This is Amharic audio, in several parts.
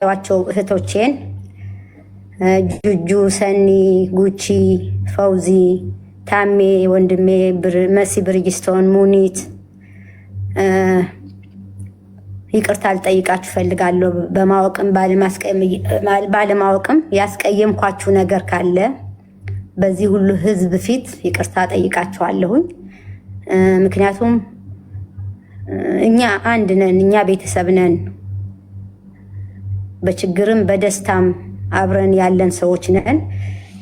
ዋቸው እህቶቼን ጁጁ፣ ሰኒ፣ ጉቺ፣ ፈውዚ፣ ታሜ ወንድሜ፣ መሲ ብርጅስቶን፣ ሙኒት ይቅርታ ልጠይቃችሁ ፈልጋለሁ። በማወቅም ባለማወቅም ያስቀየምኳችሁ ነገር ካለ በዚህ ሁሉ ህዝብ ፊት ይቅርታ ጠይቃችኋለሁኝ። ምክንያቱም እኛ አንድ ነን፣ እኛ ቤተሰብ ነን። በችግርም በደስታም አብረን ያለን ሰዎች ነን።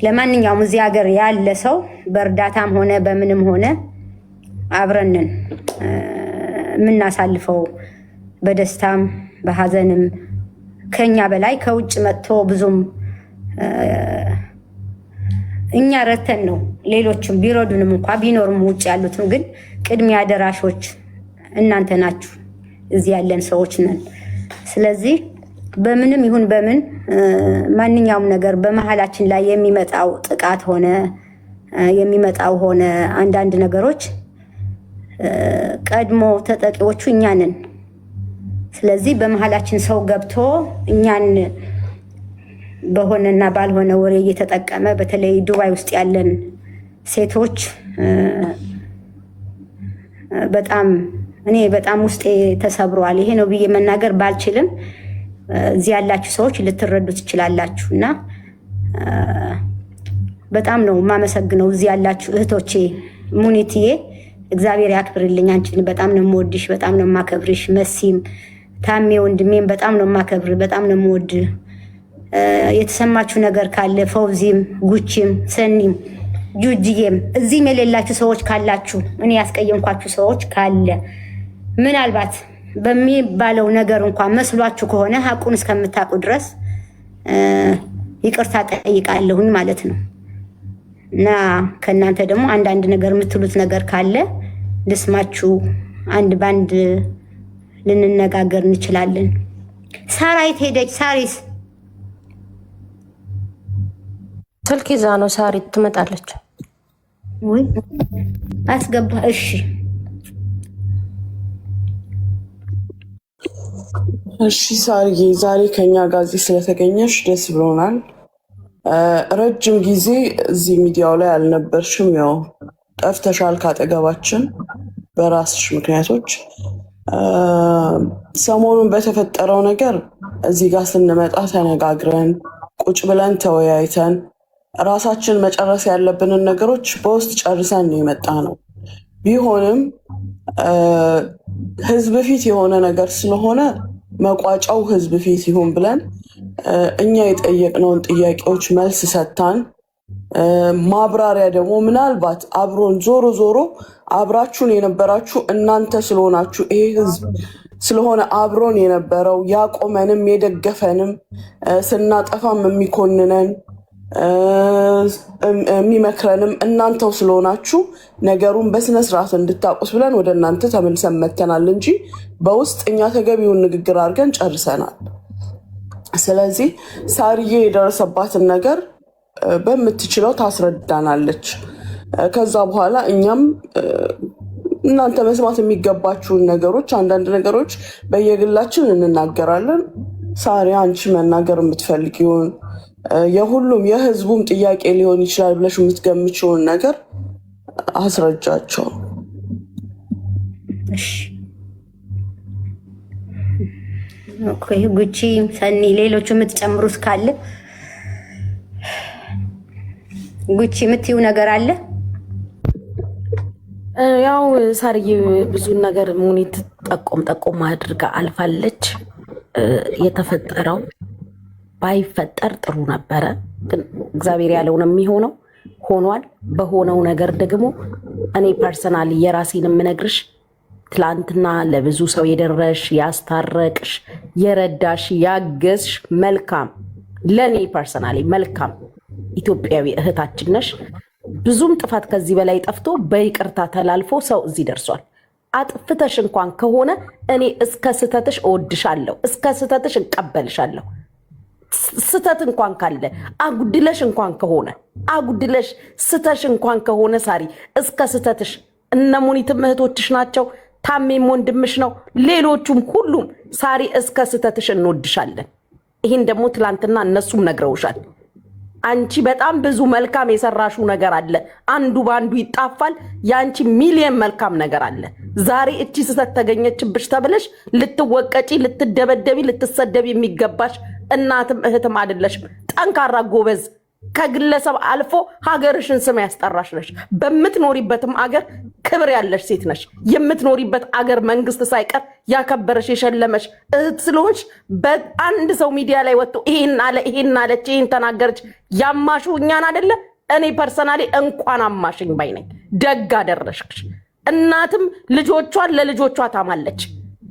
ለማንኛውም እዚህ ሀገር ያለ ሰው በእርዳታም ሆነ በምንም ሆነ አብረን ነን የምናሳልፈው፣ በደስታም በሀዘንም። ከኛ በላይ ከውጭ መጥቶ ብዙም እኛ ረተን ነው ሌሎችም ቢረዱንም እንኳ ቢኖርም ውጭ ያሉትም፣ ግን ቅድሚያ ደራሾች እናንተ ናችሁ። እዚህ ያለን ሰዎች ነን። ስለዚህ በምንም ይሁን በምን ማንኛውም ነገር በመሀላችን ላይ የሚመጣው ጥቃት ሆነ የሚመጣው ሆነ አንዳንድ ነገሮች ቀድሞ ተጠቂዎቹ እኛ ነን። ስለዚህ በመሀላችን ሰው ገብቶ እኛን በሆነና ባልሆነ ወሬ እየተጠቀመ በተለይ ዱባይ ውስጥ ያለን ሴቶች እኔ በጣም ውስጤ ተሰብሯል። ይሄ ነው ብዬ መናገር ባልችልም እዚህ ያላችሁ ሰዎች ልትረዱ ትችላላችሁ። እና በጣም ነው የማመሰግነው እዚህ ያላችሁ እህቶቼ። ሙኒትዬ እግዚአብሔር ያክብርልኝ። አንቺን በጣም ነው የምወድሽ፣ በጣም ነው የማከብርሽ። መሲም፣ ታሜ ወንድሜም በጣም ነው የማከብር፣ በጣም ነው የምወድ። የተሰማችሁ ነገር ካለ ፈውዚም፣ ጉቺም፣ ሰኒም፣ ጁጅዬም እዚህም የሌላችሁ ሰዎች ካላችሁ፣ እኔ ያስቀየምኳችሁ ሰዎች ካለ ምናልባት በሚባለው ነገር እንኳን መስሏችሁ ከሆነ ሀቁን እስከምታውቁ ድረስ ይቅርታ ጠይቃለሁኝ ማለት ነው። እና ከእናንተ ደግሞ አንዳንድ ነገር የምትሉት ነገር ካለ ልስማችሁ፣ አንድ ባንድ ልንነጋገር እንችላለን። ሳራይት ሄደች። ሳሪስ ስልክ ይዛ ነው። ሳሪት ትመጣለች ወይ? አስገባ። እሺ እሺ ሳርዬ፣ ዛሬ ከኛ ጋር እዚህ ስለተገኘሽ ደስ ብሎናል። ረጅም ጊዜ እዚህ ሚዲያው ላይ አልነበርሽም። ያው ጠፍተሻል ካጠገባችን በራስሽ ምክንያቶች። ሰሞኑን በተፈጠረው ነገር እዚህ ጋር ስንመጣ ተነጋግረን ቁጭ ብለን ተወያይተን ራሳችን መጨረስ ያለብንን ነገሮች በውስጥ ጨርሰን ነው የመጣ ነው። ቢሆንም ህዝብ ፊት የሆነ ነገር ስለሆነ መቋጫው ህዝብ ፊት ይሁን ብለን እኛ የጠየቅነውን ጥያቄዎች መልስ ሰጥታን፣ ማብራሪያ ደግሞ ምናልባት አብሮን ዞሮ አብራችሁን የነበራችሁ እናንተ ስለሆናችሁ ይሄ ህዝብ ስለሆነ አብሮን የነበረው ያቆመንም የደገፈንም ስናጠፋም የሚኮንነን የሚመክረንም እናንተው ስለሆናችሁ ነገሩን በስነስርዓት እንድታውቁት ብለን ወደ እናንተ ተመልሰን መተናል እንጂ በውስጥ እኛ ተገቢውን ንግግር አድርገን ጨርሰናል። ስለዚህ ሳርዬ የደረሰባትን ነገር በምትችለው ታስረዳናለች። ከዛ በኋላ እኛም እናንተ መስማት የሚገባችሁን ነገሮች፣ አንዳንድ ነገሮች በየግላችን እንናገራለን። ሳሪ አንቺ መናገር የምትፈልጊውን የሁሉም የህዝቡም ጥያቄ ሊሆን ይችላል ብለሽ የምትገምችውን ነገር አስረጃቸው። ጉቺ፣ ሰኒ፣ ሌሎቹ የምትጨምሩት ካለ ጉቺ የምትይው ነገር አለ? ያው ሳርዬ ብዙ ነገር ሙኒት ጠቆም አድርጋ አልፋለች። የተፈጠረው ባይፈጠር ጥሩ ነበረ፣ ግን እግዚአብሔር ያለው ነው የሚሆነው። ሆኗል። በሆነው ነገር ደግሞ እኔ ፐርሰናሊ የራሴን የምነግርሽ ትላንትና ለብዙ ሰው የደረሽ ያስታረቅሽ፣ የረዳሽ፣ ያገዝሽ መልካም፣ ለእኔ ፐርሰናሊ መልካም ኢትዮጵያዊ እህታችን ነሽ። ብዙም ጥፋት ከዚህ በላይ ጠፍቶ በይቅርታ ተላልፎ ሰው እዚህ ደርሷል። አጥፍተሽ እንኳን ከሆነ እኔ እስከ ስተትሽ እወድሻለሁ፣ እስከ ስተትሽ እቀበልሻለሁ። ስተት እንኳን ካለ አጉድለሽ እንኳን ከሆነ አጉድለሽ ስተሽ እንኳን ከሆነ ሳሪ እስከ ስተትሽ፣ እነ ሙኒትም እህቶችሽ ናቸው፣ ታሜም ወንድምሽ ነው፣ ሌሎቹም ሁሉም ሳሪ እስከ ስተትሽ እንወድሻለን። ይሄን ደግሞ ትላንትና እነሱም ነግረውሻል። አንቺ በጣም ብዙ መልካም የሰራሹ ነገር አለ፣ አንዱ ባንዱ ይጣፋል። ያንቺ ሚሊየን መልካም ነገር አለ። ዛሬ እቺ ስህተት ተገኘችብሽ ተብለሽ ልትወቀጪ፣ ልትደበደቢ፣ ልትሰደቢ የሚገባሽ እናትም እህትም አይደለሽም። ጠንካራ ጎበዝ ከግለሰብ አልፎ ሀገርሽን ስም ያስጠራሽ ነሽ። በምትኖሪበትም አገር ክብር ያለሽ ሴት ነሽ። የምትኖሪበት አገር መንግስት ሳይቀር ያከበረሽ የሸለመሽ እህት ስለሆንሽ በአንድ ሰው ሚዲያ ላይ ወጥቶ ይሄን አለ ይሄን አለች ይሄን ተናገረች ያማሹ እኛን አይደለ? እኔ ፐርሰናሊ እንኳን አማሽኝ ባይ ነኝ። ደግ አደረሽሽ። እናትም ልጆቿን ለልጆቿ ታማለች፣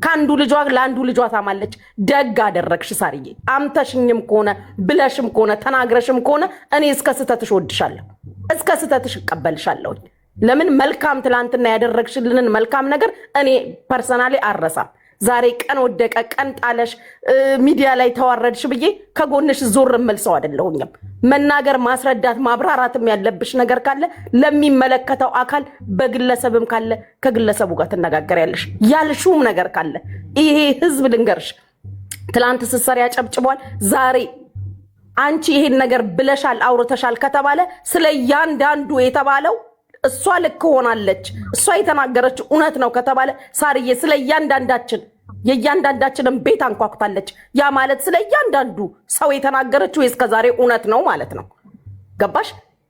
ካንዱ ልጇ ለአንዱ ልጇ ታማለች። ደግ አደረግሽ ሳርዬ። አምተሽኝም ከሆነ ብለሽም ከሆነ ተናግረሽም ከሆነ እኔ እስከ ስተትሽ ወድሻለሁ፣ እስከ ስተትሽ እቀበልሻለሁ። ለምን መልካም ትላንትና ያደረግሽልንን መልካም ነገር እኔ ፐርሰናሊ አረሳም። ዛሬ ቀን ወደቀ ቀን ጣለሽ ሚዲያ ላይ ተዋረድሽ ብዬ ከጎንሽ ዞር መልሰው አይደለሁኝም። መናገር ማስረዳት ማብራራትም ያለብሽ ነገር ካለ ለሚመለከተው አካል በግለሰብም ካለ ከግለሰቡ ጋር ትነጋገሪያለሽ። ያልሹም ነገር ካለ ይሄ ህዝብ ልንገርሽ ትላንት ስትሰሪ ያጨብጭቧል። ዛሬ አንቺ ይሄን ነገር ብለሻል አውርተሻል ከተባለ ስለ ያንዳንዱ የተባለው እሷ ልክ ሆናለች እሷ የተናገረችው እውነት ነው ከተባለ ሳርዬ ስለ ያንዳንዳችን የያንዳንዳችንን ቤት አንኳኩታለች። ያ ማለት ስለ ያንዳንዱ ሰው የተናገረችው እስከዛሬ እውነት ነው ማለት ነው። ገባሽ?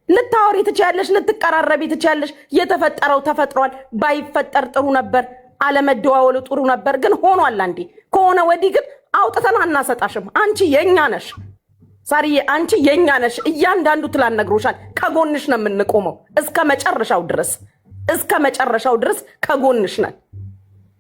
ልታወሪ ትችያለሽ፣ ልትቀራረቢ ትችያለሽ። የተፈጠረው ተፈጥሯል። ባይፈጠር ጥሩ ነበር፣ አለመደዋወሉ ጥሩ ነበር። ግን ሆኗል። አንዴ ከሆነ ወዲህ ግን አውጥተን አናሰጣሽም። አንቺ የኛ ነሽ ሳርዬ፣ አንቺ የኛ ነሽ። እያንዳንዱ ትላን ነግሮሻል። ከጎንሽ ነው የምንቆመው እስከ መጨረሻው ድረስ፣ እስከ መጨረሻው ድረስ ከጎንሽ ነን።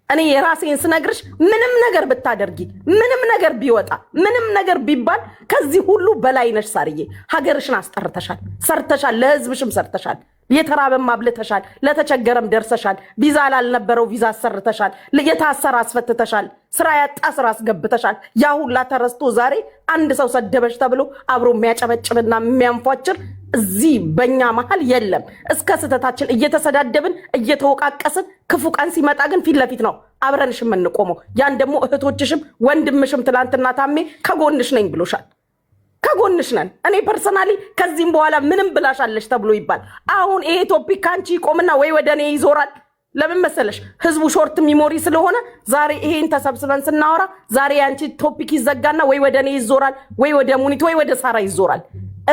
እኔ የራሴን ስነግርሽ ምንም ነገር ብታደርጊ፣ ምንም ነገር ቢወጣ፣ ምንም ነገር ቢባል ከዚህ ሁሉ በላይ ነሽ ሳርዬ። ሀገርሽን አስጠርተሻል፣ ሰርተሻል፣ ለህዝብሽም ሰርተሻል። የተራበም አብልተሻል፣ ለተቸገረም ደርሰሻል። ቪዛ ላልነበረው ቪዛ አሰርተሻል፣ የታሰረ አስፈትተሻል፣ ስራ ያጣ ስራ አስገብተሻል። ያ ሁላ ተረስቶ ዛሬ አንድ ሰው ሰደበሽ ተብሎ አብሮ የሚያጨበጭብና የሚያንፏጭር እዚህ በእኛ መሀል የለም። እስከ ስተታችን እየተሰዳደብን እየተወቃቀስን ክፉ ቀን ሲመጣ ግን ፊት ለፊት ነው አብረንሽ የምንቆመው። ያን ደግሞ እህቶችሽም ወንድምሽም ትላንትና ታሜ ከጎንሽ ነኝ ብሎሻል። ከጎንሽ ነን። እኔ ፐርሰናሊ ከዚህም በኋላ ምንም ብላሻለሽ ተብሎ ይባል አሁን ይሄ ቶፒክ ካንቺ ይቆምና ወይ ወደ እኔ ይዞራል። ለምን መሰለሽ? ህዝቡ ሾርት ሚሞሪ ስለሆነ ዛሬ ይሄን ተሰብስበን ስናወራ ዛሬ ያንቺ ቶፒክ ይዘጋና ወይ ወደ እኔ ይዞራል፣ ወይ ወደ ሙኒት፣ ወይ ወደ ሳራ ይዞራል።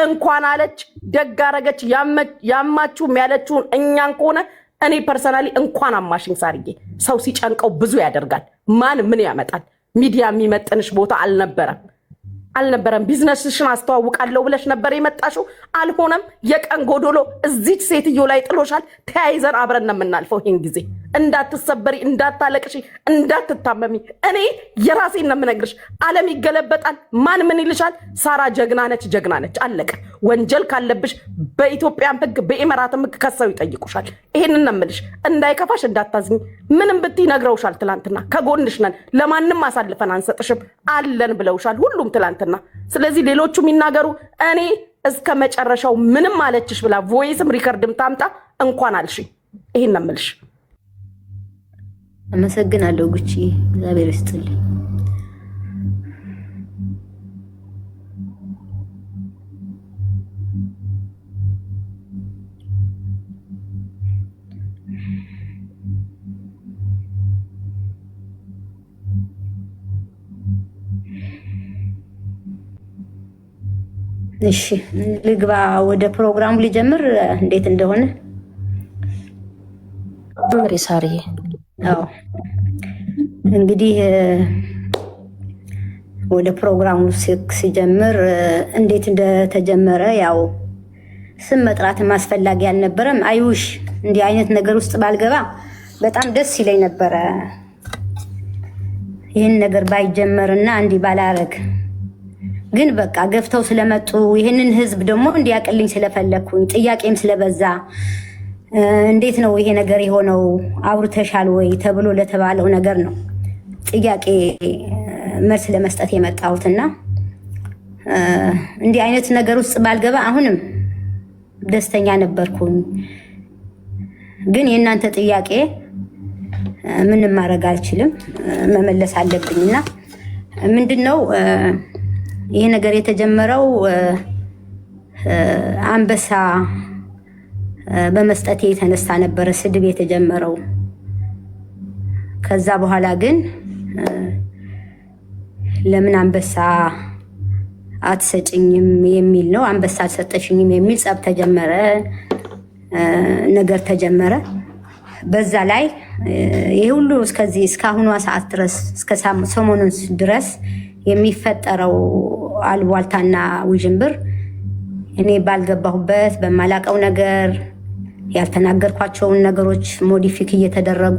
እንኳን አለች ደግ አረገች ያማችሁም ያለችውን እኛን ከሆነ እኔ ፐርሰናሊ እንኳን አማሽኝ ሳርዬ። ሰው ሲጨንቀው ብዙ ያደርጋል። ማን ምን ያመጣል? ሚዲያ የሚመጥንሽ ቦታ አልነበረም። ቢዝነስሽን አስተዋውቃለሁ ብለሽ ነበር የመጣሽው፣ አልሆነም። የቀን ጎዶሎ እዚች ሴትዮ ላይ ጥሎሻል። ተያይዘን አብረን ነው የምናልፈው። ይሄን ጊዜ እንዳትሰበሪ፣ እንዳታለቅሺ፣ እንዳትታመሚ እኔ የራሴን ነው የምነግርሽ። ዓለም ይገለበጣል። ማን ምን ይልሻል? ሳራ ጀግና ነች፣ አለቀ። ወንጀል ካለብሽ በኢትዮጵያም ህግ በኢመራትም ህግ ከሰው ይጠይቁሻል። ይሄንን ነው የምልሽ። እንዳይከፋሽ፣ እንዳታዝኝ። ምንም ብትይ ነግረውሻል። ትላንትና ከጎንሽ ነን፣ ለማንም አሳልፈን አንሰጥሽም አለን ብለውሻል ሁሉም ትላንትና። ስለዚህ ሌሎቹ የሚናገሩ እኔ እስከ መጨረሻው ምንም አለችሽ ብላ ቮይስም ሪከርድም ታምጣ እንኳን አልሽ። ይሄን ነው የምልሽ። አመሰግናለሁ ጉቺ፣ እግዚአብሔር ይስጥልኝ። እሺ ልግባ ወደ ፕሮግራሙ ሊጀምር እንዴት እንደሆነ ሳሪ። አዎ እንግዲህ ወደ ፕሮግራሙ ሲጀምር እንዴት እንደተጀመረ ያው ስም መጥራትም አስፈላጊ አልነበረም። አይውሽ እንዲህ አይነት ነገር ውስጥ ባልገባ በጣም ደስ ይለኝ ነበረ። ይህን ነገር ባይጀመርና እንዲህ ባላረግ ግን በቃ ገፍተው ስለመጡ ይህንን ህዝብ ደግሞ እንዲያቅልኝ ስለፈለኩኝ ጥያቄም ስለበዛ እንዴት ነው ይሄ ነገር የሆነው አውርተሻል ወይ ተብሎ ለተባለው ነገር ነው ጥያቄ መልስ ለመስጠት የመጣሁትና እንዲህ አይነት ነገር ውስጥ ባልገባ አሁንም ደስተኛ ነበርኩኝ። ግን የእናንተ ጥያቄ ምንም ማድረግ አልችልም፣ መመለስ አለብኝና ምንድነው ይሄ ነገር የተጀመረው አንበሳ በመስጠት የተነሳ ነበር ስድብ የተጀመረው። ከዛ በኋላ ግን ለምን አንበሳ አትሰጭኝም የሚል ነው። አንበሳ አልሰጠሽኝም የሚል ጸብ ተጀመረ፣ ነገር ተጀመረ። በዛ ላይ ይሄ ሁሉ እስካሁኗ ሰዓት ድረስ እስከ ሰሞኑን ድረስ የሚፈጠረው አልቧልታና ውዥንብር እኔ ባልገባሁበት በማላቀው ነገር ያልተናገርኳቸውን ነገሮች ሞዲፊክ እየተደረጉ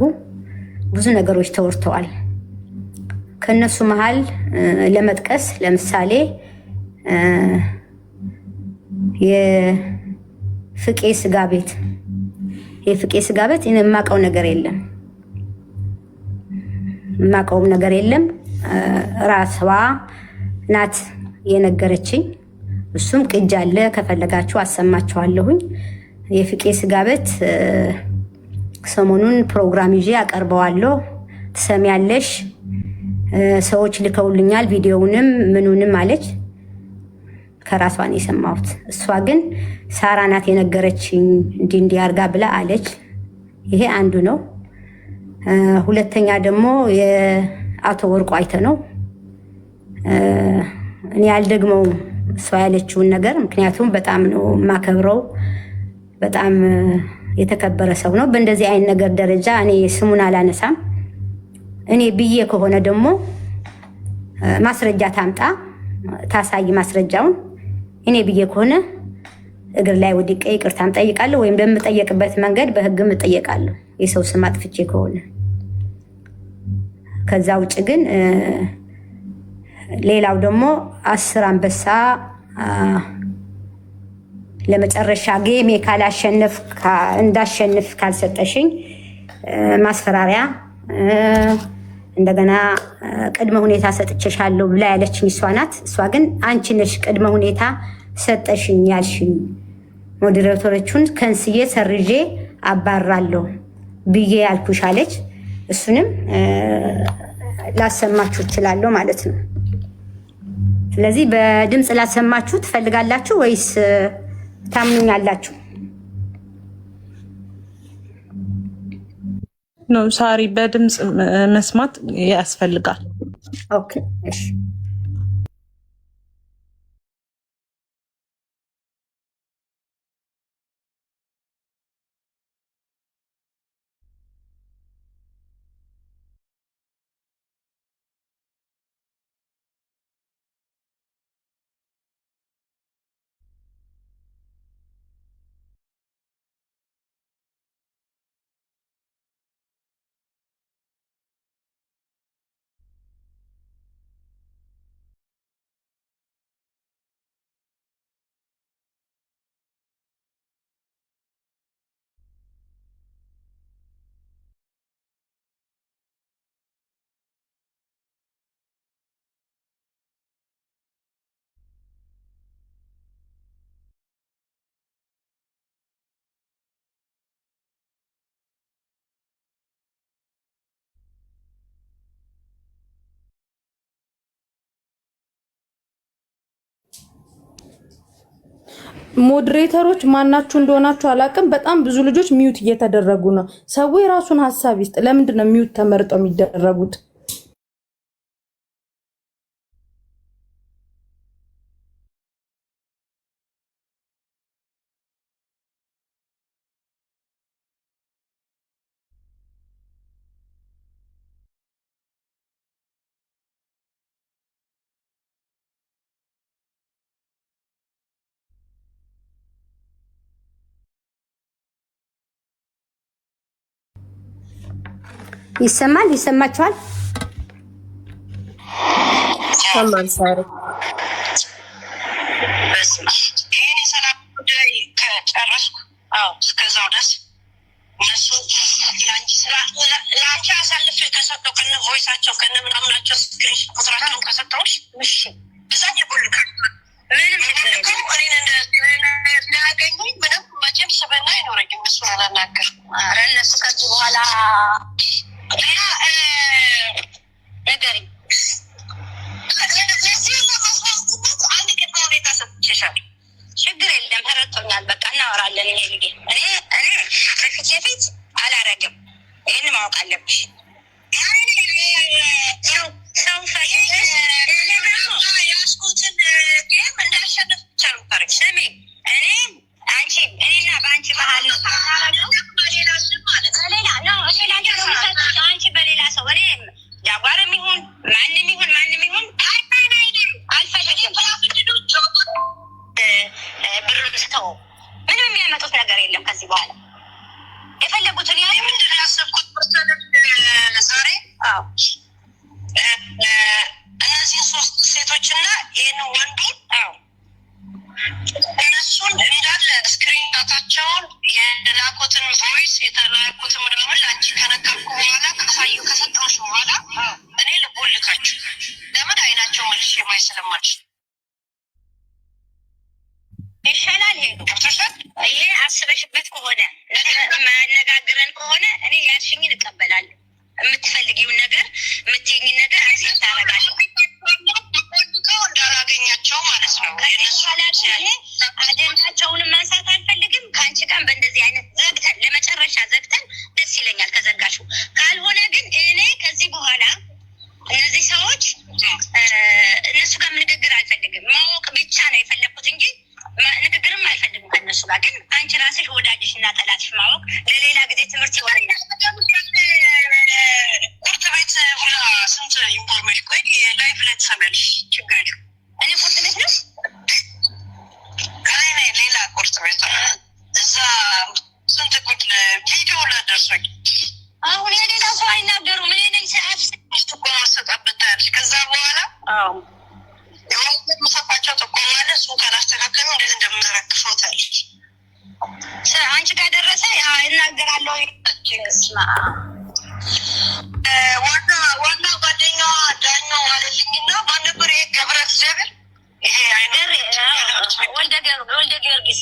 ብዙ ነገሮች ተወርተዋል። ከነሱ መሃል ለመጥቀስ ለምሳሌ የፍቄ ስጋ ቤት የማውቀው ነገር የለም፣ የማውቀውም ነገር የለም። ራሷ ናት የነገረችኝ። እሱም ቅጅ አለ፣ ከፈለጋችሁ አሰማችኋለሁኝ። የፍቄ ስጋ ቤት ሰሞኑን ፕሮግራም ይዤ አቀርበዋለሁ፣ ትሰሚያለሽ። ሰዎች ልከውልኛል ቪዲዮውንም ምኑንም አለች። ከራሷን የሰማሁት። እሷ ግን ሳራ ናት የነገረችኝ እንዲህ አርጋ ብላ አለች። ይሄ አንዱ ነው። ሁለተኛ ደግሞ የአቶ ወርቁ አይተ ነው። እኔ አልደግመውም እሷ ያለችውን ነገር፣ ምክንያቱም በጣም ነው የማከብረው። በጣም የተከበረ ሰው ነው። በእንደዚህ አይነት ነገር ደረጃ እኔ ስሙን አላነሳም። እኔ ብዬ ከሆነ ደግሞ ማስረጃ ታምጣ ታሳይ ማስረጃውን። እኔ ብዬ ከሆነ እግር ላይ ወድቄ ይቅርታም ጠይቃለሁ፣ ወይም በምጠየቅበት መንገድ በህግም እጠየቃለሁ የሰው ስም አጥፍቼ ከሆነ። ከዛ ውጭ ግን ሌላው ደግሞ 10 አንበሳ ለመጨረሻ ጌሜ እንዳሸንፍ ካልሰጠሽኝ ማስፈራሪያ እንደገና ቅድመ ሁኔታ ሰጥቼሻለሁ ብላ ያለችኝ እሷ ናት። እሷ ግን አንቺ ነሽ ቅድመ ሁኔታ ሰጠሽኝ ያልሽኝ፣ ሞዴሬተሮቹን ከንስዬ ሰርዤ አባራለሁ ብዬ ያልኩሽ አለች። እሱንም ላሰማችሁ እችላለሁ ማለት ነው። ስለዚህ በድምፅ ላሰማችሁ ትፈልጋላችሁ ወይስ ታምኑኛላችሁ? ነው ሳሪ፣ በድምፅ መስማት ያስፈልጋል። ኦኬ እሺ። ሞዴሬተሮች ማናችሁ እንደሆናችሁ አላቅም። በጣም ብዙ ልጆች ሚዩት እየተደረጉ ነው። ሰው የራሱን ሐሳብ ይስጥ። ለምንድን ነው ሚዩት ተመርጠው የሚደረጉት? ይሰማል? ይሰማችኋል? ሰማን ሳሪ። ይሄን የሰላም ጉዳይ ከጨረስኩ እስከዛው ድረስ እነሱ ለአንቺ አሳልፌ ከሰጠው ከነ ቮይሳቸው ከነ ምናምናቸው ስክሪን ቁጥራቸውን ከሰጠውሽ እዛ ይቦልካል። ምንም ሊያገኙኝ ምንም መቼም ስብና አይኖረኝም። እሱ አላናገር እነሱ ከዚህ በኋላ ነገሪ ቮይስ የተላኩት ምናምን አንቺ ከነገርኩ በኋላ ካሳዩ ከሰጠሁሽ በኋላ እኔ ልቦልካችሁ ለምን አይናቸው መልሽ የማይሰለማች ይሻላል። ይሄ አስበሽበት ከሆነ ማነጋግረን ከሆነ እኔ ያልሽኝን እቀበላለሁ። የምትፈልጊውን ነገር የምትይኝን ነገር አክሴፕት አደርጋለሁ። እንዳላገኛቸው ማለት ነው። አጀንዳቸውንም ማንሳት አልፈልግም። ከአንቺ ጋር በእንደዚህ አይነት ዘግተን ለመጨረሻ ዘግተን ደስ ይለኛል ከዘጋሹ። ካልሆነ ግን እኔ ከዚህ በኋላ እነዚህ ሰዎች እነሱ ጋር ንግግር አልፈልግም። ማወቅ ብቻ ነው የፈለግኩት እንጂ ንግግርም አልፈልግም ከእነሱ ጋር። ግን አንቺ ራስሽ ወዳጅሽ እና ጠላትሽ ማወቅ ለሌላ ጊዜ ትምህርት ይሆናል። ቁርጥ ቤት ሁላ ስንት ኢንፎርሜሽን ቆይ ላይፍ ላይ ትሰሚያለሽ። ችግር የለም። እኔ ቁርጥ ቤት ነው ከላይ ላይ ሌላ ቁርጥ ቤት እዛ ስንት ቁጥ ቪዲዮ ላይ ደርሶኝ አሁን የሌላ ሰው አይናገሩም። እኔ ነኝ ሰዓት ስድስት እኮ ማሰጣበት ታያለሽ። ከዛ በኋላ የምሰፋቸው ጥቆማለ እሱ ካላስተካከሉ እንዴት እንደምዘረግፈው ታያለሽ። አንቺ ጋር ደረሰ እናገራለሁ። ስማ ዋና ጓደኛዋ ዳኛው አለልኝና ባልነበር ይሄ ገብረ እግዚአብሔር ይሄ አይነት ወልደ ጊዮርጊስ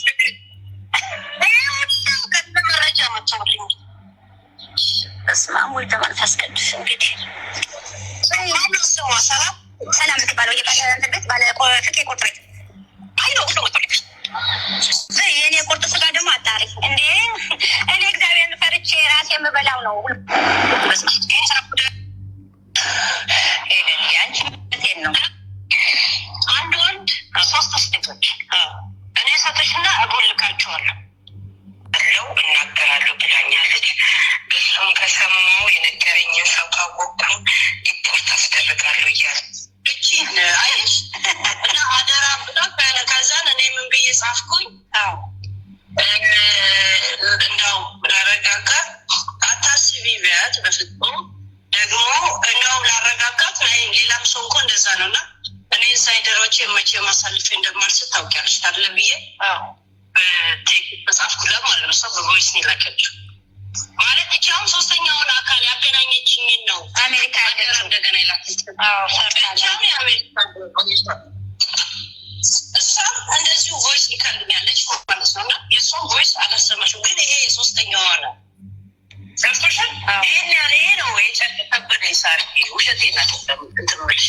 መረጃ መጥተውልኝ በስመ አብ ወወልድ ወመንፈስ ቅዱስ። እንግዲህ ስሟ ሰላም ትባለው ቤት ባለ ፍቄ ቁርጥ ቤት የእኔ ቁርጥ ስጋ ደግሞ አጣሪ እንዴ! እኔ እግዚአብሔርን ፈርቼ ራሴ የምበላው ነው። ነው አንድ ወንድ 3 ሴቶች እኔ ሰተሽና እቦልካቸዋለሁ ብለው እናገራለሁ ብላኛለች። እሱም ከሰማው የነገረኝን ሰው ካወቅኩ ሪፖርት አስደርጋለሁ እያለ እቺን አይሽ እና አደራ ብላ ከዛን እኔ ምን ብዬ ጻፍኩኝ? እንዳው ላረጋጋ አታስቢ ቢያት በፍጹም ደግሞ እናው ላረጋጋት ሌላም ሰው እንኳን እንደዛ ነውና እኔ ኢንሳይደሮች መቼ ማሳልፍ እንደማልስት ታውቂያለሽ ታለ ብዬ በቴክኒክ መጻፍኩላ ማለት ነው። ሰው በቮይስ ነው ላከችው ማለት እቻም ሶስተኛውን አካል ያገናኘችኝ ነው። አሜሪካ ያገናኘ እንደገና ይላክልኝ እቻም የአሜሪካ እሷም እንደዚሁ ቮይስ ይከልኛለች ማለት ነውና የእሷም ቮይስ አላሰማሽም። ግን ይሄ የሶስተኛዋ ነው ሰምቶሻል። ይሄን ያለ ይሄ ነው የጨቀቀበደ ሳር ውሸቴ ናት። እንትምልሽ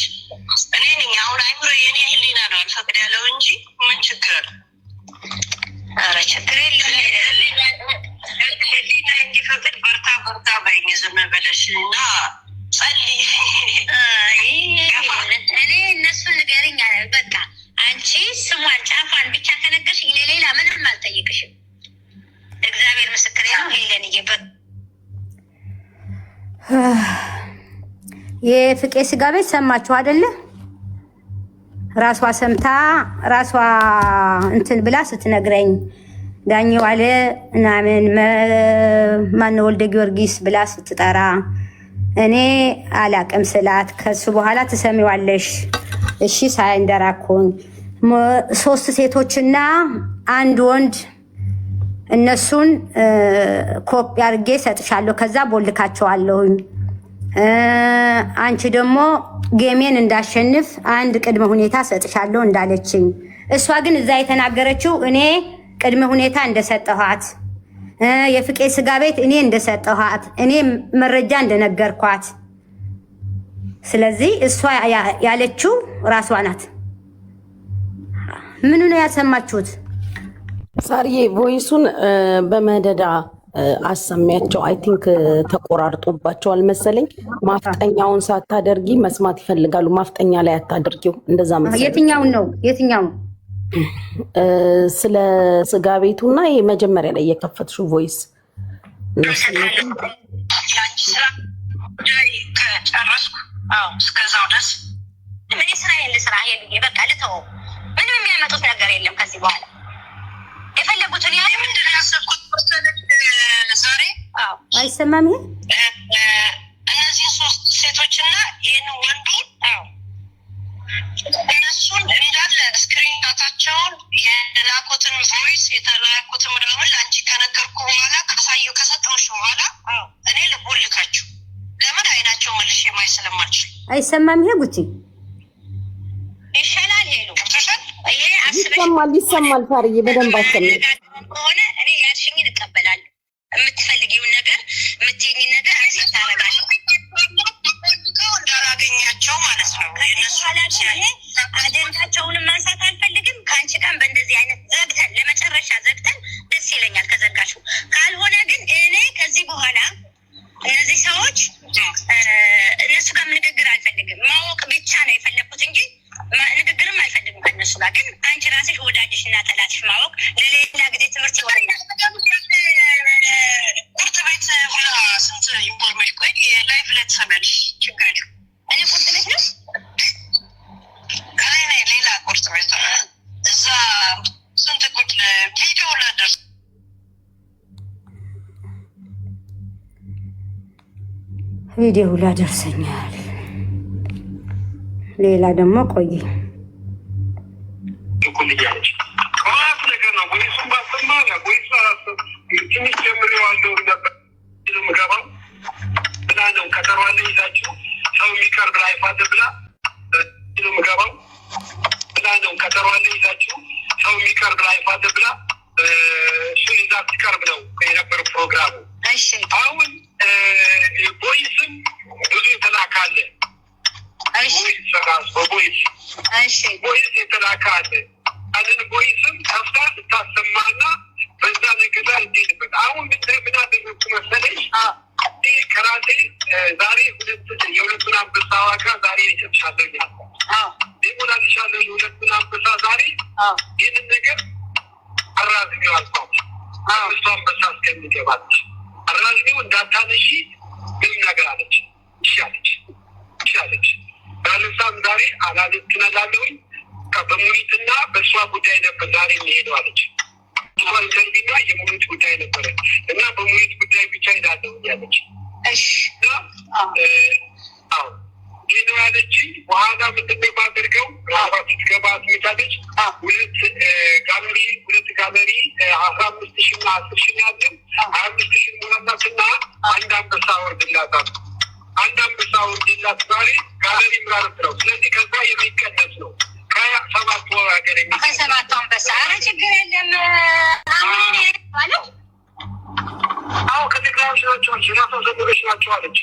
እኔ ነኝ አሁን አይምሮ የኔ ህሊና ነው አልፈቅድ ያለው እንጂ ምን ችግር አለ? ኧረ ችግር የለም። ህሊና እንዲፈቅድ በርታ በይኝ ዝም ብለሽ እና ጸልይ። እኔ እነሱን ንገሪኝ በቃ አንቺ ስሟን ጫፏን ብቻ ከነገርሽ ሌላ ምንም አልጠይቅሽም። እግዚአብሔር ምስክሬ ነው። ሄለን እየበ የፍቄ ስጋ ቤት ሰማችሁ አይደለ? ራሷ ሰምታ ራሷ እንትን ብላ ስትነግረኝ ዳኛው አለ ምናምን ማነው ወልደ ጊዮርጊስ ብላ ስትጠራ እኔ አላቅም ስላት ከሱ በኋላ ትሰሚዋለሽ እሺ ሳይንደራኩኝ 3 ሴቶችና አንድ ወንድ እነሱን ኮፒ አድርጌ ሰጥሻለሁ ከዛ ቦልካቸዋለሁኝ አንቺ ደግሞ ጌሜን እንዳሸንፍ አንድ ቅድመ ሁኔታ ሰጥሻለሁ እንዳለችኝ እሷ ግን እዛ የተናገረችው እኔ ቅድመ ሁኔታ እንደሰጠኋት የፍቄ ስጋ ቤት እኔ እንደሰጠኋት እኔ መረጃ እንደነገርኳት ስለዚህ እሷ ያለችው ራሷ ናት። ምኑ ነው ያሰማችሁት? ሳርዬ ቮይሱን በመደዳ አሰሚያቸው። አይ ቲንክ ተቆራርጦባቸዋል መሰለኝ። ማፍጠኛውን ሳታደርጊ መስማት ይፈልጋሉ። ማፍጠኛ ላይ አታደርጊው እንደዛ መሰለኝ። የትኛውን ነው የትኛው? ስለ ስጋ ቤቱና የመጀመሪያ ላይ የከፈትሽው ቮይስ ከጨረስኩ እስከዛው ድረስ ምን ስራ ስራ ሄድ በቃ ልተወው። ምንም የሚያመጡት ነገር የለም ከዚህ በኋላ የፈለጉትን ያ ምንድን ያሰብኩት ዛሬ አይሰማም። ይሄ እነዚህ 3 ሴቶችና ይህን ወንዱ እነሱን እንዳለ ስክሪንታቸውን የላኩትን ቮይስ የተላኩትን ምናምን ለአንቺ ከነገርኩ በኋላ ከሰጠሁሽ በኋላ እኔ ልቦልካችሁ ለምን አይናቸው መልሼ ማየት ስለማልችል አይሰማም። ይሄ ጉቺ ይሻላል ሄሉ ገብቶሻል። ይሄ ይሰማል ፋርዬ በደንብ አሰማኝ ከሆነ እኔ ያልሽኝን እቀበላለሁ። የምትፈልጊውን ነገር የምትይኝን ነገር አክሰፕት አደርጋለሁ። እንዳላገኛቸው ማለት ነው። ከእነሱ አጀንዳቸውንም ማንሳት አልፈልግም። ከአንቺ ጋር በእንደዚህ አይነት ዘግተን ለመጨረሻ ዘግተን ደስ ይለኛል ከዘጋችሁ። ካልሆነ ግን እኔ ከዚህ በኋላ እነዚህ ሰዎች እነሱ ጋር ንግግር አልፈልግም። ማወቅ ብቻ ነው የፈለኩት እንጂ ንግግርም አልፈልግም ከእነሱ ጋር። ግን አንቺ ራስሽ ወዳጅሽ እና ጠላትሽ ማወቅ ለሌላ ጊዜ ትምህርት ይሆናል። ቁርጥ ቤት ሁላ ስንት ኢንፎርሜሽን ቆይ ላይፍ ላይ ትሰሚያለሽ። ችግር የለም። እኔ ቁርጥ ቤት ነው ከላይ ነኝ። ሌላ ቁርጥ ቤት እዛ ስንት ቁርጥ ቪዲዮ ላደርስ ቪዲዮ ላደርሰኛል። ሌላ ደግሞ ቆይ ኩልያለች ማለት ነገር ነው። ወይሱም ባሰማ ወይሱ ትንሽ ጀምሬዋለሁ ነበር ምገባው ብላ ነው ከተሯለ ይዛችሁ ሰው የሚቀርብ ላይ ፋደ ብላ ምገባው ብላ ነው ከተሯለ ይዛችሁ ሰው የሚቀርብ ላይ ፋደ ብላ እሱን ይዛ ትቀርብ ነው የነበረ ፕሮግራሙ። አሁን ቦይስም ብዙ የተላካለ ቦይስ የተላካለ አንን ቦይስም ከፍታ ልታሰማና በዛ ነገር ላይ እንዴትበት አሁን ምን አደረግኩ መሰለሽ? ከራሴ ዛሬ የሁለቱን አንበሳ ዋጋ ዛሬ ይሰጥሻለኛል ሞላልሻለሁ። የሁለቱን አንበሳ ዛሬ ይህንን ነገር አራዝሜው አልኳት። አምስቱ አንበሳ እስከሚገባለች አራዝሜው እንዳታነሺ ምንም ነገር አለች። ይሻለች ባለሳም ዛሬ አላልትናላለሁኝ በሙኒትና በእሷ ጉዳይ ነበር ዛሬ የሚሄደው አለች። እሷን ከንቢና የሙኒት ጉዳይ ነበረ እና በሙኒት ጉዳይ ብቻ ሄዳለሁ ያለች። ይህ ነው ያለችኝ። በኋላ ምንድነው የማደርገው ራሷ ስትገባ ትመጣለች። ሁለት ጋለሪ 15,000 እና 10,000 ያለን 25,000 ሞላላትና አንድ አንበሳ ወርድላታል። አንድ አንበሳ ወርድላት ዛሬ ጋለሪ ምራርት ነው። ስለዚህ ከዛ የሚቀነስ ነው ከ7 ወር ሀገር ከ7 አንበሳ አረ ችግር የለም አለው። አዎ ከትግራዮች ናቸው ራሷ ዘመዶች ናቸው አለች።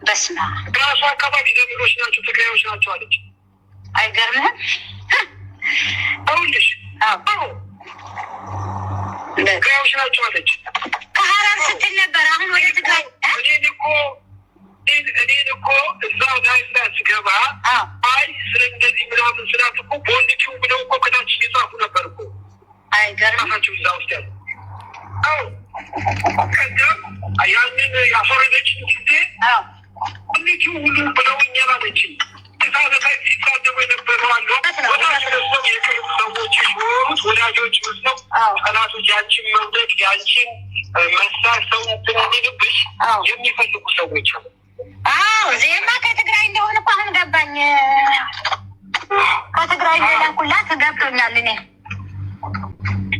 በስመ አብ ራሷ አካባቢ ዘመዶች ናቸው ትግራዮች ናቸው አለች። አይገርምህም? አውልሽ ትግራዮች ናቸው አለች። ከሀራም ስትል ነበር። አሁን ወደ ትግራይ እኔን እኮ እዛ ዳይላ ስገባ አይ ስለ እንደዚህ ምናምን ስላት እኮ ቦንድኪው ብለው እኮ ከታች እየጻፉ ነበር እኮ። አይገርም ራሳቸው እዛ ውስጥ ያለ ከዚያም ያንን ያስወረደችን ጊዜ ቦንድኪው ሁሉ ብለውኛል አለችኝ። ተሳዘታይ ሲሳደቡ የነበረው አለ ወዳጅ መስለው የቅርብ ሰዎች ሲሆኑት ወዳጆች መስለው ጠላቶች ያንቺን መውደቅ ያንቺን መሳር ሰው እንዲልብሽ የሚፈልጉ ሰዎች አሉ። ዜማ ከትግራይ እንደሆነ እኮ አሁን ገባኝ። ከትግራይ እንደላኩላት ገብቶኛል። እኔ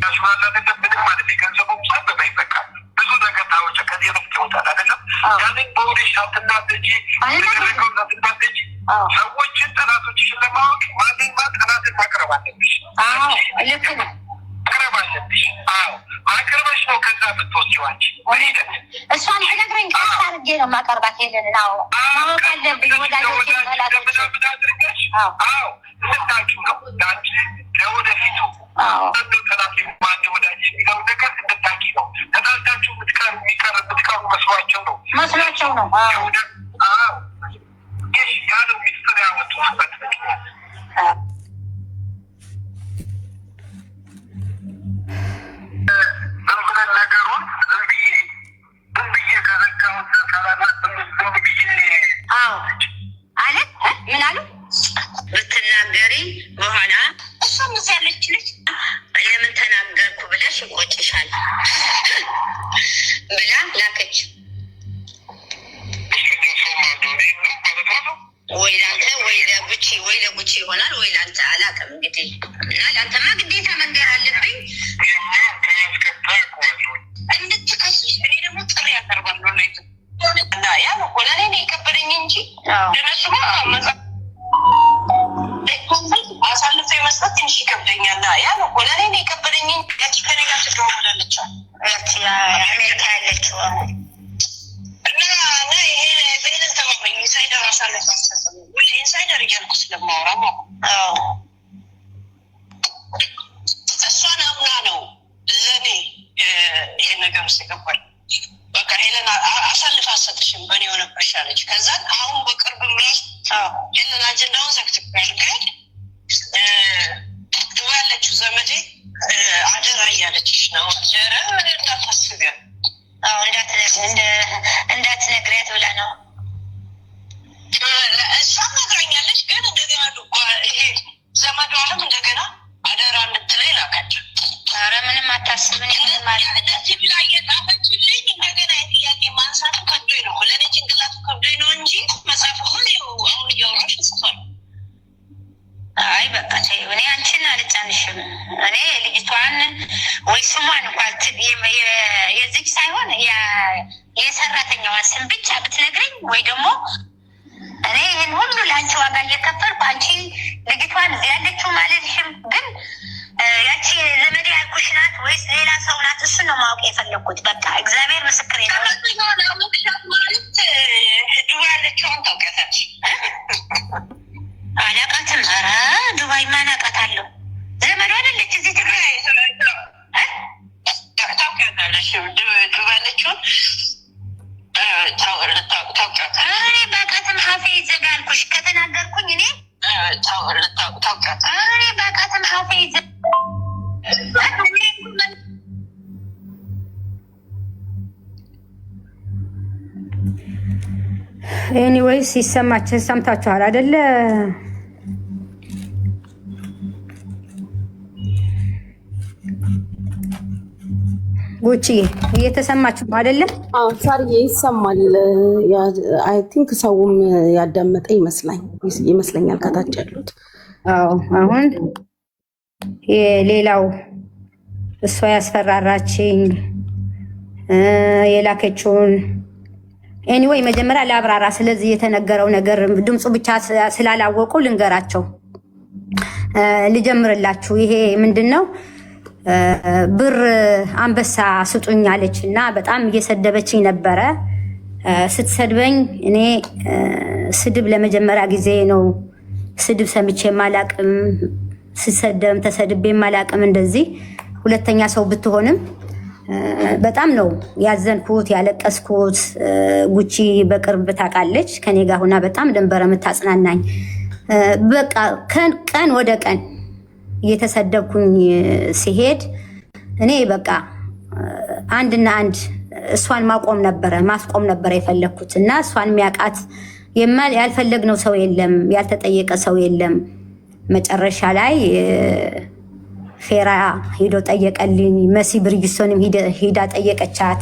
ያስማለተጠብቅ ማለት የገንዘቡም ሳብ በማይበቃ ብዙ ነገር ታወጨ ከዚህ በፊት ይወጣል አይደለም። ያንን በውዴሽ ሳትናደጂ የተደረገው ሳትናደጂ ሰዎችን ጠላቶችሽን ለማወቅ ማንማ ጠላትን ማቅረብ አለብሽ። ልክ ነው ማቅረብ አለብሽ። አቅርበሽ ነው ከዛ ምትወስጂው አንቺ በሂደት እሷን ትነግረኝ ቀስ አድርጌ ነው ማቀርባት። ሄደን ማወቅ አለብኝ ወዳጆች ጠላቶች አድርገሽ ስታችሁ ነው ለአንቺ ለወደፊቱ ጠላት አንድ ወዳጅ የሚለው ነገር እንድታቂ ነው። ተጣልታችሁ የምትቀሩ መስሏቸው ነው ያለው ሚስጥር ያወጡበት ምክንያት ነገሩን ዝም ብዬ ከዘጋሁት ካላላት ዝም ብዬ አለ ምን አሉ ብትናገሪ በኋላ እሷ ምስ ያለች ልጅ ለምን ተናገርኩ ብለሽ ይቆጭሻል ብላ ላከች። ወይ ለአንተ ወይ ለጉቺ ይሆናል ወይ ለአንተ አላውቅም። እንግዲህ እና ለአንተማ ነበረች። ከዛን አሁን በቅርብ ራሱ ይህንን አጀንዳውን ዘግትኛል። ግን ድዋ ያለችው ዘመዴ አደራ እያለችሽ ነው። አደራ እንዳታስቢያ እንዳትነግሪያት ብላ ነው እሷም ነግራኛለች። ግን እንደገና ይሄ ዘመዷንም እንደገና አደራ እንድትለኝ ላከች። ኧረ ምንም አታስብን እንደዚህ ብላ እየጻፈችልኝ እንደገና የጥያቄ ማንሳቱ ከብዶኝ ነው። ለእኔ ጭንቅላቱ ከብዶኝ ነው እንጂ መጽሐፍ ሁሉ አሁን እያወራሽ ጽፏል። አይ በቃ ተይው፣ እኔ አንቺን አልጫንሽም። እኔ ልጅቷን ወይ ስሟን እንኳን የዚች ሳይሆን የሰራተኛዋን ስም ብቻ ብትነግረኝ ወይ ደግሞ እኔ ይህን ሁሉ ለአንቺ ዋጋ እየከፈልኩ አንቺ ልጅቷን እዚህ ያለችው ማለትሽም ግን ያቺ ዘመዴ ያልኩሽ ናት ወይስ ሌላ ሰው ናት? እሱን ነው ማወቅ የፈለግኩት። በቃ እግዚአብሔር ምስክሬ ነው። ማለት ድዋ ያለችውን ታውቂያታለሽ? አላውቃትም። ኧረ ዱባይ ማን አውቃታለሁ? ዘመድ አይደለች እዚህ ትግራይ ታውቂያታለሽ? ድዋ ያለችውን እኔ በቃትም ሀፌ ይዘጋ አልኩሽ። ከተናገርኩኝ እኔ እኔ በቃትም ሀፌ ይዘጋ ኤኒዌይስ ሲሰማችን ሰምታችኋል አይደለ? ጉቺ እየተሰማችሁ አይደለ? ሳርዬ ይሰማል። አይ ቲንክ ሰውም ያዳመጠ ይመስለኛል ከታች ያሉት። አዎ አሁን ሌላው እሷ ያስፈራራችኝ የላከችውን ኤኒዌይ መጀመሪያ ለአብራራ። ስለዚህ የተነገረው ነገር ድምፁ ብቻ ስላላወቁ ልንገራቸው፣ ልጀምርላችሁ። ይሄ ምንድነው? ብር አንበሳ ስጡኝ አለች እና በጣም እየሰደበችኝ ነበረ። ስትሰድበኝ እኔ ስድብ ለመጀመሪያ ጊዜ ነው። ስድብ ሰምቼ ማላቅም፣ ስሰደብም ተሰድቤ ማላቅም። እንደዚህ ሁለተኛ ሰው ብትሆንም በጣም ነው ያዘንኩት ያለቀስኩት። ጉቺ በቅርብ ታውቃለች፣ ከኔ ጋር ሆና በጣም ደንበረ የምታጽናናኝ። በቃ ቀን ወደ ቀን እየተሰደብኩኝ ሲሄድ እኔ በቃ አንድና አንድ እሷን ማስቆም ነበረ የፈለግኩት እና እሷን የሚያውቃት ያልፈለግነው ሰው የለም፣ ያልተጠየቀ ሰው የለም። መጨረሻ ላይ ፌራ ሄዶ ጠየቀልኝ። መሲ ብርጅስቶንም ሂዳ ጠየቀቻት።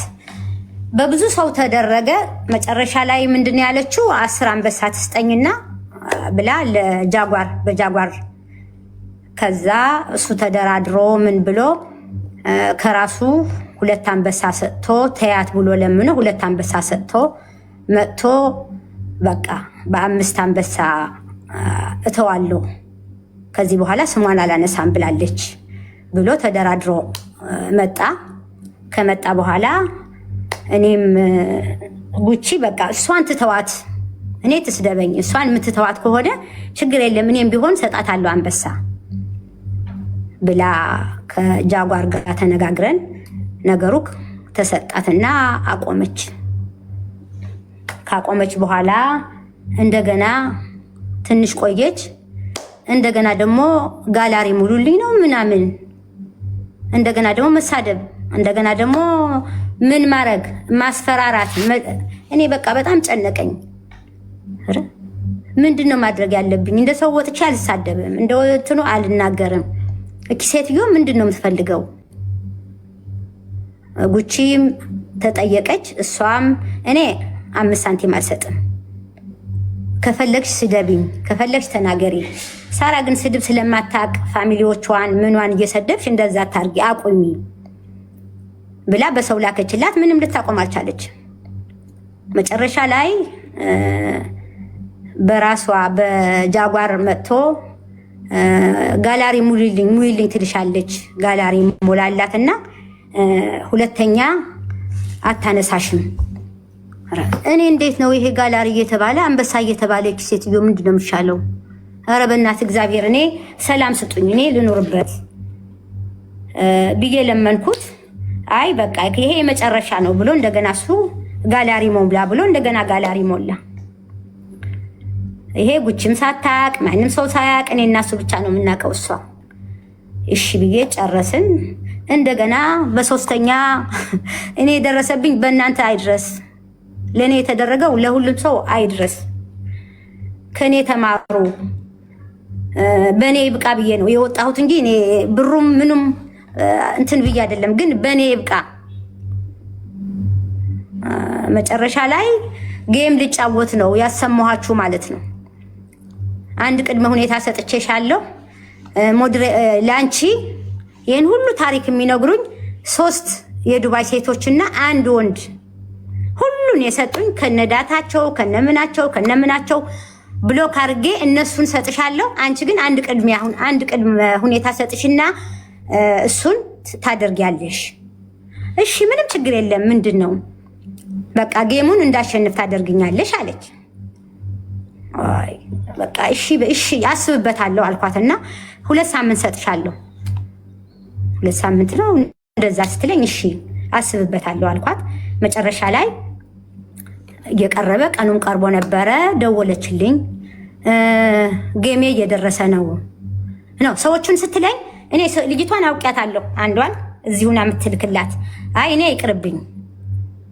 በብዙ ሰው ተደረገ። መጨረሻ ላይ ምንድን ያለችው 10 አንበሳ ትስጠኝና ብላ በጃጓር ከዛ እሱ ተደራድሮ ምን ብሎ ከራሱ 2 አንበሳ ሰጥቶ ተያት ብሎ ለምኖ 2 አንበሳ ሰጥቶ መጥቶ በቃ በ5 አንበሳ እተዋለሁ ከዚህ በኋላ ስሟን አላነሳም ብላለች ብሎ ተደራድሮ መጣ። ከመጣ በኋላ እኔም ጉቺ በቃ እሷን ትተዋት፣ እኔ ትስደበኝ፣ እሷን የምትተዋት ከሆነ ችግር የለም እኔም ቢሆን ሰጣታለሁ አንበሳ ብላ ከጃጓር ጋር ተነጋግረን ነገሩ ተሰጣትና አቆመች። ካቆመች በኋላ እንደገና ትንሽ ቆየች። እንደገና ደግሞ ጋላሪ ሙሉልኝ ነው ምናምን፣ እንደገና ደግሞ መሳደብ፣ እንደገና ደግሞ ምን ማድረግ ማስፈራራት። እኔ በቃ በጣም ጨነቀኝ። ምንድን ነው ማድረግ ያለብኝ? እንደ ሰው ወጥቼ አልሳደብም፣ እንደ እንትኑ አልናገርም። እቺ ሴትዮ ምንድን ነው የምትፈልገው? ጉቺም ተጠየቀች። እሷም እኔ 5 ሳንቲም አልሰጥም፣ ከፈለግሽ ስደቢኝ፣ ከፈለግሽ ተናገሪ። ሳራ ግን ስድብ ስለማታቅ ፋሚሊዎቿን ምኗን እየሰደብሽ እንደዛ ታርጊ አቁሚ ብላ በሰው ላከችላት። ምንም ልታቆም አልቻለች። መጨረሻ ላይ በራሷ በጃጓር መጥቶ ጋላሪ ሙይልኝ ትልሻለች። ጋላሪ ሞላላትና ሁለተኛ አታነሳሽም። እኔ እንዴት ነው ይሄ ጋላሪ እየተባለ አንበሳ እየተባለ ሴትዮ ምንድን ነው የሚሻለው? ኧረ በእናትህ እግዚአብሔር እኔ ሰላም ስጡኝ፣ እኔ ልኖርበት ብዬ ለመንኩት። አይ በቃ ይሄ የመጨረሻ ነው ብሎ እንደገና እሱ ጋላሪ ሞላ ብሎ እንደገና ጋላሪ ሞላ። ይሄ ጉችም ሳታቅ ማንም ሰው ሳያቅ እኔ እና እሱ ብቻ ነው የምናውቀው። እሷ እሺ ብዬ ጨረስን። እንደገና በሶስተኛ እኔ የደረሰብኝ በእናንተ አይድረስ፣ ለእኔ የተደረገው ለሁሉም ሰው አይድረስ፣ ከእኔ ተማሩ፣ በእኔ ይብቃ ብዬ ነው የወጣሁት እንጂ እኔ ብሩም ምኑም እንትን ብዬ አይደለም። ግን በእኔ ይብቃ። መጨረሻ ላይ ጌም ልጫወት ነው ያሰማኋችሁ ማለት ነው። አንድ ቅድመ ሁኔታ ሰጥቼሻለሁ ለአንቺ። ይህን ሁሉ ታሪክ የሚነግሩኝ 3 የዱባይ ሴቶችና አንድ ወንድ ሁሉን የሰጡኝ ከነዳታቸው ከነምናቸው ብሎክ አድርጌ እነሱን ሰጥሻለሁ። አንቺ ግን አንድ ቅድመ ሁኔታ ሰጥሽና እሱን ታደርጊያለሽ። እሺ ምንም ችግር የለም። ምንድን ነው በቃ ጌሙን እንዳሸንፍ ታደርግኛለሽ አለች። አይ በቃ እሺ ያስብበታለሁ አልኳትና 2 ሳምንት ሰጥሻለሁ። 2 ሳምንት ነው እንደዛ ስትለኝ እሺ አስብበታለሁ አልኳት። መጨረሻ ላይ እየቀረበ ቀኑን ቀርቦ ነበረ። ደወለችልኝ። ጌሜ እየደረሰ ነው ሰዎቹን ስትለኝ እኔ ልጅቷን አውቂያታለሁ። አንዷን እዚሁና የምትልክላት አይ እኔ ይቅርብኝ፣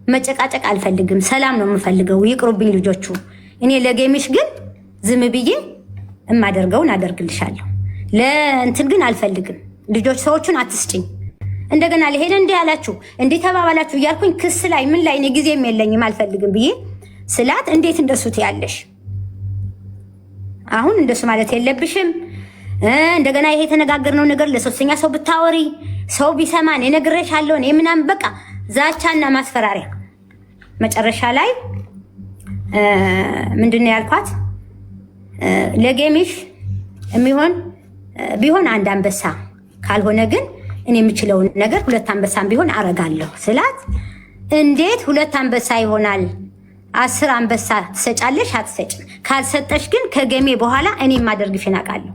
መጨቃጨቅ አልፈልግም፣ ሰላም ነው የምፈልገው፣ ይቅሩብኝ ልጆቹ። እኔ ለጌምሽ ግን ዝም ብዬ እማደርገውን አደርግልሻለሁ፣ ለእንትን ግን አልፈልግም። ልጆች ሰዎቹን አትስጭኝ። እንደገና ለሄደ እንዲህ ያላችሁ እንዲህ ተባባላችሁ እያልኩኝ ክስ ላይ ምን ላይ እኔ ጊዜም የለኝም አልፈልግም ብዬ ስላት እንዴት እንደሱ ትያለሽ? አሁን እንደሱ ማለት የለብሽም። እንደገና ይሄ የተነጋገርነው ነገር ለሶስተኛ ሰው ብታወሪ ሰው ቢሰማን እነግርሻለሁ እኔ ምናምን በቃ ዛቻና ማስፈራሪያ። መጨረሻ ላይ ምንድነው ያልኳት? ለጌምሽ የሚሆን ቢሆን 1 አንበሳ ካልሆነ ግን እኔ የምችለውን ነገር 2 አንበሳም ቢሆን አረጋለሁ ስላት፣ እንዴት 2 አንበሳ ይሆናል? 10 አንበሳ ትሰጫለሽ አትሰጭም? ካልሰጠሽ ግን ከጌሜ በኋላ እኔ ማደርግሽን አውቃለሁ።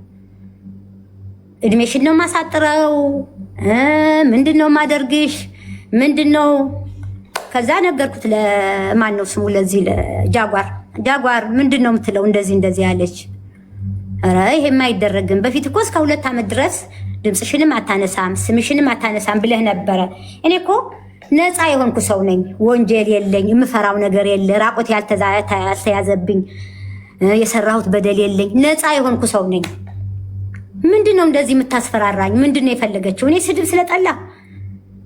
እድሜሽን ነው ማሳጥረው፣ ምንድነው ማደርግሽ? ምንድነው? ከዛ ነገርኩት። ለማን ነው ስሙ? ለዚህ ለጃጓር ምንድነው የምትለው? እንደዚህ ያለች። ኧረ ይሄማ አይደረግም። በፊት እኮ እስከ 2 ዓመት ድረስ ድምፅሽንም አታነሳም ስምሽንም አታነሳም ብለህ ነበረ። እኔ እኮ ነፃ የሆንኩ ሰው ነኝ። ወንጀል የለኝ፣ የምፈራው ነገር የለ፣ ራቆት ያልተያዘብኝ፣ የሰራሁት በደል የለኝ፣ ነፃ የሆንኩ ሰው ነኝ። ምንድነው እንደዚህ የምታስፈራራኝ? ምንድነው የፈለገችው? እኔ ስድብ ስለጠላ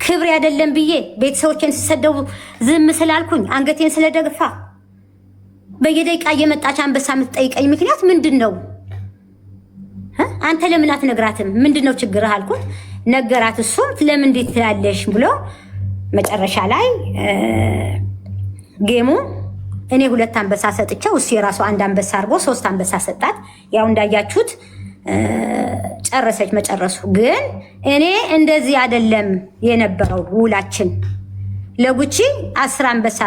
ክብር አይደለም ብዬ ቤተሰቦቼን ሲሰደቡ ዝም ስላልኩኝ አንገቴን ስለደግፋ በየደቂቃ እየመጣች አንበሳ የምትጠይቀኝ ምክንያት ምንድነው? አንተ ለምን አትነግራትም? ምንድነው ችግርህ አልኩት። ነገራት። እሱም ለምን እንዴት ትላለሽ ብሎ መጨረሻ ላይ ጌሙ እኔ 2 አንበሳ ሰጥቼው እሱ የራሱ 1 አንበሳ አድርጎ 3 አንበሳ ሰጣት። ያው እንዳያችሁት ጨረሰች። መጨረሱ ግን እኔ እንደዚህ አይደለም የነበረው ውላችን። ለጉቺ 10 አንበሳ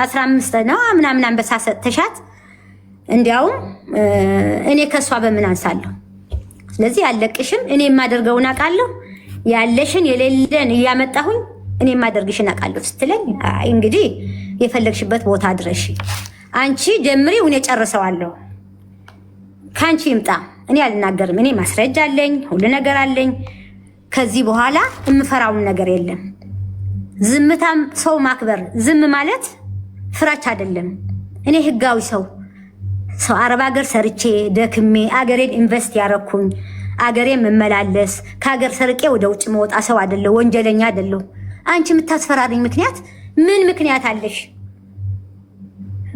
15 ነው ምናምን አንበሳ ሰጥተሻት፣ እንዲያውም እኔ ከሷ በምን አንሳለሁ? ስለዚህ ያለቅሽም እኔ የማደርገውን አውቃለሁ፣ ያለሽን የሌለን እያመጣሁኝ እኔ የማደርግሽን አውቃለሁ ስትለኝ፣ አይ እንግዲህ የፈለግሽበት ቦታ ድረሽ፣ አንቺ ጀምሪው እኔ ጨርሰዋለሁ፣ ካንቺ ይምጣ፣ እኔ አልናገርም፣ እኔ ማስረጃ አለኝ፣ ሁሉ ነገር አለኝ። ከዚህ በኋላ የምፈራውን ነገር የለም። ዝምታም ሰው ማክበር፣ ዝም ማለት ፍራች አይደለም። እኔ ህጋዊ ሰው አረብ ሀገር ሰርቼ ደክሜ አገሬን ኢንቨስት ያረኩኝ፣ አገሬን መመላለስ፣ ከሀገር ሰርቄ ወደ ውጭ መውጣ ሰው አይደለሁ፣ ወንጀለኛ አይደለሁ። አንቺ የምታስፈራሪኝ ምክንያት ምን ምክንያት አለሽ?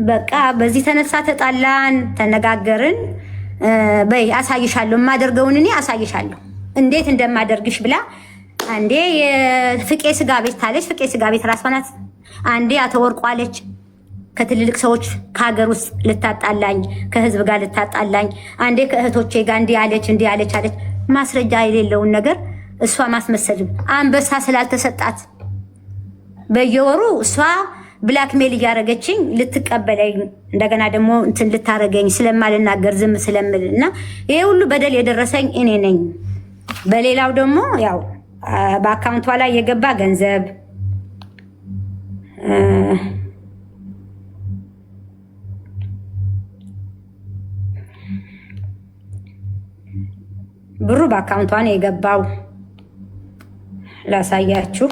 በቃ በዚህ ተነሳ ተጣላን፣ ተነጋገርን። በይ አሳይሻለሁ፣ የማደርገውን እኔ አሳይሻለሁ እንዴት እንደማደርግሽ ብላ አንዴ የፍቄ ስጋ ቤት ታለች። ፍቄ ስጋ ቤት ራሷ ናት። አንዴ አተወርቋለች። ከትልልቅ ሰዎች ከሀገር ውስጥ ልታጣላኝ፣ ከህዝብ ጋር ልታጣላኝ፣ አንዴ ከእህቶቼ ጋር እንዲህ አለች አለች። ማስረጃ የሌለውን ነገር እሷ ማስመሰልም አንበሳ ስላልተሰጣት በየወሩ እሷ ብላክሜል እያደረገችኝ ልትቀበለኝ፣ እንደገና ደግሞ እንትን ልታረገኝ ስለማልናገር ዝም ስለምል እና ይሄ ሁሉ በደል የደረሰኝ እኔ ነኝ። በሌላው ደግሞ ያው በአካውንቷ ላይ የገባ ገንዘብ ብሩ በአካውንቷ ነው የገባው። ላሳያችሁ።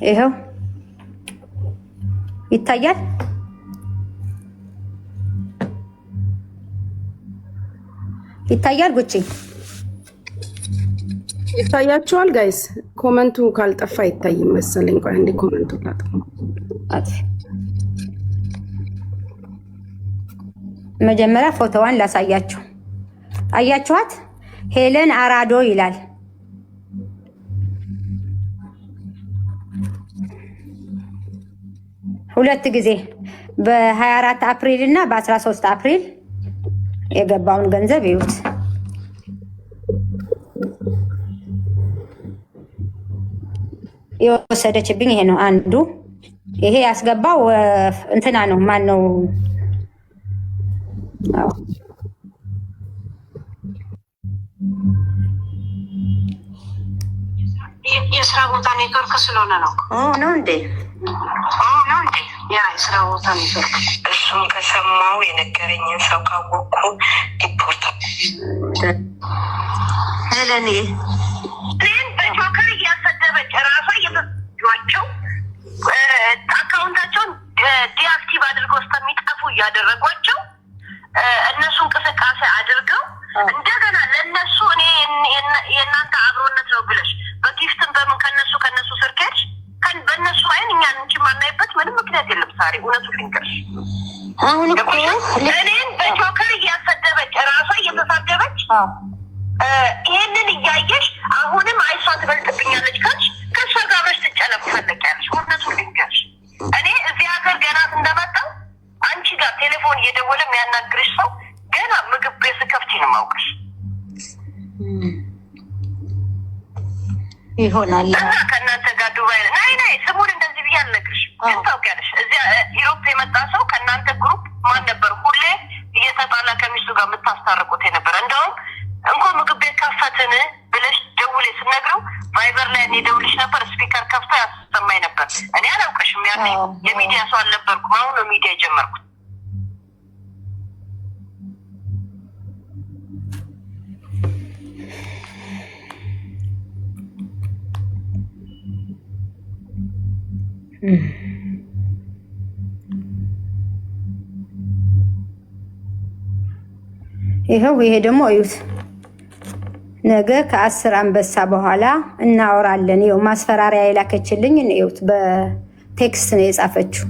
ይኸው ይታያል። ይታያል ጉቺ ይታያችኋል ጋይስ? ኮመንቱ ካልጠፋ አይታይም መሰለኝ። ቆይ እንዴ ኮመንቱ ላጥፋ። መጀመሪያ ፎቶዋን ላሳያችሁ። አያችኋት? ሄለን አራዶ ይላል። ሁለት ጊዜ በ24 አፕሪል እና በ13 አፕሪል የገባውን ገንዘብ ይዩት። የወሰደችብኝ ይሄ ነው አንዱ። ይሄ ያስገባው እንትና ነው። ማን ነው? የስራ ቦታ ኔትወርክ ስለሆነ ነው። ነው እንዴ? ነው እንዴ? ያ የስራ ቦታ ኔትወርክ። እሱም ከሰማው የነገረኝን ሰው ካወቅኩ ሪፖርት ሄለን እኔን በጆከር እያሰደበች ራሷ እየተጇቸው አካውንታቸውን ዲአክቲቭ አድርገው እስከሚጠፉ እያደረጓቸው እነሱ እንቅስቃሴ አድርገው እንደገና ለእነሱ እኔ የእናንተ አብሮነት ነው ብለሽ በጊፍትም በምን ከነሱ ስር ከሄድሽ በእነሱ አይን እኛን እንጂ ማናይበት ምንም ምክንያት የለም። ሳሪ እውነቱን ልንገርሽ፣ አሁን እኮ እኔን በጆከር እያሰደበች ራሷ እየተሳደበች ይህንን እያየሽ አሁንም አይሷ ትበልጥብኛለች ካልሽ ከእሷ ጋር በሽ ትጨለብታለቂያለሽ። እውነቱን ልንገርሽ፣ እኔ እዚህ ሀገር ገና እንደመጣሁ አንቺ ጋር ቴሌፎን እየደወለ የሚያናግርሽ ሰው ገና ምግብ ቤት ስከፍቺ ነው የማውቅሽ ይሆናል። እና ከእናንተ ጋር ዱባይ ናይ ስሙን እንደዚህ ብዬ አልነግርሽ፣ ግን ታውቂያለሽ እዚያ ኢሮፕ የመጣ ሰው ከእናንተ ግሩፕ ማን ነበር ሁሌ እየተጣላ ከሚስቱ ጋር የምታስታርቁት የነበረ? እንደውም እንኳን ምግብ ቤት ከፈትን ብለሽ ደውሌ ስነግረው ቫይበር ላይ እኔ ደውልሽ ነበር፣ ስፒከር ከፍቶ ያሰማኝ ነበር። እኔ አላውቅሽም፣ ያኔ የሚዲያ ሰው አልነበርኩም። አሁን ነው ሚዲያ የጀመርኩት። ይሄው ይሄ ደግሞ እዩት። ነገ ከ10 አንበሳ በኋላ እናወራለን። ይኸው ማስፈራሪያ የላከችልኝ እዩት። በቴክስት ነው የጻፈችው።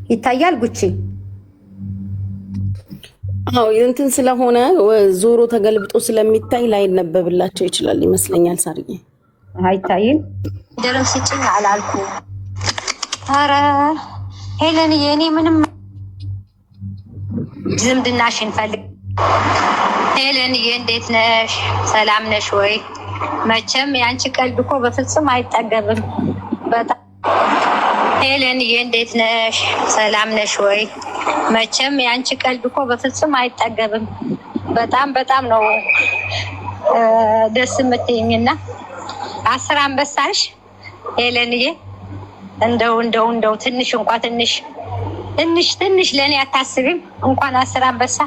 ይታያል ጉቺ? አዎ እንትን ስለሆነ ዞሮ ተገልብጦ ስለሚታይ ላይነበብላቸው ይችላል ይመስለኛል። ሳርዬ አይታይም። ደረስ ስጭኝ አላልኩ። ኧረ ሄለንዬ እኔ ምንም ዝምድናሽን ፈልግ። ሄለንዬ እንዴት ነሽ? ሰላም ነሽ ወይ? መቼም የአንቺ ቀልድ እኮ በፍጹም አይጠገብም። በጣም ሄለንዬ እንዴት ነሽ? ሰላም ነሽ ወይ? መቼም የአንቺ ቀልድ እኮ በፍጹም አይጠገብም። በጣም ነው ደስ የምትይኝና 10 አንበሳሽ ሄለንዬ። እንደው ትንሽ እንኳን ትንሽ ለእኔ አታስቢም? እንኳን 10 አንበሳ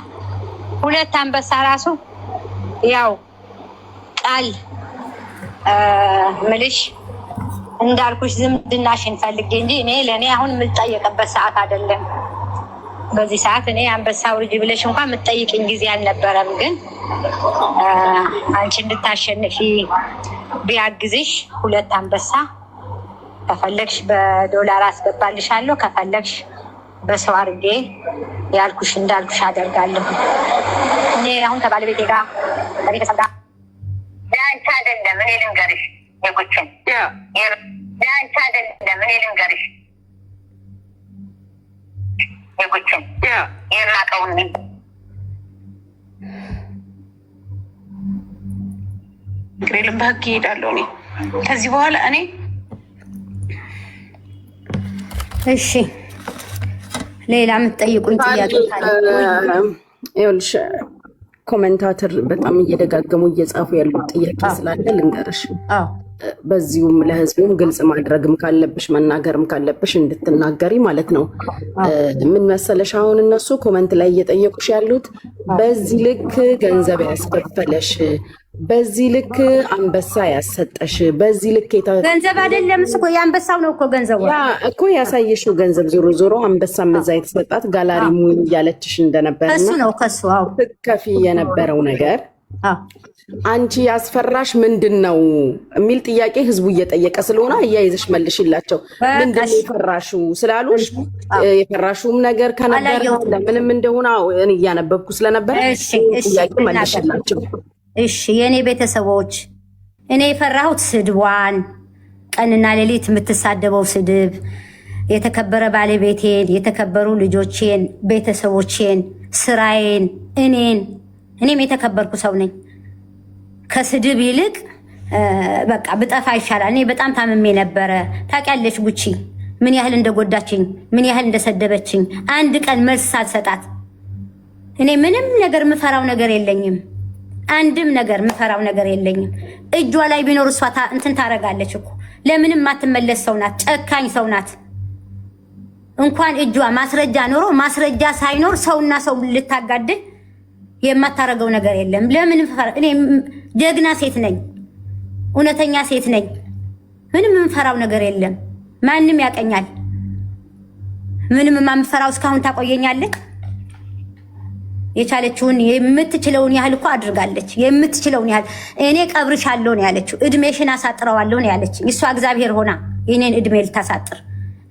2 አንበሳ ራሱ ያው ቃል ምልሽ እንዳልኩሽ ዝምድናሽን ፈልጌ እንጂ እኔ ለእኔ አሁን የምጠየቅበት ሰዓት አይደለም። በዚህ ሰዓት እኔ አንበሳው ልጅ ብለሽ እንኳን የምትጠይቅኝ ጊዜ አልነበረም። ግን አንቺ እንድታሸንፊ ቢያግዝሽ 2 አንበሳ ከፈለግሽ በዶላር አስገባልሻለሁ፣ ከፈለግሽ በሰው አድርጌ ያልኩሽ እንዳልኩሽ አደርጋለሁ። እኔ አሁን ከባለቤቴ ጋር ከቤተሰብ ጋር ለአንቺ አይደለም እኔ ልንገርሽ፣ የጎችን ለአንቺ አይደለም እኔ ልንገርሽ፣ የጎችን የራቀውን ግሬልም በህግ ይሄዳለሁ እኔ ከዚህ በኋላ እኔ። እሺ ሌላ የምትጠይቁኝ ጥያቄ ካለ ይኸውልሽ ኮሜንታተር በጣም እየደጋገሙ እየጻፉ ያሉት ጥያቄ ስላለ ልንገርሽ። በዚሁም ለህዝቡም ግልጽ ማድረግም ካለብሽ መናገርም ካለብሽ እንድትናገሪ ማለት ነው። ምን መሰለሽ አሁን እነሱ ኮመንት ላይ እየጠየቁሽ ያሉት በዚህ ልክ ገንዘብ ያስከፈለሽ፣ በዚህ ልክ አንበሳ ያሰጠሽ፣ በዚህ ልክ ገንዘብ አይደለም እኮ የአንበሳው ነው እኮ ገንዘቡ እኮ ያሳየሽው ገንዘብ ዞሮ ዞሮ አንበሳ መዛ የተሰጣት ጋላሪ ሙኝ እያለችሽ እንደነበር ከሱ ነው ከሱ ትከፊ የነበረው ነገር አንቺ ያስፈራሽ ምንድን ነው የሚል ጥያቄ ህዝቡ እየጠየቀ ስለሆነ እያይዘሽ መልሽላቸው። ምንድን ነው የፈራሽው ስላሉሽ የፈራሽውም ነገር ከነበር ለምንም እንደሆነ እኔ እያነበብኩ ስለነበረ ጥያቄ መልሽላቸው። እሺ የኔ ቤተሰቦች እኔ የፈራሁት ስድቧን ቀንና ሌሊት የምትሳደበው ስድብ የተከበረ ባለቤቴን፣ የተከበሩ ልጆቼን፣ ቤተሰቦቼን፣ ስራዬን፣ እኔም የተከበርኩ ሰው ነኝ። ከስድብ ይልቅ በቃ ብጠፋ ይሻላል። እኔ በጣም ታምሜ ነበረ። ታውቂያለሽ ጉቺ ምን ያህል እንደጎዳችኝ፣ ምን ያህል እንደሰደበችኝ አንድ ቀን መልስ ሳልሰጣት። እኔ ምንም ነገር ምፈራው ነገር የለኝም። አንድም ነገር ምፈራው ነገር የለኝም። እጇ ላይ ቢኖር እሷ እንትን ታረጋለች እኮ። ለምንም ማትመለስ ሰው ናት። ጨካኝ ሰው ናት። እንኳን እጇ ማስረጃ ኖሮ ማስረጃ ሳይኖር ሰውና ሰው ልታጋድል የማታረገው ነገር የለም። ለምን ፈራ? እኔ ጀግና ሴት ነኝ፣ እውነተኛ ሴት ነኝ። ምንም የምፈራው ነገር የለም። ማንም ያቀኛል። ምንም የማምፈራው እስካሁን ታቆየኛለች። የቻለችውን የምትችለውን ያህል እኮ አድርጋለች። የምትችለውን ያህል እኔ ቀብርሻለሁ ነው ያለችው። እድሜሽን አሳጥረዋለሁ ነው ያለች። እሷ እግዚአብሔር ሆና የኔን እድሜ ልታሳጥር።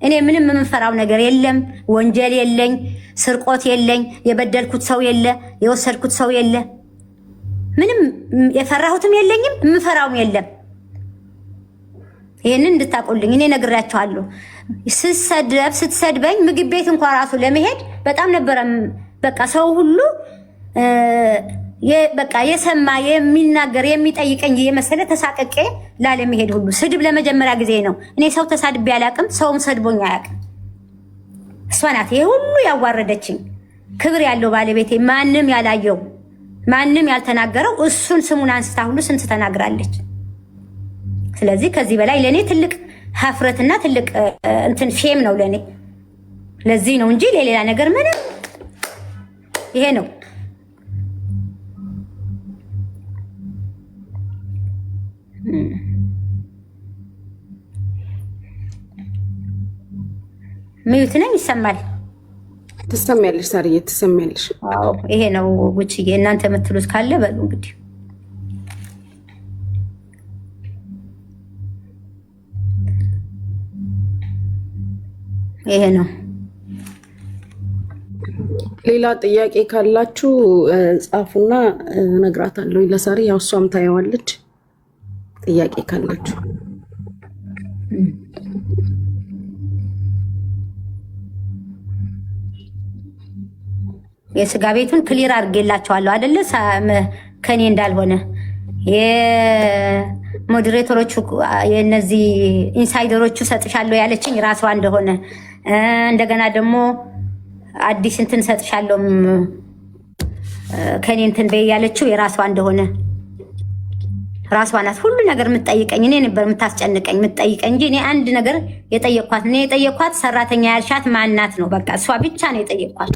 እኔ ምንም የምፈራው ነገር የለም። ወንጀል የለኝ፣ ስርቆት የለኝ፣ የበደልኩት ሰው የለ፣ የወሰድኩት ሰው የለ። ምንም የፈራሁትም የለኝም፣ የምፈራውም የለም። ይሄንን እንድታቆልኝ እኔ ነግራቸዋለሁ። ስትሰድበኝ ምግብ ቤት እንኳን ራሱ ለመሄድ በጣም ነበረ። በቃ ሰው ሁሉ በቃ የሰማ የሚናገር የሚጠይቀኝ የመሰለ ተሳቀቄ ላለመሄድ ሁሉ። ስድብ ለመጀመሪያ ጊዜ ነው። እኔ ሰው ተሳድቤ አላቅም፣ ሰውም ሰድቦኝ አያቅም። እሷ ናት ይሄ ሁሉ ያዋረደችኝ። ክብር ያለው ባለቤቴ ማንም ያላየው ማንም ያልተናገረው እሱን ስሙን አንስታ ሁሉ ስንት ተናግራለች። ስለዚህ ከዚህ በላይ ለኔ ትልቅ ሀፍረትና ትልቅ እንትን ሼም ነው ለኔ። ለዚህ ነው እንጂ ለሌላ ነገር ምንም ይሄ ነው። ሚዩት ነኝ። ይሰማል? ትሰሚያለሽ ሳርዬ፣ ትሰሚያለሽ? አዎ ይሄ ነው ጉቺዬ። እናንተ የምትሉት ካለ በሉ እንግዲህ። ይሄ ነው። ሌላ ጥያቄ ካላችሁ ጻፉና እነግራታለሁ ለሳሪ። ያው እሷም ታየዋለች። ጥያቄ ካላችሁ የስጋ ቤቱን ክሊር አድርጌላቸዋለሁ አይደለ? ከኔ እንዳልሆነ የሞዴሬተሮቹ የነዚህ ኢንሳይደሮቹ ሰጥሻለሁ ያለችኝ ራሷ እንደሆነ እንደገና ደግሞ አዲስ እንትን ሰጥሻለሁ ከኔ እንትን በይ ያለችው የራሷ እንደሆነ ራሷ ናት። ሁሉ ነገር የምትጠይቀኝ እኔ ነበር የምታስጨንቀኝ የምትጠይቀኝ እንጂ እኔ አንድ ነገር የጠየኳት እኔ የጠየኳት ሰራተኛ ያልሻት ማናት ነው። በቃ እሷ ብቻ ነው የጠየኳት።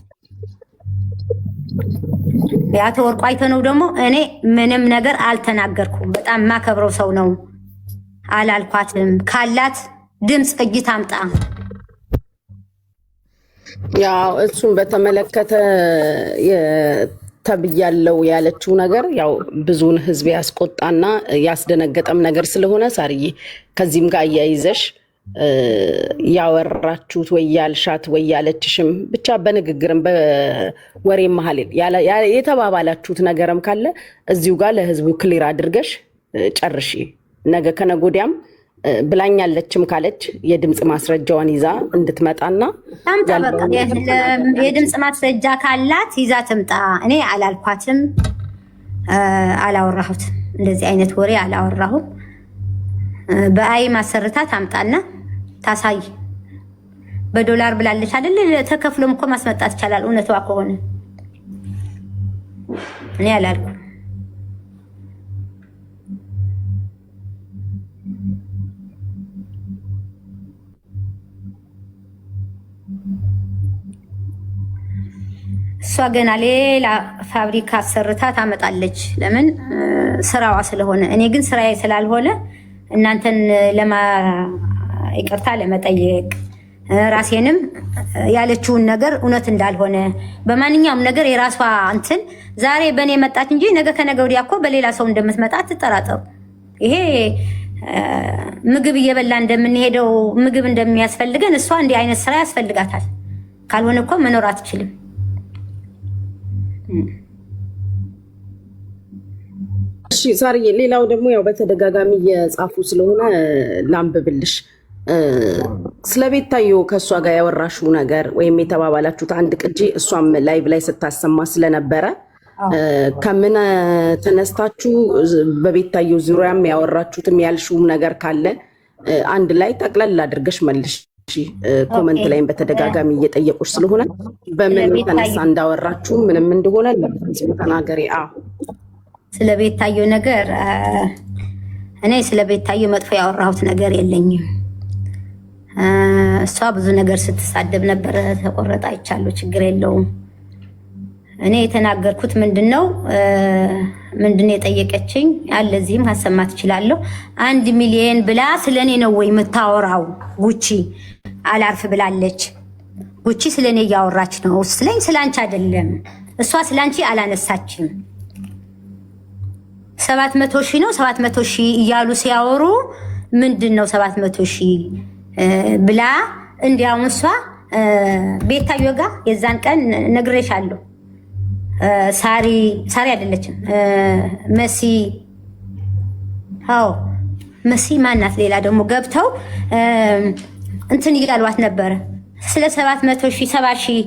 የአቶ ወርቁ አይተነው ደግሞ እኔ ምንም ነገር አልተናገርኩም። በጣም የማከብረው ሰው ነው። አላልኳትም። ካላት ድምፅ እጅ ታምጣ። ያው እሱን በተመለከተ ተብያለው ያለችው ነገር ያው ብዙውን ህዝብ ያስቆጣና ያስደነገጠም ነገር ስለሆነ ሳርዬ ከዚህም ጋር አያይዘሽ ያወራችሁት ወይ ያልሻት ወይ ያለችሽም ብቻ በንግግርም በወሬ መሀል የተባባላችሁት ነገርም ካለ እዚሁ ጋር ለህዝቡ ክሊር አድርገሽ ጨርሺ። ነገ ከነጎዲያም ብላኛለችም ካለች የድምፅ ማስረጃዋን ይዛ እንድትመጣና የድምፅ ማስረጃ ካላት ይዛ ትምጣ። እኔ አላልኳትም፣ አላወራሁትም፣ እንደዚህ አይነት ወሬ አላወራሁም። በአይ ማሰርታ ታምጣና ታሳይ። በዶላር ብላለች አይደል? ተከፍሎም እኮ ማስመጣት ይቻላል እውነቷ ከሆነ እኔ አላልኩም። እሷ ገና ሌላ ፋብሪካ አሰርታ ታመጣለች። ለምን? ስራዋ ስለሆነ። እኔ ግን ስራዬ ስላልሆነ እናንተን ይቅርታ ለመጠየቅ ራሴንም ያለችውን ነገር እውነት እንዳልሆነ በማንኛውም ነገር የራሷ እንትን ዛሬ በእኔ መጣች እንጂ ነገ ከነገ ወዲያ እኮ በሌላ ሰው እንደምትመጣ አትጠራጠሩ። ይሄ ምግብ እየበላ እንደምንሄደው ምግብ እንደሚያስፈልገን እሷ እንዲህ አይነት ስራ ያስፈልጋታል። ካልሆነ እኮ መኖር አትችልም። እሺ ሳርዬ፣ ሌላው ደግሞ ያው በተደጋጋሚ እየጻፉ ስለሆነ ላንብብልሽ። ስለ ቤታዮ ከእሷ ጋር ያወራሽው ነገር ወይም የተባባላችሁት አንድ ቅጂ እሷም ላይቭ ላይ ስታሰማ ስለነበረ ከምን ተነስታችሁ በቤታዮ ዙሪያም ያወራችሁትም ያልሽውም ነገር ካለ አንድ ላይ ጠቅለል አድርገሽ መልሽ። ኮመንት ላይም በተደጋጋሚ እየጠየቁሽ ስለሆነ በምን ተነሳ እንዳወራችሁ ምንም እንደሆነ ተናገሪ። ስለ ቤታዮ ነገር እኔ ስለ ቤታዮ መጥፎ ያወራሁት ነገር የለኝም። እሷ ብዙ ነገር ስትሳደብ ነበረ። ተቆረጣ አይቻለሁ፣ ችግር የለውም። እኔ የተናገርኩት ምንድነው የጠየቀችኝ ያለ እዚህም ማሰማት እችላለሁ። 1 ሚሊዮን ብላ ስለኔ ነው ወይ የምታወራው? ጉቺ አላርፍ ብላለች። ጉቺ ስለኔ እያወራች ነው ስለኝ፣ ስላንቺ አይደለም። እሷ ስላንቺ አላነሳችም። 700 ሺህ ነው 700 ሺህ እያሉ ሲያወሩ ምንድነው 700 ሺህ ብላ እንዲያውም እሷ ቤታዮ ጋር የዛን ቀን ነግሬሻለሁ። ሳሪ አይደለችም መሲ፣ መሲ ማናት? ሌላ ደግሞ ገብተው እንትን እያሏት ነበረ ስለ 700 ሺህ 70 ሺህ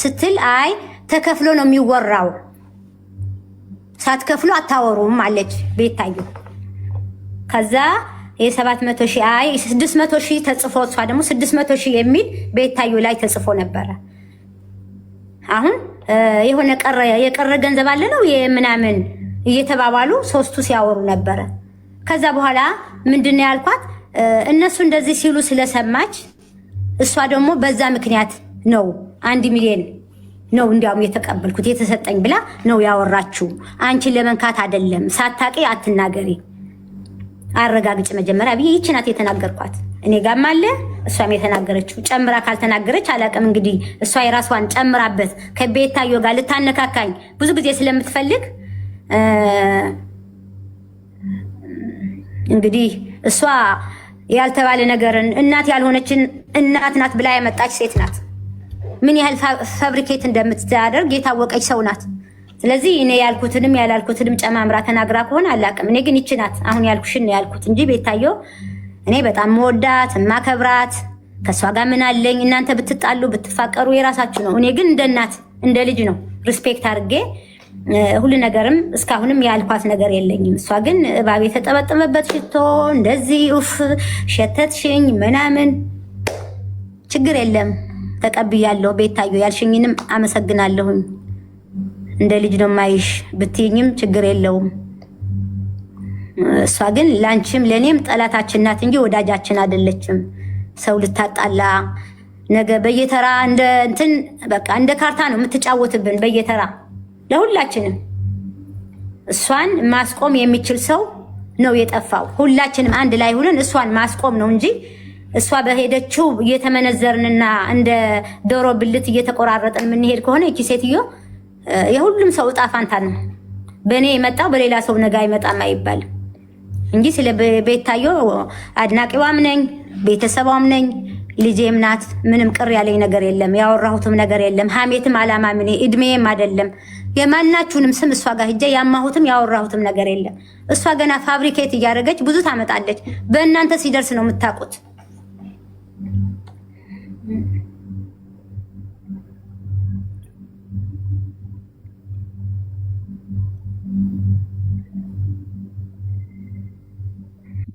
ስትል አይ ተከፍሎ ነው የሚወራው፣ ሳትከፍሉ አታወሩም አለች ቤታዮ። ከዛ የ700 ሺህ አይ 600 ሺህ ተጽፎ እሷ ደግሞ 600 ሺህ የሚል ቤታዮ ላይ ተጽፎ ነበረ። አሁን የሆነ የቀረ ገንዘብ አለ ነው የምናምን እየተባባሉ ሶስቱ ሲያወሩ ነበረ። ከዛ በኋላ ምንድነው ያልኳት እነሱ እንደዚህ ሲሉ ስለሰማች እሷ ደግሞ በዛ ምክንያት ነው 1 ሚሊዮን ነው እንዲያውም የተቀበልኩት የተሰጠኝ ብላ ነው ያወራችሁ። አንቺን ለመንካት አይደለም፣ ሳታቂ አትናገሪ፣ አረጋግጭ መጀመሪያ ብዬ ይህች ናት የተናገርኳት። እኔ ጋርም አለ እሷም የተናገረችው። ጨምራ ካልተናገረች አላውቅም። እንግዲህ እሷ የራሷን ጨምራበት ከቤታዮ ጋር ልታነካካኝ ብዙ ጊዜ ስለምትፈልግ እንግዲህ እሷ ያልተባለ ነገርን እናት ያልሆነችን እናት ናት ብላ ያመጣች ሴት ናት። ምን ያህል ፋብሪኬት እንደምትዳደርግ የታወቀች ሰው ናት። ስለዚህ እኔ ያልኩትንም ያላልኩትንም ጨማምራ ተናግራ ከሆነ አላውቅም። እኔ ግን ይች ናት አሁን ያልኩሽን ነው ያልኩት እንጂ ቤታዮ እኔ በጣም መወዳት ማከብራት፣ ከሷ ጋር ምን አለኝ። እናንተ ብትጣሉ ብትፋቀሩ የራሳችሁ ነው። እኔ ግን እንደ እናት እንደ ልጅ ነው ሪስፔክት አድርጌ ሁሉ ነገርም እስካሁንም ያልኳት ነገር የለኝም። እሷ ግን እባብ የተጠበጠመበት ሽቶ እንደዚህ ኡፍ ሸተትሽኝ ምናምን ችግር የለም ተቀብያለሁ። ቤታዮ ያልሽኝንም አመሰግናለሁኝ። እንደ ልጅ ነው ማይሽ ብትይኝም ችግር የለውም። እሷ ግን ላንቺም ለኔም ጠላታችን ናት እንጂ ወዳጃችን አይደለችም። ሰው ልታጣላ ነገ በየተራ እንደ እንትን በቃ እንደ ካርታ ነው የምትጫወትብን በየተራ ለሁላችንም። እሷን ማስቆም የሚችል ሰው ነው የጠፋው። ሁላችንም አንድ ላይ ሆነን እሷን ማስቆም ነው እንጂ እሷ በሄደችው እየተመነዘርንና እንደ ዶሮ ብልት እየተቆራረጠን የምንሄድ ከሆነ እቺ ሴትዮ የሁሉም ሰው እጣ ፋንታ ነው። በእኔ የመጣው በሌላ ሰው ነገ አይመጣም አይባልም እንጂ ስለ ቤታዮ አድናቂዋም ነኝ፣ ቤተሰቧም ነኝ፣ ልጄም ናት። ምንም ቅር ያለኝ ነገር የለም። ያወራሁትም ነገር የለም። ሀሜትም አላማ ምን እድሜም አይደለም። የማናችሁንም ስም እሷ ጋር ሂጄ ያማሁትም ያወራሁትም ነገር የለም። እሷ ገና ፋብሪኬት እያደረገች ብዙ ታመጣለች። በእናንተ ሲደርስ ነው የምታውቁት።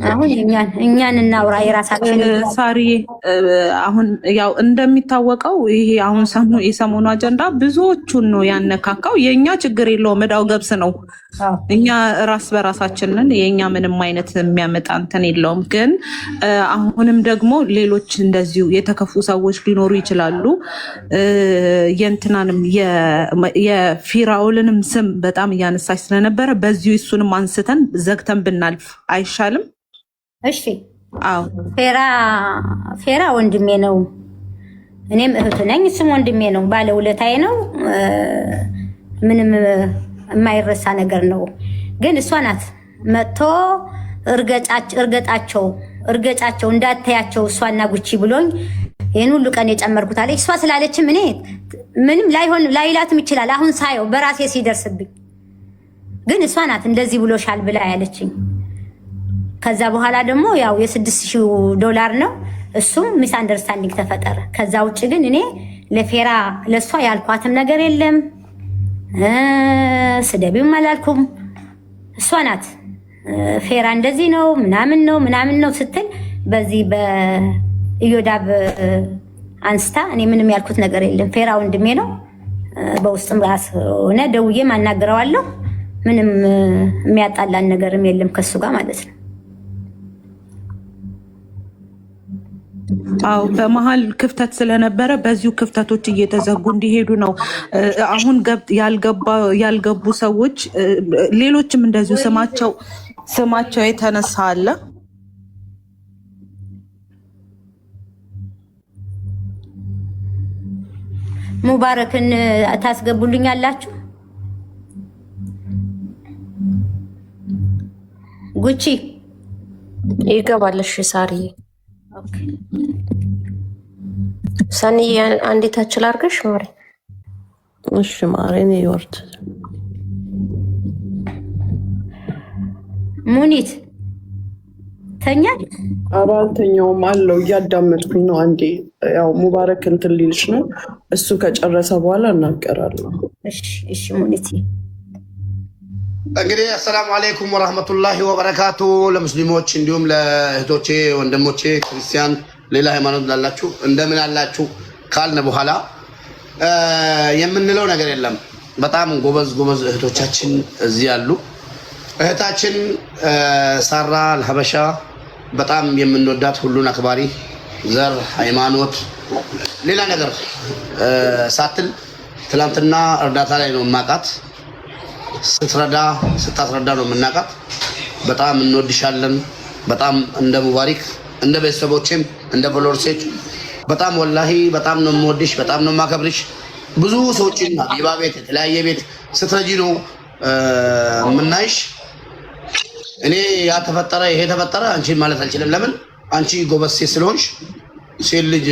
አሁን እኛን እናውራ የራሳችን ሳሪ አሁን ያው እንደሚታወቀው ይሄ አሁን የሰሞኑ አጀንዳ ብዙዎቹን ነው ያነካካው። የኛ ችግር የለውም እዳው ገብስ ነው። እኛ ራስ በራሳችንን የኛ ምንም አይነት የሚያመጣ እንትን የለውም። ግን አሁንም ደግሞ ሌሎች እንደዚሁ የተከፉ ሰዎች ሊኖሩ ይችላሉ። የእንትናንም የፊራውልንም ስም በጣም እያነሳች ስለነበረ በዚሁ እሱንም አንስተን ዘግተን ብናልፍ አይሻልም? እሺ አዎ፣ ፌራ ወንድሜ ነው፣ እኔም እህቱ ነኝ። እሱም ወንድሜ ነው፣ ባለውለታዬ ነው። ምንም የማይረሳ ነገር ነው። ግን እሷ ናት መጥቶ እርገጫቸው እንዳታያቸው እሷና ጉቺ ብሎኝ ይህን ሁሉ ቀን የጨመርኩት አለች። እሷ ስላለችም እኔ ምንም ላይላትም ይችላል። አሁን ሳየው በራሴ ሲደርስብኝ ግን እሷ ናት እንደዚህ ብሎሻል ብላ ያለችኝ። ከዛ በኋላ ደግሞ ያው $6000 ነው። እሱም ሚስ አንደርስታንዲንግ ተፈጠረ። ከዛ ውጭ ግን እኔ ለፌራ ለሷ ያልኳትም ነገር የለም። ስደቢም አላልኩም። እሷ ናት ፌራ እንደዚህ ነው ምናምን ነው ስትል በዚህ በኢዮዳብ አንስታ እኔ ምንም ያልኩት ነገር የለም። ፌራ ወንድሜ ነው። በውስጥም ራስ ሆነ ደውዬ ማናገረዋለሁ። ምንም የሚያጣላን ነገርም የለም ከሱ ጋር ማለት ነው። አው በመሃል ክፍተት ስለነበረ በዚሁ ክፍተቶች እየተዘጉ እንዲሄዱ ነው። አሁን ያልገቡ ሰዎች ሌሎችም እንደዚሁ ስማቸው የተነሳ አለ። ሙባረክን ታስገቡልኛላችሁ? ጉቺ ይገባልሽ ሳሪ ሰኒ አንዴ ታችል አድርገሽ ማሪ። እሺ ማሪ ነው ይወርድ። ሙኒት ተኛል? ኧረ አልተኛውም አለው እያዳመጥኩኝ ነው። አንዴ ያው ሙባረክ እንትን ሊልሽ ነው። እሱ ከጨረሰ በኋላ እናገራለሁ። እሺ ሙኒት እንግዲህ አሰላሙ አለይኩም ወራህመቱላሂ ወበረካቱ። ለሙስሊሞች እንዲሁም ለእህቶቼ ወንድሞቼ ክርስቲያን ሌላ ሃይማኖት ላላችሁ እንደምን አላችሁ ካልን በኋላ የምንለው ነገር የለም። በጣም ጎበዝ እህቶቻችን እዚህ ያሉ። እህታችን ሳራ አልሀበሻ በጣም የምንወዳት ሁሉን አክባሪ ዘር፣ ሃይማኖት፣ ሌላ ነገር ሳትል ትላንትና እርዳታ ላይ ነው የማውቃት። ስታስረዳ ነው የምናውቃት። በጣም እንወድሻለን። በጣም እንደ ሙባሪክ እንደ ቤተሰቦችም እንደ ፎሎወርሴች በጣም ወላሂ በጣም ነው የምወድሽ፣ በጣም ነው የማከብርሽ። ብዙ ሰዎችን ሀቢባ ቤት የተለያየ ቤት ስትረጂ ነው የምናይሽ። እኔ ያ ተፈጠረ ይሄ ተፈጠረ አንቺን ማለት አልችልም። ለምን አንቺ ጎበዝ ሴት ስለሆንሽ ሴት ልጅ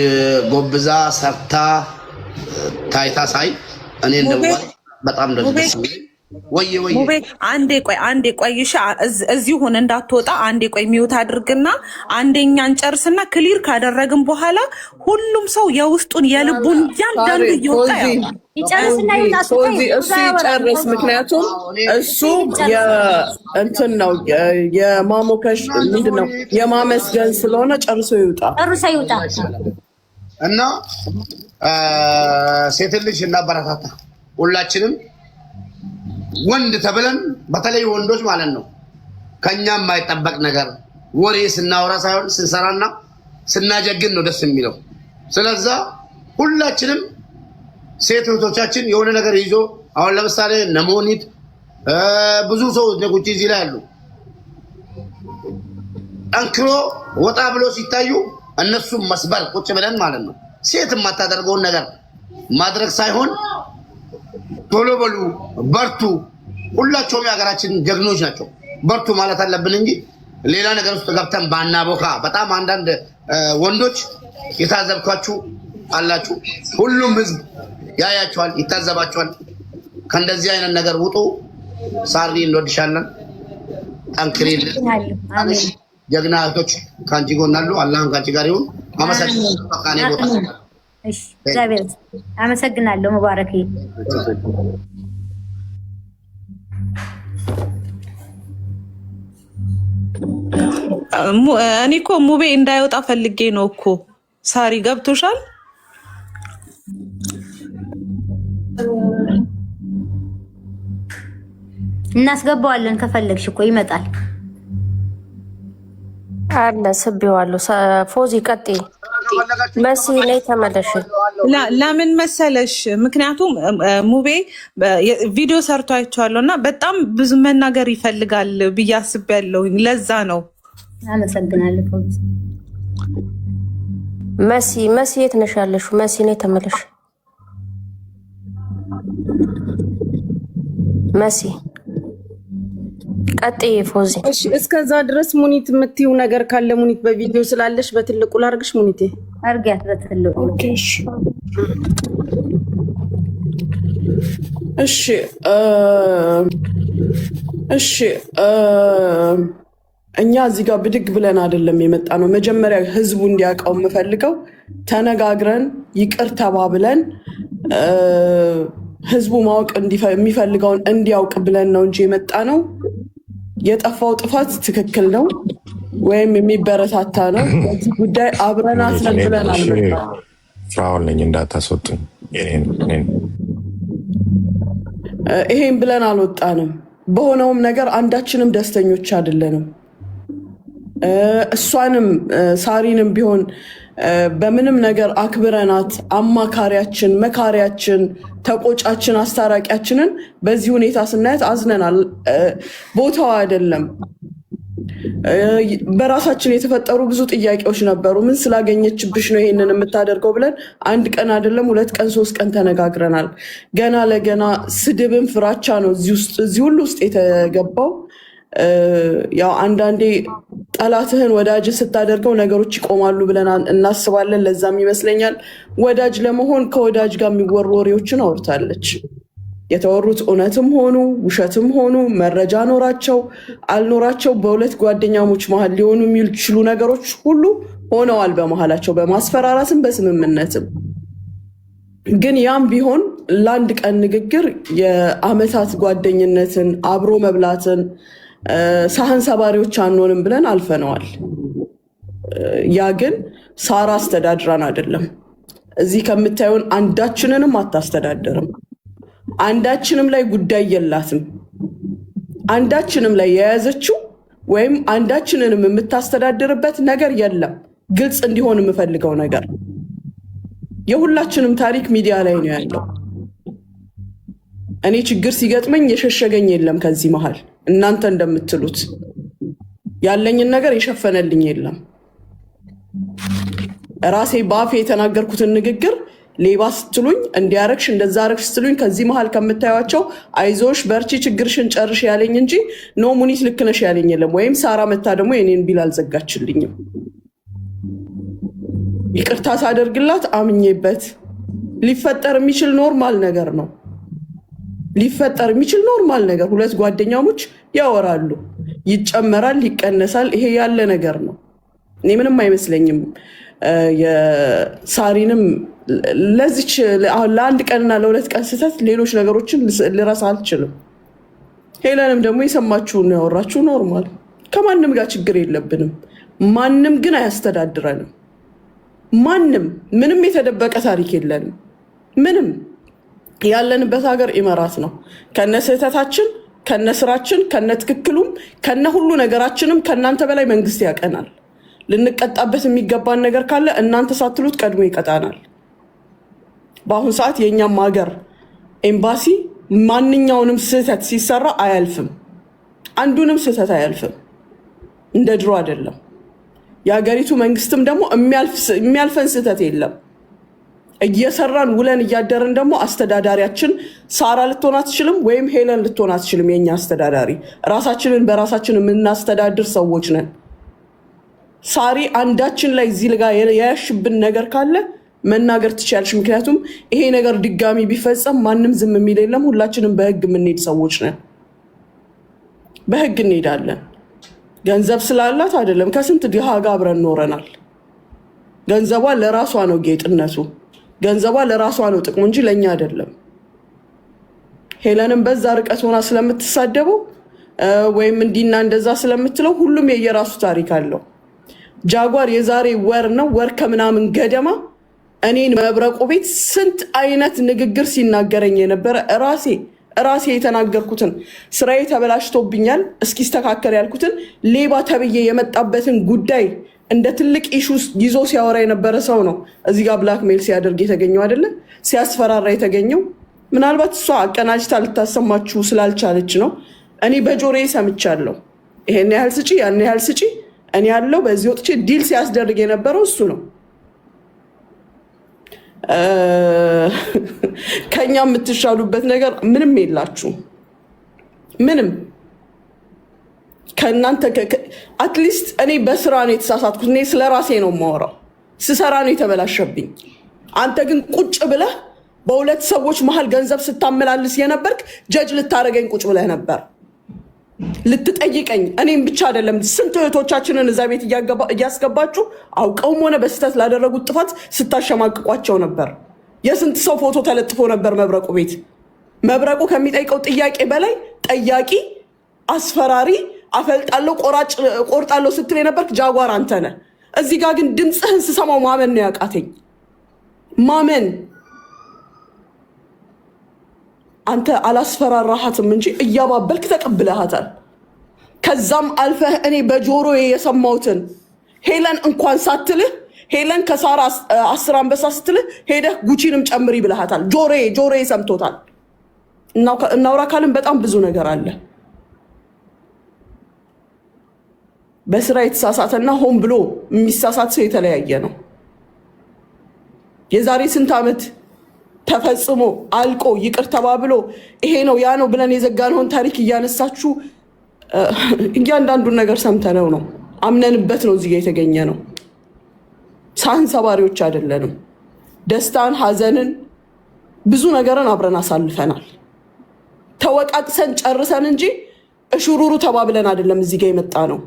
ጎብዛ ሰርታ ታይታ ሳይ እኔ እንደ ሙባሪክ በጣም ደስ ሙቤ አንዴ ቆይ እዚሁ ሆነ እንዳትወጣ አንዴ ቆይ ሚውት አድርግና አንደኛን ጨርስና ክሊር ካደረግን በኋላ ሁሉም ሰው የውስጡን የልቡን ያንዳንዱ ይወጣ ይጨርስና እሱ ይጨርስ። ምክንያቱም እሱ እንትን ነው የማሞከሽ ምንድነው የማመስገን ስለሆነ ጨርሶ ይውጣ እና ሴት ልጅ እናበረታታ ሁላችንም። ወንድ ተብለን በተለይ ወንዶች ማለት ነው ከኛም የማይጠበቅ ነገር ወሬ ስናወራ ሳይሆን ስንሰራና ስናጀግን ነው ደስ የሚለው። ስለዛ ሁላችንም ሴት እህቶቻችን የሆነ ነገር ይዞ አሁን ለምሳሌ ነሞኒት ብዙ ሰው ነጉጪ እዚህ ላይ አሉ። ጠንክሮ ወጣ ብሎ ሲታዩ እነሱም መስበር ቁጭ ብለን ማለት ነው ሴት የማታደርገውን ነገር ማድረግ ሳይሆን ቶሎ በሉ በርቱ። ሁላቸውም የሀገራችን ጀግኖች ናቸው። በርቱ ማለት አለብን እንጂ ሌላ ነገር ውስጥ ገብተን ባናቦካ። በጣም አንዳንድ ወንዶች የታዘብኳችሁ አላችሁ። ሁሉም ህዝብ ያያቸዋል፣ ይታዘባቸዋል። ከእንደዚህ አይነት ነገር ውጡ። ሳሪ እንወድሻለን። ጠንክሪልን። ጀግና እህቶች ከአንቺ ጎን አሉ። አላህም ከአንቺ ጋር ይሁን። አመሰግናለሁ። ሙባረክ እኔ እኮ ሙቤ እንዳይወጣ ፈልጌ ነው እኮ። ሳሪ ገብቶሻል? እናስገባዋለን ከፈለግሽ እኮ ይመጣል አለ ስቤዋለሁ። ፎዚ ቀጥይ። መሲ ነይ ተመለሽ። ለምን መሰለሽ? ምክንያቱም ሙቤ ቪዲዮ ሰርቶ አይቼዋለሁ እና በጣም ብዙ መናገር ይፈልጋል ብዬ አስቤያለሁኝ። ለዛ ነው። አመሰግናለሁ ፎዚ። መሲ የት ነሽ ያለሽው? መሲ ነይ ተመለሽ። መሲ ቀጥይ ፎዚ። እሺ እስከዛ ድረስ ሙኒት የምትይው ነገር ካለ ሙኒት በቪዲዮ ስላለሽ በትልቁ ላርግሽ። ሙኒቴ አርጊያት በትልቁ። ኦኬ እሺ እኛ እዚህ ጋር ብድግ ብለን አይደለም የመጣ ነው። መጀመሪያ ህዝቡ እንዲያውቀው የምፈልገው ተነጋግረን ይቅር ተባብለን ህዝቡ ማወቅ የሚፈልገውን እንዲያውቅ ብለን ነው እንጂ የመጣ ነው። የጠፋው ጥፋት ትክክል ነው ወይም የሚበረታታ ነው። በዚህ ጉዳይ አብረናት ነን ብለን አልመጣም። ፍራውን ነኝ እንዳታስወጡኝ። ይሄን ብለን አልወጣንም። በሆነውም ነገር አንዳችንም ደስተኞች አይደለንም። እሷንም ሳሪንም ቢሆን በምንም ነገር አክብረናት አማካሪያችን፣ መካሪያችን፣ ተቆጫችን፣ አስታራቂያችንን በዚህ ሁኔታ ስናየት አዝነናል። ቦታው አይደለም። በራሳችን የተፈጠሩ ብዙ ጥያቄዎች ነበሩ። ምን ስላገኘችብሽ ነው ይሄንን የምታደርገው ብለን አንድ ቀን አይደለም 2 ቀን 3 ቀን ተነጋግረናል። ገና ለገና ስድብን ፍራቻ ነው እዚህ ሁሉ ውስጥ የተገባው። ያው አንዳንዴ ጠላትህን ወዳጅ ስታደርገው ነገሮች ይቆማሉ ብለን እናስባለን። ለዛም ይመስለኛል ወዳጅ ለመሆን ከወዳጅ ጋር የሚወሩ ወሬዎችን አውርታለች። የተወሩት እውነትም ሆኑ ውሸትም ሆኑ መረጃ ኖራቸው አልኖራቸው በሁለት ጓደኛሞች መሀል ሊሆኑ የሚችሉ ነገሮች ሁሉ ሆነዋል በመሀላቸው፣ በማስፈራራትም በስምምነትም። ግን ያም ቢሆን ለአንድ ቀን ንግግር የአመታት ጓደኝነትን አብሮ መብላትን ሳህን ሰባሪዎች አንሆንም ብለን አልፈነዋል። ያ ግን ሳራ አስተዳድራን አይደለም። እዚህ ከምታዩን አንዳችንንም አታስተዳደርም። አንዳችንም ላይ ጉዳይ የላትም። አንዳችንም ላይ የያዘችው ወይም አንዳችንንም የምታስተዳድርበት ነገር የለም። ግልጽ እንዲሆን የምፈልገው ነገር የሁላችንም ታሪክ ሚዲያ ላይ ነው ያለው። እኔ ችግር ሲገጥመኝ የሸሸገኝ የለም ከዚህ መሃል። እናንተ እንደምትሉት ያለኝን ነገር የሸፈነልኝ የለም። ራሴ በአፌ የተናገርኩትን ንግግር ሌባ ስትሉኝ፣ እንዲያረግሽ እንደዛ አረግሽ ስትሉኝ ከዚህ መሃል ከምታዩቸው አይዞሽ በርቺ ችግርሽን ጨርሽ ያለኝ እንጂ ኖ ሙኒት ልክ ነሽ ያለኝ የለም። ወይም ሳራ መታ ደግሞ የኔን ቢል አልዘጋችልኝም። ይቅርታ ሳደርግላት አምኜበት ሊፈጠር የሚችል ኖርማል ነገር ነው። ሊፈጠር የሚችል ኖርማል ነገር፣ ሁለት ጓደኛሞች ያወራሉ፣ ይጨመራል፣ ይቀነሳል። ይሄ ያለ ነገር ነው። እኔ ምንም አይመስለኝም። የሳሪንም ለዚች ለአንድ ቀንና ለ2 ቀን ስህተት ሌሎች ነገሮችን ልረሳ አልችልም። ሄለንም ደግሞ የሰማችሁን ነው ያወራችሁ። ኖርማል፣ ከማንም ጋር ችግር የለብንም። ማንም ግን አያስተዳድረንም። ማንም ምንም የተደበቀ ታሪክ የለንም። ምንም ያለንበት ሀገር ኢመራት ነው። ከነ ስህተታችን፣ ከነ ስራችን፣ ከነ ትክክሉም፣ ከነ ሁሉ ነገራችንም ከእናንተ በላይ መንግስት ያቀናል። ልንቀጣበት የሚገባን ነገር ካለ እናንተ ሳትሉት ቀድሞ ይቀጣናል። በአሁኑ ሰዓት የእኛም ሀገር ኤምባሲ ማንኛውንም ስህተት ሲሰራ አያልፍም። አንዱንም ስህተት አያልፍም። እንደ ድሮ አይደለም። የሀገሪቱ መንግስትም ደግሞ የሚያልፈን ስህተት የለም። እየሰራን ውለን እያደርን ደግሞ አስተዳዳሪያችን ሳራ ልትሆን አትችልም፣ ወይም ሄለን ልትሆን አትችልም። የኛ አስተዳዳሪ ራሳችንን በራሳችን የምናስተዳድር ሰዎች ነን። ሳሪ አንዳችን ላይ እዚህ ልጋ የያሽብን ነገር ካለ መናገር ትችያለሽ። ምክንያቱም ይሄ ነገር ድጋሚ ቢፈጸም ማንም ዝም የሚል የለም። ሁላችንም በህግ የምንሄድ ሰዎች ነን። በህግ እንሄዳለን። ገንዘብ ስላላት አይደለም። ከስንት ድሃ ጋር አብረን ኖረናል። ገንዘቧ ለራሷ ነው ጌጥነቱ፣ ገንዘቧ ለራሷ ነው ጥቅሙ እንጂ ለእኛ አይደለም። ሄለንም በዛ ርቀት ሆና ስለምትሳደበው ወይም እንዲና እንደዛ ስለምትለው ሁሉም የየራሱ ታሪክ አለው። ጃጓር የዛሬ ወር ነው ወር ከምናምን ገደማ እኔን መብረቁ ቤት ስንት አይነት ንግግር ሲናገረኝ የነበረ ራሴ የተናገርኩትን ስራዬ ተበላሽቶብኛል እስኪስተካከል ያልኩትን ሌባ ተብዬ የመጣበትን ጉዳይ እንደ ትልቅ ኢሹ ይዞ ሲያወራ የነበረ ሰው ነው እዚህ ጋር ብላክሜል ሲያደርግ የተገኘው አይደለ? ሲያስፈራራ የተገኘው ምናልባት እሷ አቀናጅታ ልታሰማችሁ ስላልቻለች ነው። እኔ በጆሮዬ ሰምቻለሁ። ይሄን ያህል ስጪ ያን ያህል ስጪ እኔ ያለው በዚህ ወጥቼ ዲል ሲያስደርግ የነበረው እሱ ነው። ከኛ የምትሻሉበት ነገር ምንም የላችሁ። ምንም ከእናንተ አትሊስት እኔ በስራ ነው የተሳሳትኩት። እኔ ስለ ራሴ ነው የማወራው። ስሰራ ነው የተበላሸብኝ። አንተ ግን ቁጭ ብለህ በሁለት ሰዎች መሀል ገንዘብ ስታመላልስ የነበርክ ጀጅ ልታደርገኝ ቁጭ ብለህ ነበር፣ ልትጠይቀኝ። እኔም ብቻ አይደለም ስንት እህቶቻችንን እዛ ቤት እያስገባችሁ አውቀውም ሆነ በስህተት ላደረጉት ጥፋት ስታሸማቅቋቸው ነበር። የስንት ሰው ፎቶ ተለጥፎ ነበር መብረቁ ቤት። መብረቁ ከሚጠይቀው ጥያቄ በላይ ጠያቂ፣ አስፈራሪ፣ አፈልጣለሁ ቆርጣለሁ ስትል የነበርክ ጃጓር አንተ ነህ። እዚህ ጋር ግን ድምፅህን ስሰማው ማመን ነው ያቃተኝ። ማመን አንተ አላስፈራራሃትም እንጂ እያባበልክ ተቀብለሃታል። ከዛም አልፈህ እኔ በጆሮዬ የሰማሁትን ሄለን እንኳን ሳትልህ ሄለን ከሳራ 10 አንበሳ ስትልህ ሄደህ ጉቺንም ጨምሪ ብለሃታል። ጆሮዬ ሰምቶታል። እናውራ ካልን በጣም ብዙ ነገር አለ። በስራ የተሳሳተና ሆን ብሎ የሚሳሳት ሰው የተለያየ ነው። የዛሬ ስንት ዓመት ተፈጽሞ አልቆ ይቅር ተባብሎ ይሄ ነው ያ ነው ብለን የዘጋነውን ታሪክ እያነሳችሁ እያንዳንዱን ነገር ሰምተነው ነው አምነንበት ነው እዚህ ጋር የተገኘ ነው። ሳህን ሰባሪዎች አይደለንም። ደስታን፣ ሀዘንን፣ ብዙ ነገርን አብረን አሳልፈናል። ተወቃቅሰን ጨርሰን እንጂ እሽሩሩ ተባብለን አይደለም እዚህ ጋር የመጣ ነው።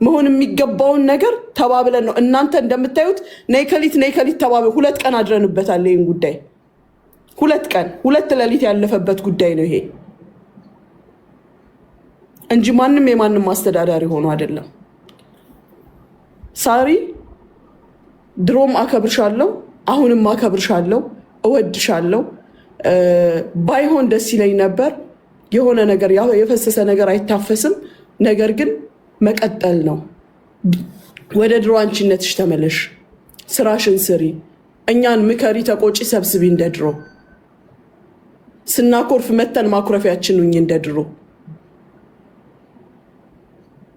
መሆን የሚገባውን ነገር ተባብለን ነው። እናንተ እንደምታዩት ነይከሊት ተባብለን 2 ቀን አድረንበታል። ይሄን ጉዳይ 2 ቀን 2 ሌሊት ያለፈበት ጉዳይ ነው ይሄ እንጂ ማንም የማንም አስተዳዳሪ ሆኖ አይደለም። ሳሪ ድሮም አከብርሻለሁ፣ አሁንም አከብርሻለሁ፣ እወድሻለሁ። ባይሆን ደስ ይለኝ ነበር። የሆነ ነገር የፈሰሰ ነገር አይታፈስም። ነገር ግን መቀጠል ነው። ወደ ድሮ አንቺነትሽ ተመለሽ፣ ስራሽን ስሪ፣ እኛን ምከሪ፣ ተቆጪ፣ ሰብስቢ እንደ ድሮ። ስናኮርፍ መተን ማኩረፊያችን ሁኚ እንደ ድሮ።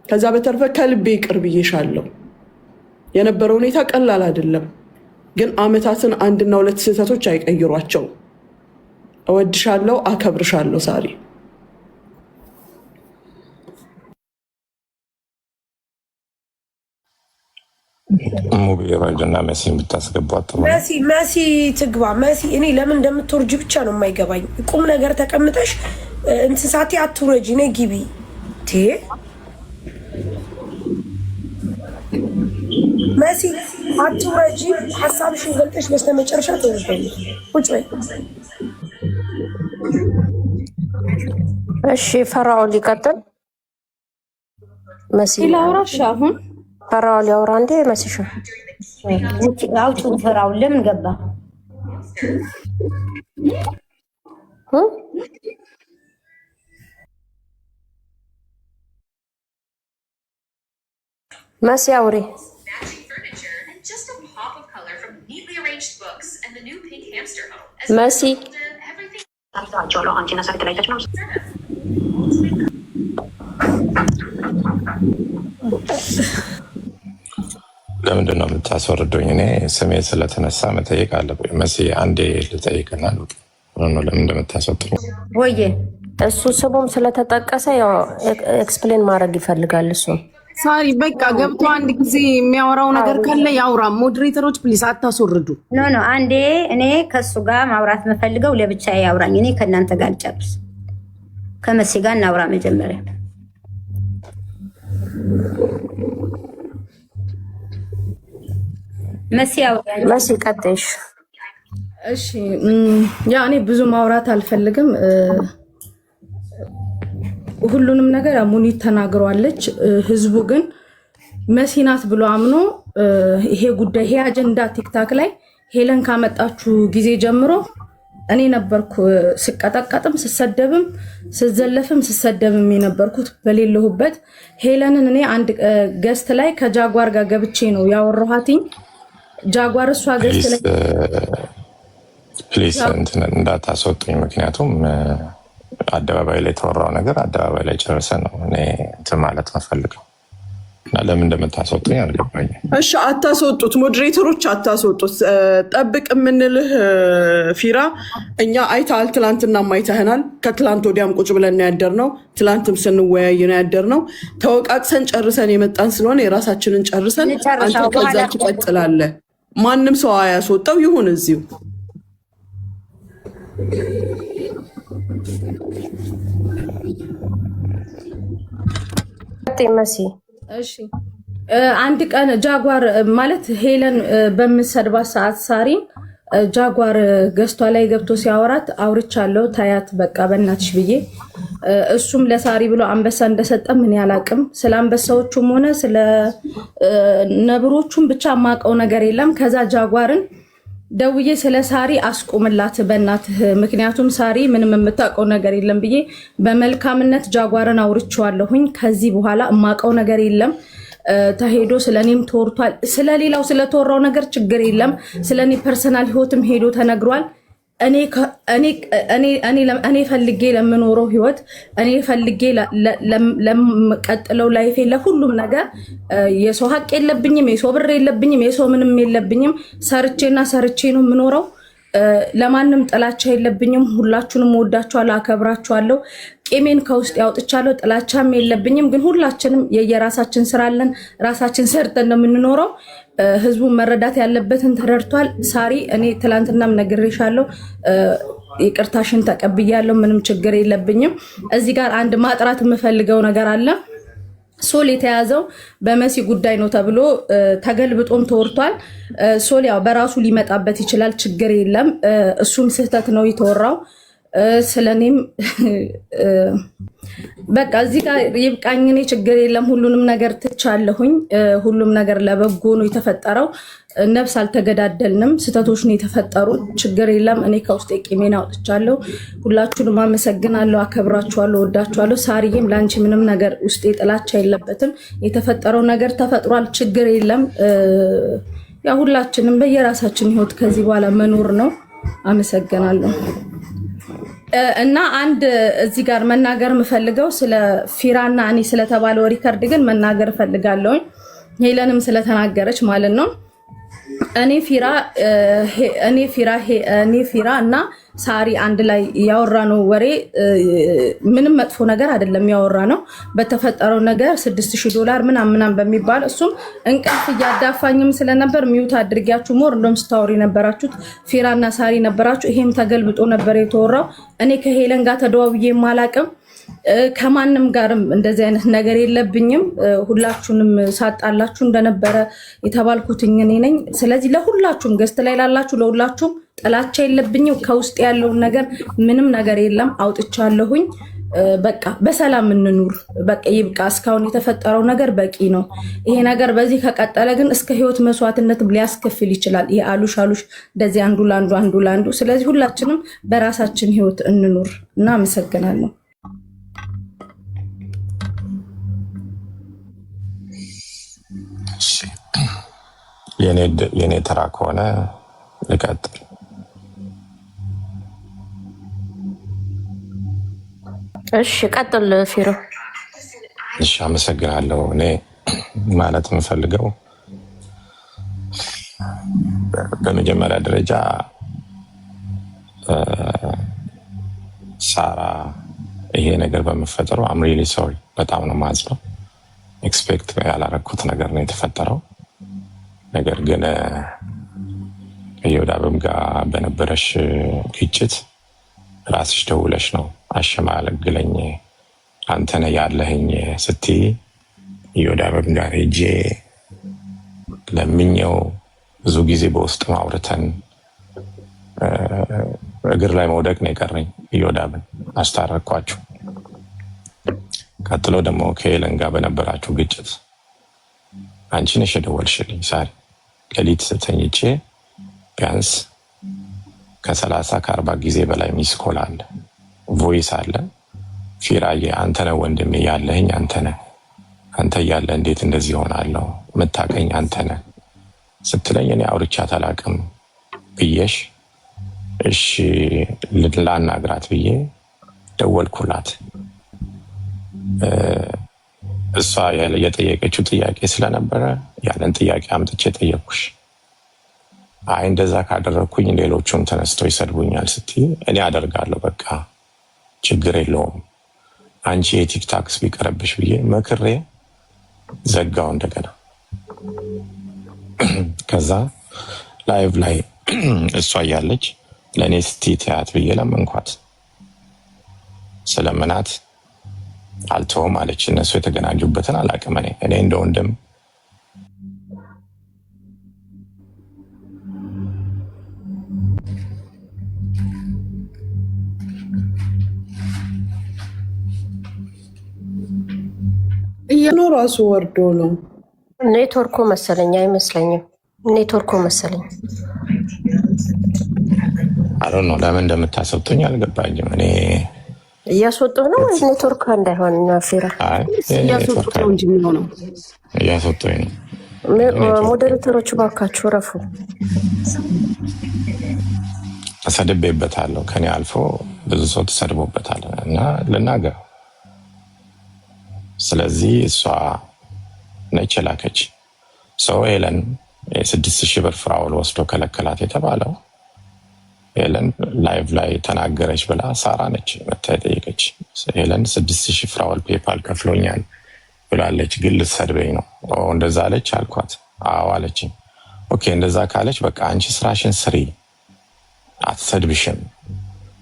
ከዛ በተረፈ ከልቤ ይቅር ብዬሻለሁ። የነበረው ሁኔታ ቀላል አይደለም፣ ግን አመታትን 1 እና 2 ስህተቶች አይቀይሯቸው። እወድሻለሁ፣ አከብርሻለሁ ሳሪ። ሙቢ ራይድና መሲን ብታስገቧት መሲ ትግባ። መሲ እኔ ለምን እንደምትወርጅ ብቻ ነው የማይገባኝ። ቁም ነገር ተቀምጠሽ እንስሳቴ አትውረጂ ነይ ግቢ ቴ መሲ አትውረጂ። ሀሳብሽን ገልጠሽ በስተመጨረሻ ትወርጃለሽ። ቁጭ በይ እሺ። ፈራው ሊቀጥል መሲ ላውራሽ አሁን ፈራው ሊያወራ እንዴ? መስሽ አውጪው ፈራው ለምን ገባ? መሲ አውሪ። መሲ ለምንድን ነው የምታስወርዱኝ? እኔ ስሜ ስለተነሳ መጠየቅ አለብኝ። መሲ አንዴ ልጠይቅና ለምን እንደምታስወጡኝ ወዬ እሱ ስሙም ስለተጠቀሰ ያው ኤክስፕሌን ማድረግ ይፈልጋል እሱ። ሳሪ በቃ ገብቶ አንድ ጊዜ የሚያወራው ነገር ካለ ያውራ። ሞዴሬተሮች ፕሊስ አታስወርዱ። ኖ አንዴ እኔ ከሱ ጋር ማውራት መፈልገው ለብቻዬ ያውራኝ። እኔ ከእናንተ ጋር ልጨርስ። ከመሲ ጋር እናውራ መጀመሪያ። መሲ ቀጥሽ። እሺ ያ እኔ ብዙ ማውራት አልፈልግም። ሁሉንም ነገር ሙኒት ተናግሯለች። ህዝቡ ግን መሲናት ብሎ አምኖ ይሄ ጉዳይ ይሄ አጀንዳ ቲክታክ ላይ ሄለን ካመጣችሁ ጊዜ ጀምሮ እኔ ነበርኩ ስቀጠቀጥም ስሰደብም ስዘለፍም ስሰደብም የነበርኩት በሌለሁበት። ሄለንን እኔ አንድ ገስት ላይ ከጃጓር ጋር ገብቼ ነው ያወራኋትኝ። ጃጓር እሷ ገስት ላይ ፕሊስ እንዳታስወጡኝ፣ ምክንያቱም አደባባይ ላይ የተወራው ነገር አደባባይ ላይ ጨርሰ ነው እኔ እንትን ማለት መፈልገው እና ለምን እንደምታስወጡኝ አልገባኝም። እሺ አታስወጡት፣ ሞዴሬተሮች አታስወጡት። ጠብቅ የምንልህ ፊራ፣ እኛ አይተሃል፣ ትላንትና አይተህናል። ከትላንት ወዲያም ቁጭ ብለን ያደርነው፣ ትላንትም ስንወያይ ነው ያደርነው። ተወቃቅሰን ጨርሰን የመጣን ስለሆነ የራሳችንን ጨርሰን አንተ ከዛ ትቀጥላለህ። ማንም ሰው አያስወጣው፣ ይሁን እዚሁ መሲ። እሺ አንድ ቀን ጃጓር ማለት ሄለን በምሰድባት ሰዓት ሳሪን ጃጓር ገስቷ ላይ ገብቶ ሲያወራት አውርቻለሁ፣ ታያት በቃ በእናትሽ ብዬ እሱም ለሳሪ ብሎ አንበሳ እንደሰጠ ምን ያላቅም። ስለ አንበሳዎቹም ሆነ ስለ ነብሮቹም ብቻ የማውቀው ነገር የለም። ከዛ ጃጓርን ደውዬ ስለ ሳሪ አስቁምላት በእናትህ፣ ምክንያቱም ሳሪ ምንም የምታውቀው ነገር የለም ብዬ በመልካምነት ጃጓርን አውርቼዋለሁኝ። ከዚህ በኋላ የማውቀው ነገር የለም። ተሄዶ ስለኔም ተወርቷል። ስለሌላው ስለተወራው ነገር ችግር የለም። ስለኔ ፐርሰናል ህይወትም ሄዶ ተነግሯል። እኔ ፈልጌ ለምኖረው ህይወት፣ እኔ ፈልጌ ለቀጥለው ላይፌ፣ ለሁሉም ነገር የሰው ሀቅ የለብኝም፣ የሰው ብር የለብኝም፣ የሰው ምንም የለብኝም። ሰርቼ ነው የምኖረው። ለማንም ጥላቻ የለብኝም። ሁላችሁንም ወዳችኋለሁ፣ አከብራችኋለሁ። ቂሜን ከውስጥ ያውጥቻለሁ። ጥላቻም የለብኝም። ግን ሁላችንም የየራሳችን ስራ አለን። ራሳችን ሰርተን ነው የምንኖረው። ህዝቡን መረዳት ያለበትን ተረድቷል። ሳሪ እኔ ትላንትናም ነግሬሻለሁ፣ ይቅርታሽን ተቀብያለሁ። ምንም ችግር የለብኝም። እዚህ ጋር አንድ ማጥራት የምፈልገው ነገር አለ። ሶል የተያዘው በመሲ ጉዳይ ነው ተብሎ ተገልብጦም ተወርቷል። ሶል ያው በራሱ ሊመጣበት ይችላል፣ ችግር የለም። እሱም ስህተት ነው የተወራው። ስለኔም በቃ እዚህ ጋር ይብቃኝ። እኔ ችግር የለም፣ ሁሉንም ነገር ትቻለሁኝ። ሁሉም ነገር ለበጎ ነው የተፈጠረው። ነፍስ አልተገዳደልንም፣ ስህተቶች ነው የተፈጠሩት። ችግር የለም። እኔ ከውስጥ ቂሜን አውጥቻለሁ። ሁላችሁንም አመሰግናለሁ፣ አከብራችኋለሁ፣ ወዳችኋለሁ። ሳሪዬም ለአንቺ ምንም ነገር ውስጤ ጥላቻ የለበትም። የተፈጠረው ነገር ተፈጥሯል፣ ችግር የለም። ያ ሁላችንም በየራሳችን ህይወት ከዚህ በኋላ መኖር ነው። አመሰግናለሁ። እና አንድ እዚህ ጋር መናገር የምፈልገው ስለ ፊራና እኔ ስለተባለው ሪከርድ ግን መናገር እፈልጋለሁ። ሄለንም ስለተናገረች ማለት ነው። እኔ ፊራ እና ሳሪ አንድ ላይ ያወራነው ወሬ ምንም መጥፎ ነገር አይደለም። ያወራነው በተፈጠረው ነገር $6000 ምናምን በሚባል እሱም እንቅልፍ እያዳፋኝም ስለነበር ሚውት አድርጊያችሁ ሞር እንደም ስታወሪ ነበራችሁት ፊራና ሳሪ ነበራችሁ። ይሄም ተገልብጦ ነበር የተወራው። እኔ ከሄለን ጋር ተደዋውዬ ማላቅም ከማንም ጋርም እንደዚህ አይነት ነገር የለብኝም። ሁላችሁንም ሳጣላችሁ እንደነበረ የተባልኩትኝ እኔ ነኝ። ስለዚህ ለሁላችሁም ገስት ላይ ላላችሁ ለሁላችሁም ጥላቻ የለብኝም። ከውስጥ ያለውን ነገር ምንም ነገር የለም፣ አውጥቻለሁኝ። በቃ በሰላም እንኑር። በቃ ይብቃ። እስካሁን የተፈጠረው ነገር በቂ ነው። ይሄ ነገር በዚህ ከቀጠለ ግን እስከ ህይወት መስዋዕትነት ሊያስከፍል ይችላል። ይሄ አሉሽ እንደዚህ አንዱ ላንዱ። ስለዚህ ሁላችንም በራሳችን ህይወት እንኑር እና አመሰግናለሁ። የኔ ተራ ከሆነ ልቀጥል። እሺ ቀጥል ፊሮ። እሺ አመሰግናለሁ። እኔ ማለት የምፈልገው በመጀመሪያ ደረጃ ሳራ ይሄ ነገር በመፈጠሩ አም ሪሊ ሶሪ፣ በጣም ነው ማዝነው። ኤክስፔክት ያላረኩት ነገር ነው የተፈጠረው። ነገር ግን ከዮዳብም ጋር በነበረሽ ግጭት ራስሽ ደውለሽ ነው አሸማለግለኝ አንተ ነህ ያለህኝ ስትይ ዮዳብም ጋር ሄጄ ለምኜው ብዙ ጊዜ በውስጥ ማውርተን እግር ላይ መውደቅ ነው የቀረኝ። ዮዳብን አስታረኳችሁ። ቀጥሎ ደግሞ ከሄለን ጋር በነበራችሁ ግጭት አንቺ ነሽ የደወልሽልኝ ሳሪ። ሌሊት ተኝቼ ቢያንስ ከ30 ከ40 ጊዜ በላይ ሚስ ኮል አለ፣ ቮይስ አለ። ፊራዬ አንተነህ ወንድሜ ያለህኝ አንተነህ፣ አንተ እያለ እንዴት እንደዚህ ሆናለሁ? የምታቀኝ አንተነህ ስትለኝ እኔ አውርቻት አላቅም ብዬሽ እሺ ላናግራት ብዬ ደወልኩላት። እሷ የጠየቀችው ጥያቄ ስለነበረ ያንን ጥያቄ አምጥቼ ጠየቅኩሽ። አይ እንደዛ ካደረግኩኝ ሌሎቹም ተነስተው ይሰድቡኛል ስትይ እኔ አደርጋለሁ በቃ ችግር የለውም አንቺ የቲክታክስ ቢቀረብሽ ብዬ መክሬ ዘጋው እንደገና። ከዛ ላይቭ ላይ እሷ እያለች ለእኔ ስቲ ትያት ብዬ ለመንኳት። ስለምናት አልተውም አለች። እነሱ የተገናኙበትን አላቅም። እኔ እንደ ወንድም ነው ራሱ ወርዶ ነው። ኔትወርኩ መሰለኝ፣ አይመስለኝም። ኔትወርኩ መሰለኝ። አሮ ነው ለምን እንደምታሰጡኝ አልገባኝም። እኔ እያስወጡ ነው ወይ ኔትወርክ እንዳይሆን ፊራ እያስወጡ ነው እንጂ የሚሆነው እያስወጡኝ ነው። ሞዴሬተሮቹ ባካችሁ ረፉ። ተሰድቤበታለሁ። ከኔ አልፎ ብዙ ሰው ተሰድቦበታል እና ልናገር። ስለዚህ እሷ ነች ላከች። ሰው ሄለን 6,000 ብር ፍራውል ወስዶ ከለከላት የተባለው ሄለን ላይቭ ላይ ተናገረች ብላ ሳራ ነች መታ የጠየቀች። ሄለን 6,000 ፍራውል ፔፓል ከፍሎኛል ብላለች፣ ግን ልትሰድበኝ ነው። እንደዛ አለች አልኳት። አዎ አለችኝ። ኦኬ እንደዛ ካለች በቃ አንቺ ስራሽን ስሪ፣ አትሰድብሽም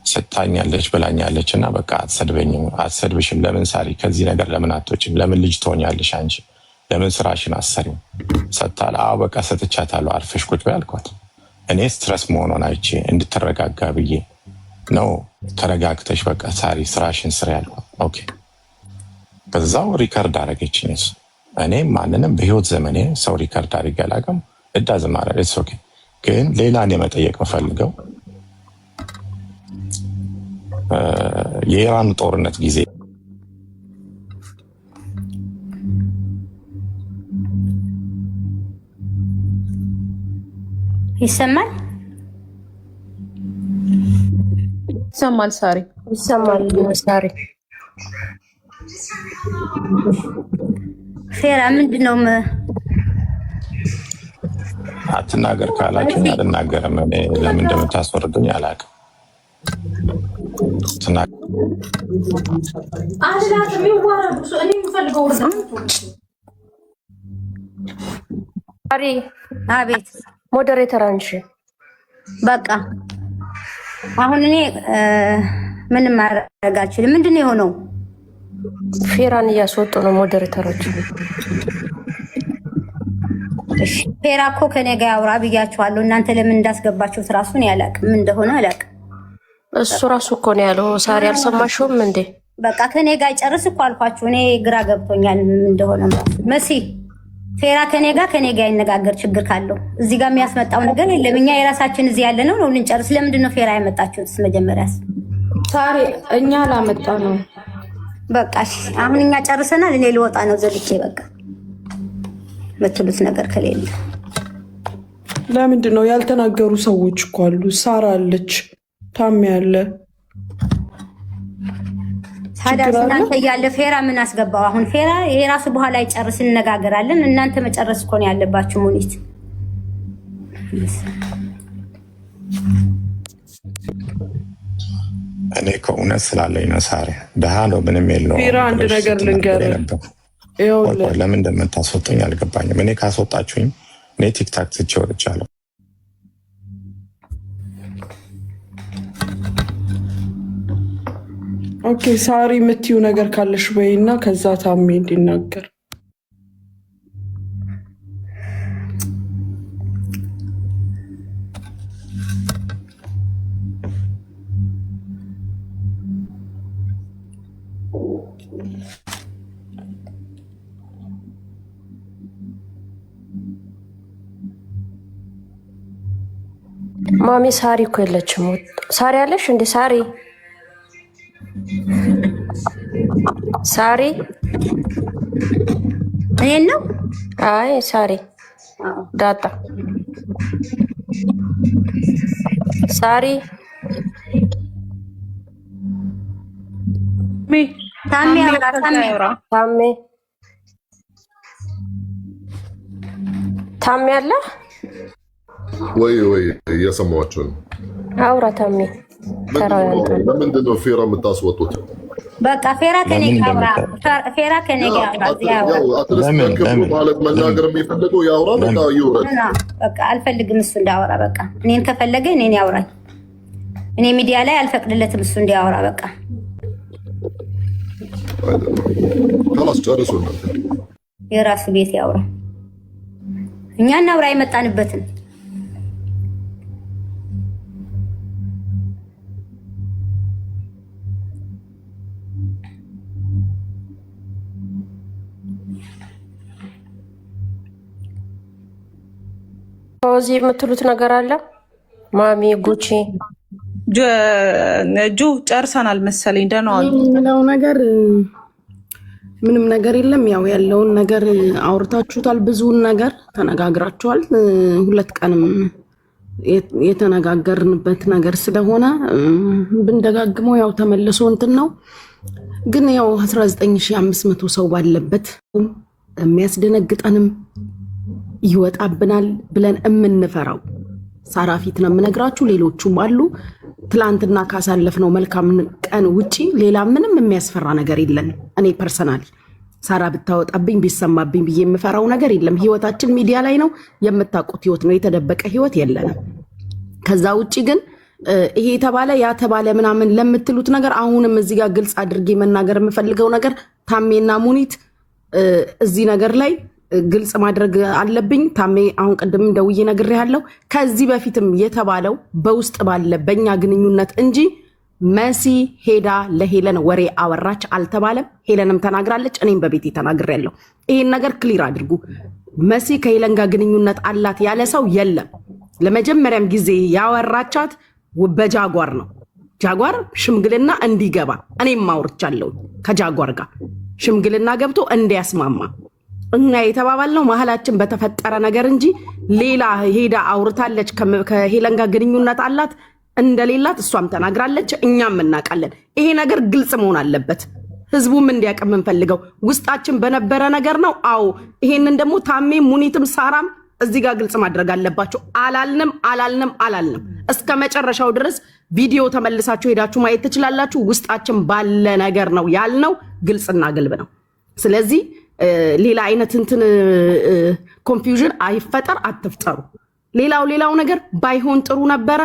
ስታኛለች ብላኛለች እና በቃ አትሰድብሽም። ለምን ሳሪ ከዚህ ነገር ለምን አትወጪም? ለምን ልጅ ትሆኛለሽ? አንቺ ለምን ስራሽን አሰሪም ሰጥታል። አዎ በቃ ሰጥቻታለሁ፣ አርፈሽ ቁጭ በይ አልኳት። እኔ ስትረስ መሆኗን አይቼ እንድትረጋጋ ብዬ ነው። ተረጋግተሽ በቃ ሳሪ ስራሽን ስሪ አልኳት። ኦኬ በዛው ሪከርድ አረገችኝ። እኔ ማንንም በህይወት ዘመኔ ሰው ሪከርድ አድርጌ አላውቅም። እዳዝማረ ኦኬ። ግን ሌላ እኔ መጠየቅ የምፈልገው የኢራን ጦርነት ጊዜ ይሰማል ሳሪ ይሰማል ሳሪ ፌራ ምንድነው? አትናገር ካላችሁኝ አልናገርም። እኔ ለምን እንደምታስወርዱኝ አላውቅም። አቤት ሞዴሬተር አንቺ በቃ አሁን እኔ ምንም ማድረግ አልችልም። ምንድን ነው የሆነው? ፌራን እያስወጡ ነው ሞዴሬተሮች። ፌራ እኮ ከኔ ጋር ያውራ ብያችኋለሁ። እናንተ ለምን እንዳስገባችሁት ራሱን ያላቅም እንደሆነ አላቅም። እሱ ራሱ እኮ ነው ያለው። ሳሪ አልሰማሽውም እንዴ? በቃ ከኔ ጋር ጨርስ እኮ አልኳችሁ። እኔ ግራ ገብቶኛል እንደሆነ መሲ ፌራ ከኔ ጋር ይነጋገር። ችግር ካለው እዚህ ጋር የሚያስመጣው ነገር የለም። እኛ የራሳችን እዚህ ያለ ነው ልንጨርስ። ለምንድን ነው ፌራ ያመጣችሁት? መጀመሪያስ ሳሪ እኛ ላመጣ ነው። በቃ አሁን እኛ ጨርሰናል። እኔ ልወጣ ነው ዘልቼ። በቃ የምትሉት ነገር ከሌለ ለምንድን ነው ያልተናገሩ ሰዎች እኮ አሉ። ሳራ አለች፣ ታሚ ያለ ታዲያ እናንተ እያለ ፌራ ምን አስገባው? አሁን ፌራ የራሱ በኋላ ይጨርስ እንነጋገራለን። እናንተ መጨረስ እኮ ነው ያለባችሁ። ሙኒት እኔ ከእውነት ስላለኝ ነው። ሳሪ ደሃ ነው ምንም የለውም። ፌራ አንድ ነገር ልንገርህ፣ ለምን እንደምታስወጡኝ አልገባኝም። እኔ ካስወጣችሁኝ እኔ ቲክታክ ትቼ ወጥቻለሁ። ኦኬ ሳሪ የምትዩ ነገር ካለሽ በይና ከዛ ታሜ እንዲናገር። ማሚ ሳሪ እኮ የለችም። ሳሪ አለሽ እንዴ? ሳሪ እኔን ነው? አይ ሳሪ ዳጣ ሳሪ ታሜ አለ ወይ እየሰማኋቸው ነው። አውራ ታሜ ለምንድን ነው ፌራ የምታስወጡት? በቃ ፌራ ከኔ ጋር ማለት መናገር የሚፈልገው ያውራ። በቃ ይውረድ። በቃ አልፈልግም እሱ እንዳወራ። በቃ እኔን ከፈለገ እኔን ያውራኝ። እኔ ሚዲያ ላይ አልፈቅድለትም እሱ እንዲያወራ። በቃ خلاص ጨርሱ። የራሱ ቤት ያውራ። እኛ እናውራ የመጣንበትን። እዚህ የምትሉት ነገር አለ? ማሚ ጉቺ ጁ ጨርሰናል መሰለኝ። ደህና ዋሉ። የምለው ነገር ምንም ነገር የለም። ያው ያለውን ነገር አውርታችሁታል፣ ብዙውን ነገር ተነጋግራችኋል። 2 ቀንም የተነጋገርንበት ነገር ስለሆነ ብንደጋግመው ያው ተመልሶ እንትን ነው። ግን ያው 19500 ሰው ባለበት የሚያስደነግጠንም ይወጣብናል ብለን የምንፈራው ሳራ ፊት ነው የምነግራችሁ። ሌሎቹም አሉ። ትላንትና ካሳለፍነው መልካም ቀን ውጪ ሌላ ምንም የሚያስፈራ ነገር የለን። እኔ ፐርሰናል ሳራ ብታወጣብኝ ቢሰማብኝ ብዬ የምፈራው ነገር የለም። ህይወታችን ሚዲያ ላይ ነው፣ የምታውቁት ህይወት ነው። የተደበቀ ህይወት የለንም። ከዛ ውጪ ግን ይሄ የተባለ ያ ተባለ ምናምን ለምትሉት ነገር አሁንም እዚህ ጋር ግልጽ አድርጌ መናገር የምፈልገው ነገር ታሜና ሙኒት እዚህ ነገር ላይ ግልጽ ማድረግ አለብኝ። ታሜ አሁን ቅድም ደውዬ ነግሬሃለሁ። ከዚህ በፊትም የተባለው በውስጥ ባለ በእኛ ግንኙነት እንጂ መሲ ሄዳ ለሄለን ወሬ አወራች አልተባለም። ሄለንም ተናግራለች፣ እኔም በቤቴ ተናግሬያለሁ። ይሄን ነገር ክሊር አድርጉ። መሲ ከሄለን ጋር ግንኙነት አላት ያለ ሰው የለም። ለመጀመሪያም ጊዜ ያወራቻት በጃጓር ነው። ጃጓር ሽምግልና እንዲገባ እኔም አውርቻለሁ። ከጃጓር ጋር ሽምግልና ገብቶ እንዲያስማማ እና የተባባልነው መሀላችን በተፈጠረ ነገር እንጂ ሌላ ሄዳ አውርታለች ከሄለን ጋር ግንኙነት አላት እንደሌላት እሷም ተናግራለች፣ እኛም እናውቃለን። ይሄ ነገር ግልጽ መሆን አለበት። ህዝቡም እንዲያውቅ የምንፈልገው ውስጣችን በነበረ ነገር ነው። አዎ ይሄንን ደግሞ ታሜ ሙኒትም ሳራም እዚህ ጋር ግልጽ ማድረግ አለባቸው። አላልንም እስከ መጨረሻው ድረስ ቪዲዮ ተመልሳችሁ ሄዳችሁ ማየት ትችላላችሁ። ውስጣችን ባለ ነገር ነው ያልነው፣ ግልጽና ግልብ ነው። ስለዚህ ሌላ አይነት እንትን ኮንፊውዥን አይፈጠር፣ አትፍጠሩ። ሌላው ነገር ባይሆን ጥሩ ነበረ።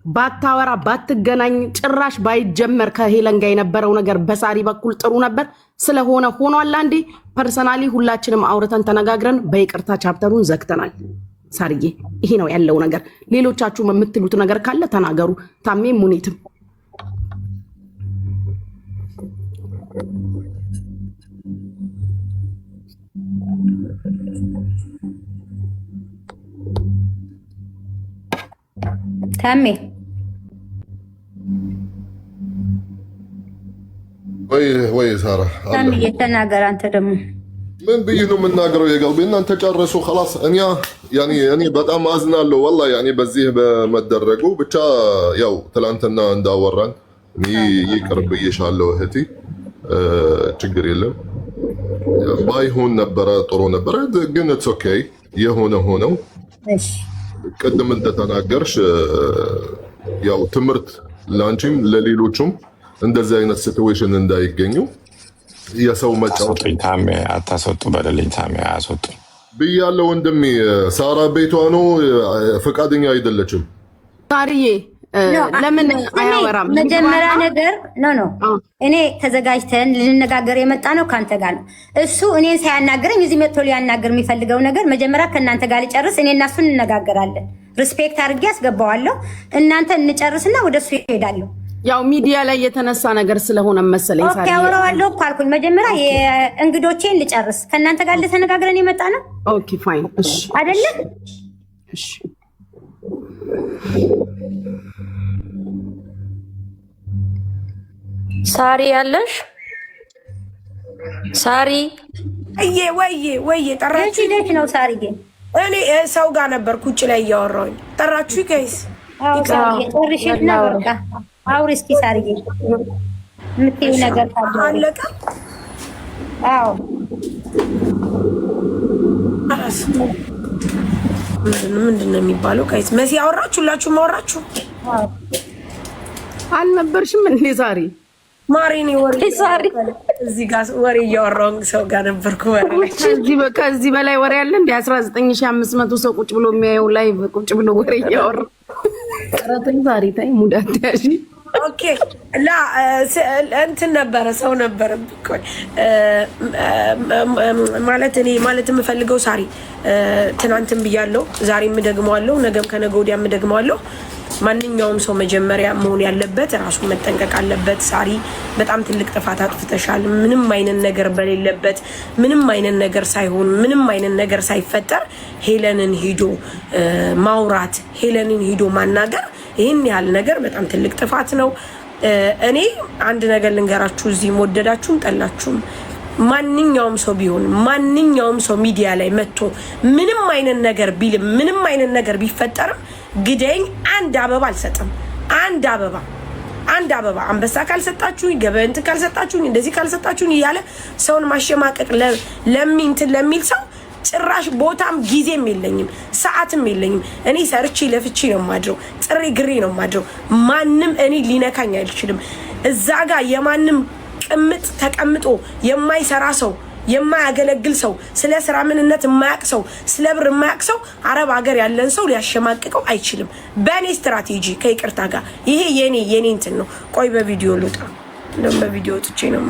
ባታወራ ባትገናኝ ጭራሽ ባይጀመር ከሄለን ጋር የነበረው ነገር በሳሪ በኩል ጥሩ ነበር። ስለሆነ ሆኗል። አንዴ ፐርሰናሊ ሁላችንም አውርተን ተነጋግረን በይቅርታ ቻፕተሩን ዘግተናል። ሳርዬ ይሄ ነው ያለው ነገር። ሌሎቻችሁም የምትሉት ነገር ካለ ተናገሩ። ታሜም ሙኒትም ታሜ ወይ ሳራ ታሜ የተናገር። አንተ ደግሞ ምን ብዬ ነው የምናገረው? የቀልቤ እናንተ ጨርሱ خلاص። እኔ በጣም አዝናለሁ والله በዚህ በመደረጉ ብቻ። ያው ትላንትና እንዳወራን ይቅር ብዬሻለሁ እህቴ፣ ችግር የለም። ባይሆን ነበረ ጥሩ ነበረ፣ ግን ኢትስ ኦኬ። የሆነ ሆነው ቅድም እንደተናገርሽ ያው ትምህርት ላንቺም ለሌሎቹም እንደዚህ አይነት ሲትዌሽን እንዳይገኙ የሰው መጫወት ታሜ አታስወጡ በደለኝ። ታሜ አያስወጡ ብያለሁ ወንድሜ። ሳራ ቤቷ ነው፣ ፈቃደኛ አይደለችም። ሳርዬ ለምን አያወራም? መጀመሪያ ነገር እኔ ተዘጋጅተን ልንነጋገር የመጣ ነው ከአንተ ጋር ነው። እሱ እኔን ሳያናገረኝ እዚህ መጥቶ ሊያናገር የሚፈልገው ነገር መጀመሪያ ከእናንተ ጋር ሊጨርስ፣ እኔ እና እሱ እንነጋገራለን። ሪስፔክት አድርጌ አስገባዋለሁ። እናንተ እንጨርስና ወደ እሱ ይሄዳለሁ። ያው ሚዲያ ላይ የተነሳ ነገር ስለሆነ መሰለኝ ሳሪ አወራዋለሁ እኮ አልኩኝ። መጀመሪያ የእንግዶቼን ልጨርስ። ከእናንተ ጋር ልተነጋግረን የመጣ ነው። ኦኬ ፋይን። እሺ አይደለ? እሺ ሳሪ ያለሽ ሳሪ ወይዬ ጠራችሁ? እንዴት ነው ሳሪዬ? እኔ ሰው ጋር ነበርኩ ውጭ ላይ እያወራሁኝ። ጠራችሁ ጋይስ? ጨርሽና በቃ አውሪ እስኪ ሳሪዬ የምትይው ነገር አለቀ? አዎ ምንድን ነው የሚባለው ጋይስ? መሲ አወራችሁ? ሁላችሁም አወራችሁ? አልነበርሽም እንዴ ዛሬ? ማሪኒ ወሬ ሳሪ እዚህ ጋር ወሬ እያወራሁ ሰው ጋር ነበርኩ። ከዚህ በላይ ወሬ አለ እንዴ? 19500 ሰው ቁጭ ብሎ የሚያየው ላይ ቁጭ ብሎ ወሬ እያወራ ቀረተኝ። ዛሬ ታይ ሙዳት ያሺ ኦኬ ላ እንትን ነበረ ሰው ነበረ ቢቆይ እኔ ማለት የምፈልገው ሳሪ ትናንትም ብያለሁ፣ ዛሬም ደግመዋለሁ፣ ነገም ከነገ ወዲያም ደግመዋለሁ። ማንኛውም ሰው መጀመሪያ መሆን ያለበት ራሱ መጠንቀቅ አለበት። ሳሪ በጣም ትልቅ ጥፋት አጥፍተሻል። ምንም አይነት ነገር በሌለበት ምንም አይነት ነገር ሳይሆን ምንም አይነት ነገር ሳይፈጠር ሄለንን ሂዶ ማውራት፣ ሄለንን ሂዶ ማናገር ይህን ያህል ነገር በጣም ትልቅ ጥፋት ነው። እኔ አንድ ነገር ልንገራችሁ፣ እዚህም ወደዳችሁም ጠላችሁም ማንኛውም ሰው ቢሆን ማንኛውም ሰው ሚዲያ ላይ መጥቶ ምንም አይነት ነገር ቢልም ምንም አይነት ነገር ቢፈጠርም ግደኝ አንድ አበባ አልሰጥም። አንድ አበባ አንበሳ ካልሰጣችሁኝ፣ ገበንት ካልሰጣችሁኝ፣ እንደዚህ ካልሰጣችሁኝ እያለ ሰውን ማሸማቀቅ ለሚል ሰው ጭራሽ ቦታም ጊዜም የለኝም ሰዓትም የለኝም። እኔ ሰርቼ ለፍቼ ነው ማድረው፣ ጥሬ ግሬ ነው ማድረው። ማንም እኔ ሊነካኝ አይችልም። እዛ ጋር የማንም ቅምጥ ተቀምጦ የማይሰራ ሰው የማያገለግል ሰው ስለ ስራ ምንነት የማያቅ ሰው ስለ ብር የማያቅ ሰው አረብ ሀገር ያለን ሰው ሊያሸማቅቀው አይችልም። በእኔ ስትራቴጂ ከይቅርታ ጋር ይሄ የኔ እንትን ነው። ቆይ በቪዲዮ ልውጣ። እንደውም በቪዲዮ ወጥቼ ነው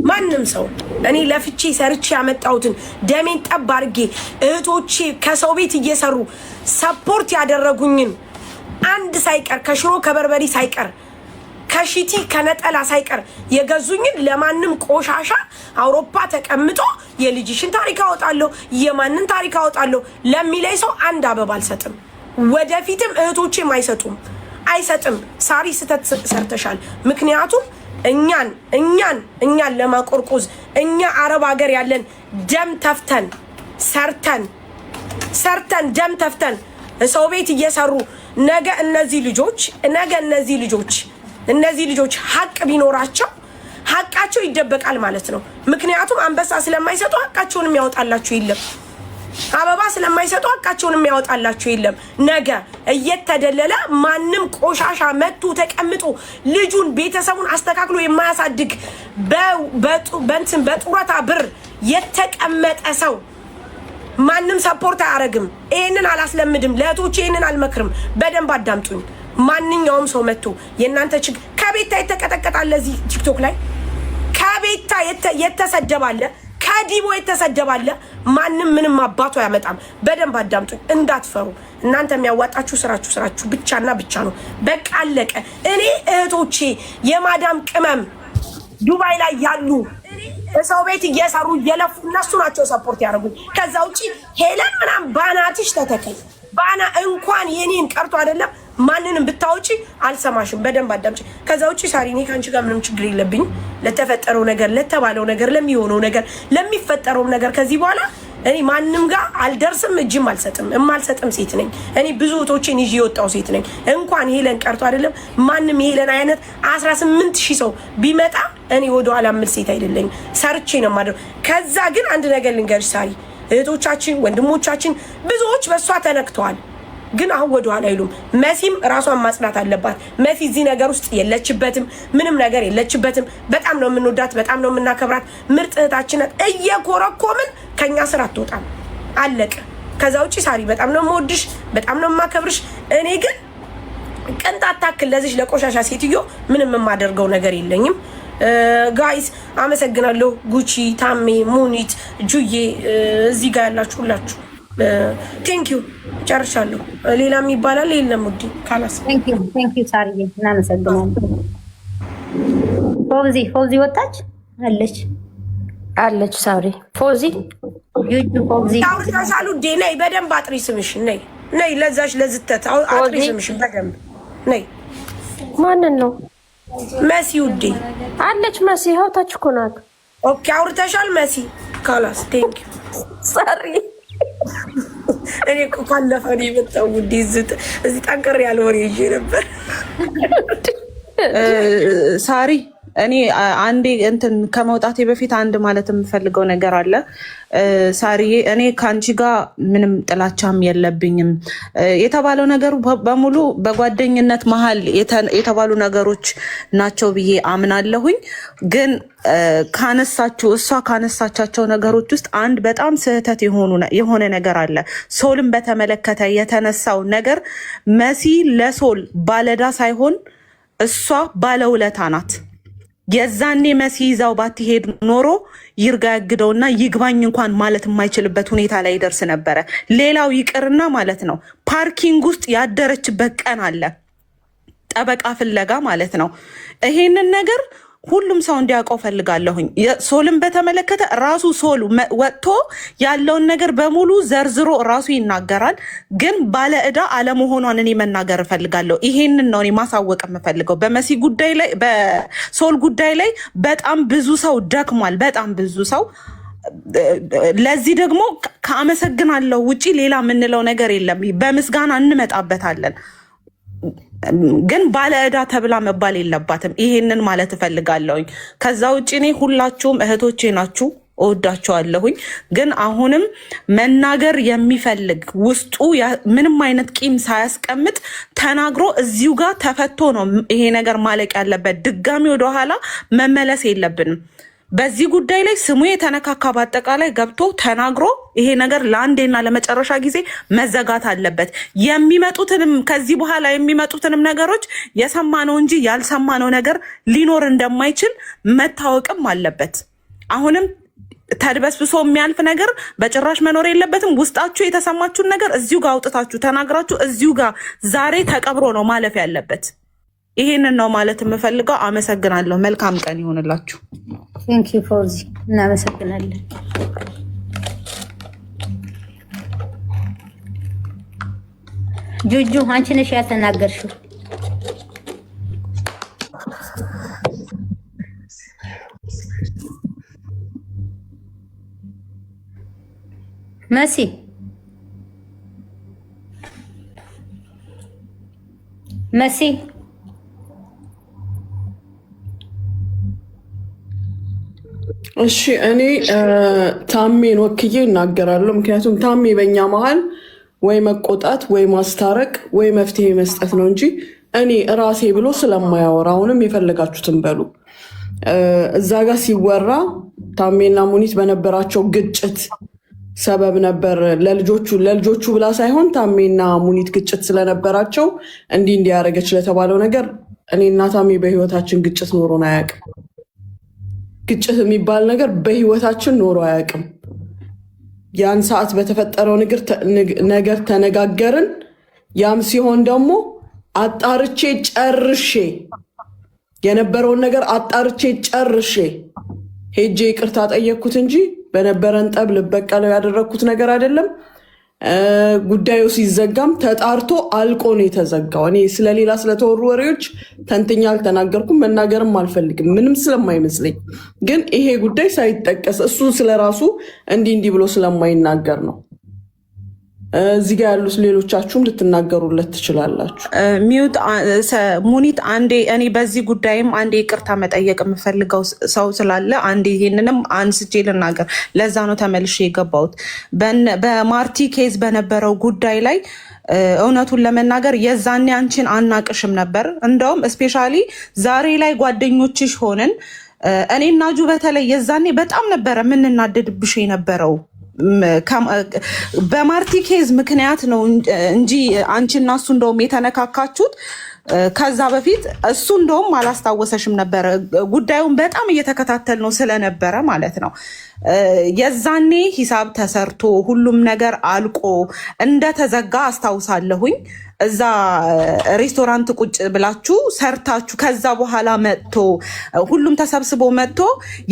ማንም ሰው እኔ ለፍቼ ሰርቼ ያመጣሁትን ደሜን ጠብ አድርጌ እህቶቼ ከሰው ቤት እየሰሩ ሰፖርት ያደረጉኝን አንድ ሳይቀር ከሽሮ ከበርበሪ ሳይቀር ከሽቲ ከነጠላ ሳይቀር የገዙኝን ለማንም ቆሻሻ አውሮፓ ተቀምጦ የልጅሽን ታሪክ አወጣለሁ የማንን ታሪክ አወጣለሁ ለሚለይ ሰው አንድ አበባ አልሰጥም። ወደፊትም እህቶቼም አይሰጥም። ሳሪ ስተት ሰርተሻል። ምክንያቱም እኛን ለማቆርቆዝ እኛ አረብ ሀገር ያለን ደም ተፍተን ሰርተን ደም ተፍተን ሰው ቤት እየሰሩ ነገ እነዚህ ልጆች ሀቅ ቢኖራቸው ሀቃቸው ይደበቃል ማለት ነው። ምክንያቱም አንበሳ ስለማይሰጡ ሀቃቸውን የሚያወጣላችሁ የለም። አበባ ስለማይሰጡ ሀቃቸውን የሚያወጣላችሁ የለም። ነገ እየተደለለ ማንም ቆሻሻ መጥቶ ተቀምጦ ልጁን ቤተሰቡን አስተካክሎ የማያሳድግ በጡረታ ብር የተቀመጠ ሰው ማንም ሰፖርት አያረግም። ይሄንን አላስለምድም። ለእህቶቼ ይሄንን አልመክርም። በደንብ አዳምጡኝ። ማንኛውም ሰው መጥቶ የእናንተ ችግር ከቤታ የተቀጠቀጣለ እዚህ ቲክቶክ ላይ ከቤታ የተሰደባለ ከዲቦ የተሰደባለ ማንም ምንም አባቱ አያመጣም። በደንብ አዳምጡኝ፣ እንዳትፈሩ። እናንተ የሚያዋጣችሁ ስራችሁ ብቻና ብቻ ነው። በቃ አለቀ። እኔ እህቶቼ የማዳም ቅመም ዱባይ ላይ ያሉ ሰው ቤት እየሰሩ እየለፉ እነሱ ናቸው ሰፖርት ያደርጉኝ። ከዛ ውጪ ሄለን ምናምን ባናትሽ ተተከል ባና እንኳን የኔን ቀርቶ አይደለም ማንንም ብታወጪ አልሰማሽም። በደንብ አዳምጪ። ከዛ ውጪ ሳሪ እኔ ካንቺ ጋር ምንም ችግር የለብኝም። ለተፈጠረው ነገር፣ ለተባለው ነገር፣ ለሚሆነው ነገር፣ ለሚፈጠረው ነገር ከዚህ በኋላ እኔ ማንም ጋር አልደርስም፣ እጅም አልሰጥም። የማልሰጥም ሴት ነኝ እኔ። ብዙ እህቶቼን ይዤ የወጣው ሴት ነኝ። እንኳን ሄለን ቀርቶ አይደለም ማንም የሄለን አይነት 18000 ሰው ቢመጣ እኔ ወደኋላ ምል ሴት አይደለኝም። ሰርቼ ነው የማደርገው። ከዛ ግን አንድ ነገር ልንገርሽ ሳሪ፣ እህቶቻችን ወንድሞቻችን ብዙዎች በእሷ ተነክተዋል። ግን አሁን ወደኋላ አይሉም። መሲም ራሷን ማጽናት አለባት። መሲ እዚህ ነገር ውስጥ የለችበትም፣ ምንም ነገር የለችበትም። በጣም ነው የምንወዳት፣ በጣም ነው የምናከብራት። ምርጥ እህታችን ናት። እየኮረኮምን ከኛ ስራ አትወጣም። አለቀ። ከዛ ውጪ ሳሪ በጣም ነው የምወድሽ፣ በጣም ነው የማከብርሽ። እኔ ግን ቅንጣት ታክል ለዚህ ለቆሻሻ ሴትዮ ምንም የማደርገው ነገር የለኝም። ጋይስ አመሰግናለሁ። ጉቺ፣ ታሜ፣ ሙኒት፣ ጁዬ እዚህ ጋር ያላችሁ ሁላችሁ ቴንክ ዩ። ጨርሻለሁ። ሌላም ይባላል የለም ውዴ? ካላስ ቴንክ ዩ ሳሪዬ፣ እናመሰግናለን። ፎዚ ወጣች አለች ሳሪ ፎዚ ታውርታሳሉ ነይ በደንብ አጥሪ ስምሽ ነይ ለዛሽ ለዝተት አጥሪ ስምሽ በደንብ ነይ። ማንን ነው? መሲ ውዴ አለች። መሲ ይኸው ታች እኮ ናት። ኦኬ አውርተሻል መሲ? ካላስ ቴንክ ዩ ሶሪ። እኔ እኮ ካለፈ ነው የመጣው ውዴ። እዚህ ጠንከር ያለ ወሬ ይዤ ነበር። ሳሪ እኔ አንዴ እንትን ከመውጣቴ በፊት አንድ ማለት የምፈልገው ነገር አለ። ሳሪዬ እኔ ከአንቺ ጋር ምንም ጥላቻም የለብኝም። የተባለው ነገር በሙሉ በጓደኝነት መሀል የተባሉ ነገሮች ናቸው ብዬ አምናለሁኝ። ግን እሷ ካነሳቻቸው ነገሮች ውስጥ አንድ በጣም ስህተት የሆነ ነገር አለ። ሶልን በተመለከተ የተነሳው ነገር መሲ ለሶል ባለዳ ሳይሆን እሷ ባለውለታ ናት። የዛኔ መሲ ይዛው ባትሄድ ኖሮ ይርጋ ያግደውና ይግባኝ እንኳን ማለት የማይችልበት ሁኔታ ላይ ይደርስ ነበረ። ሌላው ይቅርና ማለት ነው ፓርኪንግ ውስጥ ያደረችበት ቀን አለ፣ ጠበቃ ፍለጋ ማለት ነው። ይሄንን ነገር ሁሉም ሰው እንዲያውቀው ፈልጋለሁኝ። ሶልን በተመለከተ ራሱ ሶል ወጥቶ ያለውን ነገር በሙሉ ዘርዝሮ ራሱ ይናገራል። ግን ባለ ዕዳ አለመሆኗን እኔ መናገር እፈልጋለሁ። ይሄንን ነው እኔ ማሳወቅ የምፈልገው። በመሲ ጉዳይ ላይ በሶል ጉዳይ ላይ በጣም ብዙ ሰው ደክሟል። በጣም ብዙ ሰው ለዚህ ደግሞ ከአመሰግናለሁ ውጪ ሌላ የምንለው ነገር የለም። በምስጋና እንመጣበታለን። ግን ባለ ዕዳ ተብላ መባል የለባትም። ይሄንን ማለት እፈልጋለሁኝ። ከዛ ውጭ እኔ ሁላችሁም እህቶቼ ናችሁ፣ እወዳችኋለሁኝ። ግን አሁንም መናገር የሚፈልግ ውስጡ ምንም አይነት ቂም ሳያስቀምጥ ተናግሮ እዚሁ ጋር ተፈቶ ነው ይሄ ነገር ማለቅ ያለበት። ድጋሚ ወደኋላ መመለስ የለብንም። በዚህ ጉዳይ ላይ ስሙ የተነካካ በአጠቃላይ ገብቶ ተናግሮ ይሄ ነገር ለአንዴና ለመጨረሻ ጊዜ መዘጋት አለበት። የሚመጡትንም ከዚህ በኋላ የሚመጡትንም ነገሮች የሰማነው እንጂ ያልሰማነው ነገር ሊኖር እንደማይችል መታወቅም አለበት። አሁንም ተድበስብሶ የሚያልፍ ነገር በጭራሽ መኖር የለበትም። ውስጣችሁ የተሰማችሁን ነገር እዚሁ ጋር አውጥታችሁ ተናግራችሁ እዚሁ ጋር ዛሬ ተቀብሮ ነው ማለፍ ያለበት። ይሄንን ነው ማለት የምፈልገው። አመሰግናለሁ። መልካም ቀን ይሆንላችሁ። ቴንክ ዩ ፎዚ፣ እናመሰግናለን። ጁጁ አንቺ ነሽ ያተናገርሽው። መሲ እሺ እኔ ታሜን ወክዬ እናገራለሁ። ምክንያቱም ታሜ በእኛ መሀል ወይ መቆጣት ወይ ማስታረቅ ወይ መፍትሄ መስጠት ነው እንጂ እኔ እራሴ ብሎ ስለማያወራ አሁንም የፈለጋችሁትን በሉ። እዛ ጋር ሲወራ ታሜና ሙኒት በነበራቸው ግጭት ሰበብ ነበር ለልጆቹ ብላ ሳይሆን ታሜና ሙኒት ግጭት ስለነበራቸው እንዲያደረገች ለተባለው ነገር እኔና ታሜ በህይወታችን ግጭት ኖሮን አያውቅም። ግጭት የሚባል ነገር በህይወታችን ኖሮ አያውቅም። ያን ሰዓት በተፈጠረው ነገር ተነጋገርን። ያም ሲሆን ደግሞ አጣርቼ ጨርሼ የነበረውን ነገር አጣርቼ ጨርሼ ሄጄ ይቅርታ ጠየቅኩት እንጂ በነበረን ጠብ ልበቀለው ያደረግኩት ነገር አይደለም። ጉዳዩ ሲዘጋም ተጣርቶ አልቆ ነው የተዘጋው። እኔ ስለሌላ ስለተወሩ ወሬዎች ተንትኛ አልተናገርኩም፣ መናገርም አልፈልግም ምንም ስለማይመስለኝ። ግን ይሄ ጉዳይ ሳይጠቀስ እሱን ስለራሱ እንዲህ ብሎ ስለማይናገር ነው። እዚህ ጋር ያሉት ሌሎቻችሁም ልትናገሩለት ትችላላችሁ። ሙኒት አንዴ እኔ በዚህ ጉዳይም አንዴ ይቅርታ መጠየቅ የምፈልገው ሰው ስላለ አንዴ ይሄንንም አንስቼ ልናገር። ለዛ ነው ተመልሼ የገባሁት። በማርቲ ኬዝ በነበረው ጉዳይ ላይ እውነቱን ለመናገር የዛኔ አንቺን አናቅሽም ነበር። እንደውም እስፔሻሊ ዛሬ ላይ ጓደኞችሽ ሆንን እኔና ጁ በተለይ የዛኔ በጣም ነበረ የምንናደድብሽ የነበረው በማርቲ ኬዝ ምክንያት ነው እንጂ አንቺና እሱ እንደውም የተነካካችሁት ከዛ በፊት እሱ እንደውም አላስታወሰሽም ነበረ። ጉዳዩን በጣም እየተከታተል ነው ስለነበረ ማለት ነው። የዛኔ ሂሳብ ተሰርቶ ሁሉም ነገር አልቆ እንደተዘጋ አስታውሳለሁኝ። እዛ ሬስቶራንት ቁጭ ብላችሁ ሰርታችሁ ከዛ በኋላ መጥቶ ሁሉም ተሰብስቦ መጥቶ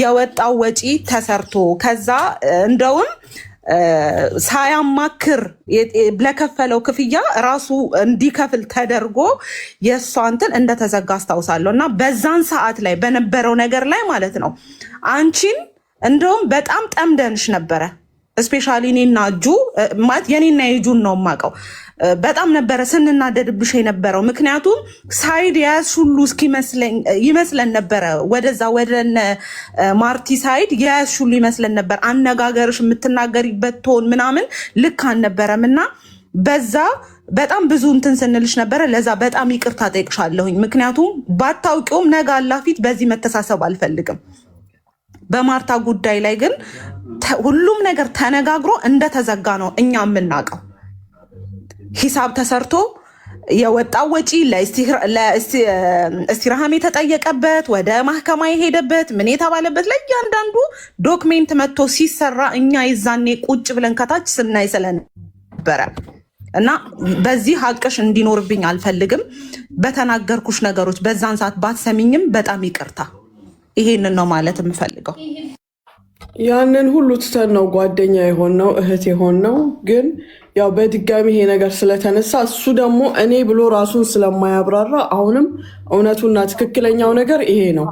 የወጣው ወጪ ተሰርቶ ከዛ እንደውም ሳያማክር ለከፈለው ክፍያ ራሱ እንዲከፍል ተደርጎ የእሷ እንትን እንደተዘጋ አስታውሳለሁ። እና በዛን ሰዓት ላይ በነበረው ነገር ላይ ማለት ነው አንቺን እንደውም በጣም ጠምደንሽ ነበረ። እስፔሻሊ እኔና እጁ ማለት የኔና የጁን ነው የማውቀው። በጣም ነበረ ስንናደድብሽ የነበረው። ምክንያቱም ሳይድ የያዝሽ ሁሉ ይመስለን ነበረ። ወደዛ ወደነ ማርቲ ሳይድ የያዝሽ ሁሉ ይመስለን ነበር። አነጋገርሽ፣ የምትናገሪበት ቶን ምናምን ልክ አልነበረም እና በዛ በጣም ብዙ እንትን ስንልሽ ነበረ። ለዛ በጣም ይቅርታ ጠይቅሻለሁኝ። ምክንያቱም ባታውቂውም ነገ አላፊት በዚህ መተሳሰብ አልፈልግም። በማርታ ጉዳይ ላይ ግን ሁሉም ነገር ተነጋግሮ እንደተዘጋ ነው እኛ የምናውቀው። ሂሳብ ተሰርቶ የወጣው ወጪ ለእስቲራሃም የተጠየቀበት ወደ ማህከማ የሄደበት ምን የተባለበት ለእያንዳንዱ ዶክሜንት መጥቶ ሲሰራ እኛ ይዛኔ ቁጭ ብለን ከታች ስናይ ስለነበረ እና በዚህ ሀቅሽ እንዲኖርብኝ አልፈልግም። በተናገርኩሽ ነገሮች በዛን ሰዓት ባትሰሚኝም በጣም ይቅርታ። ይሄንን ነው ማለት የምፈልገው። ያንን ሁሉ ትተን ነው ጓደኛ የሆነው እህት የሆነው። ግን ያው በድጋሚ ይሄ ነገር ስለተነሳ እሱ ደግሞ እኔ ብሎ ራሱን ስለማያብራራ አሁንም እውነቱና ትክክለኛው ነገር ይሄ ነው።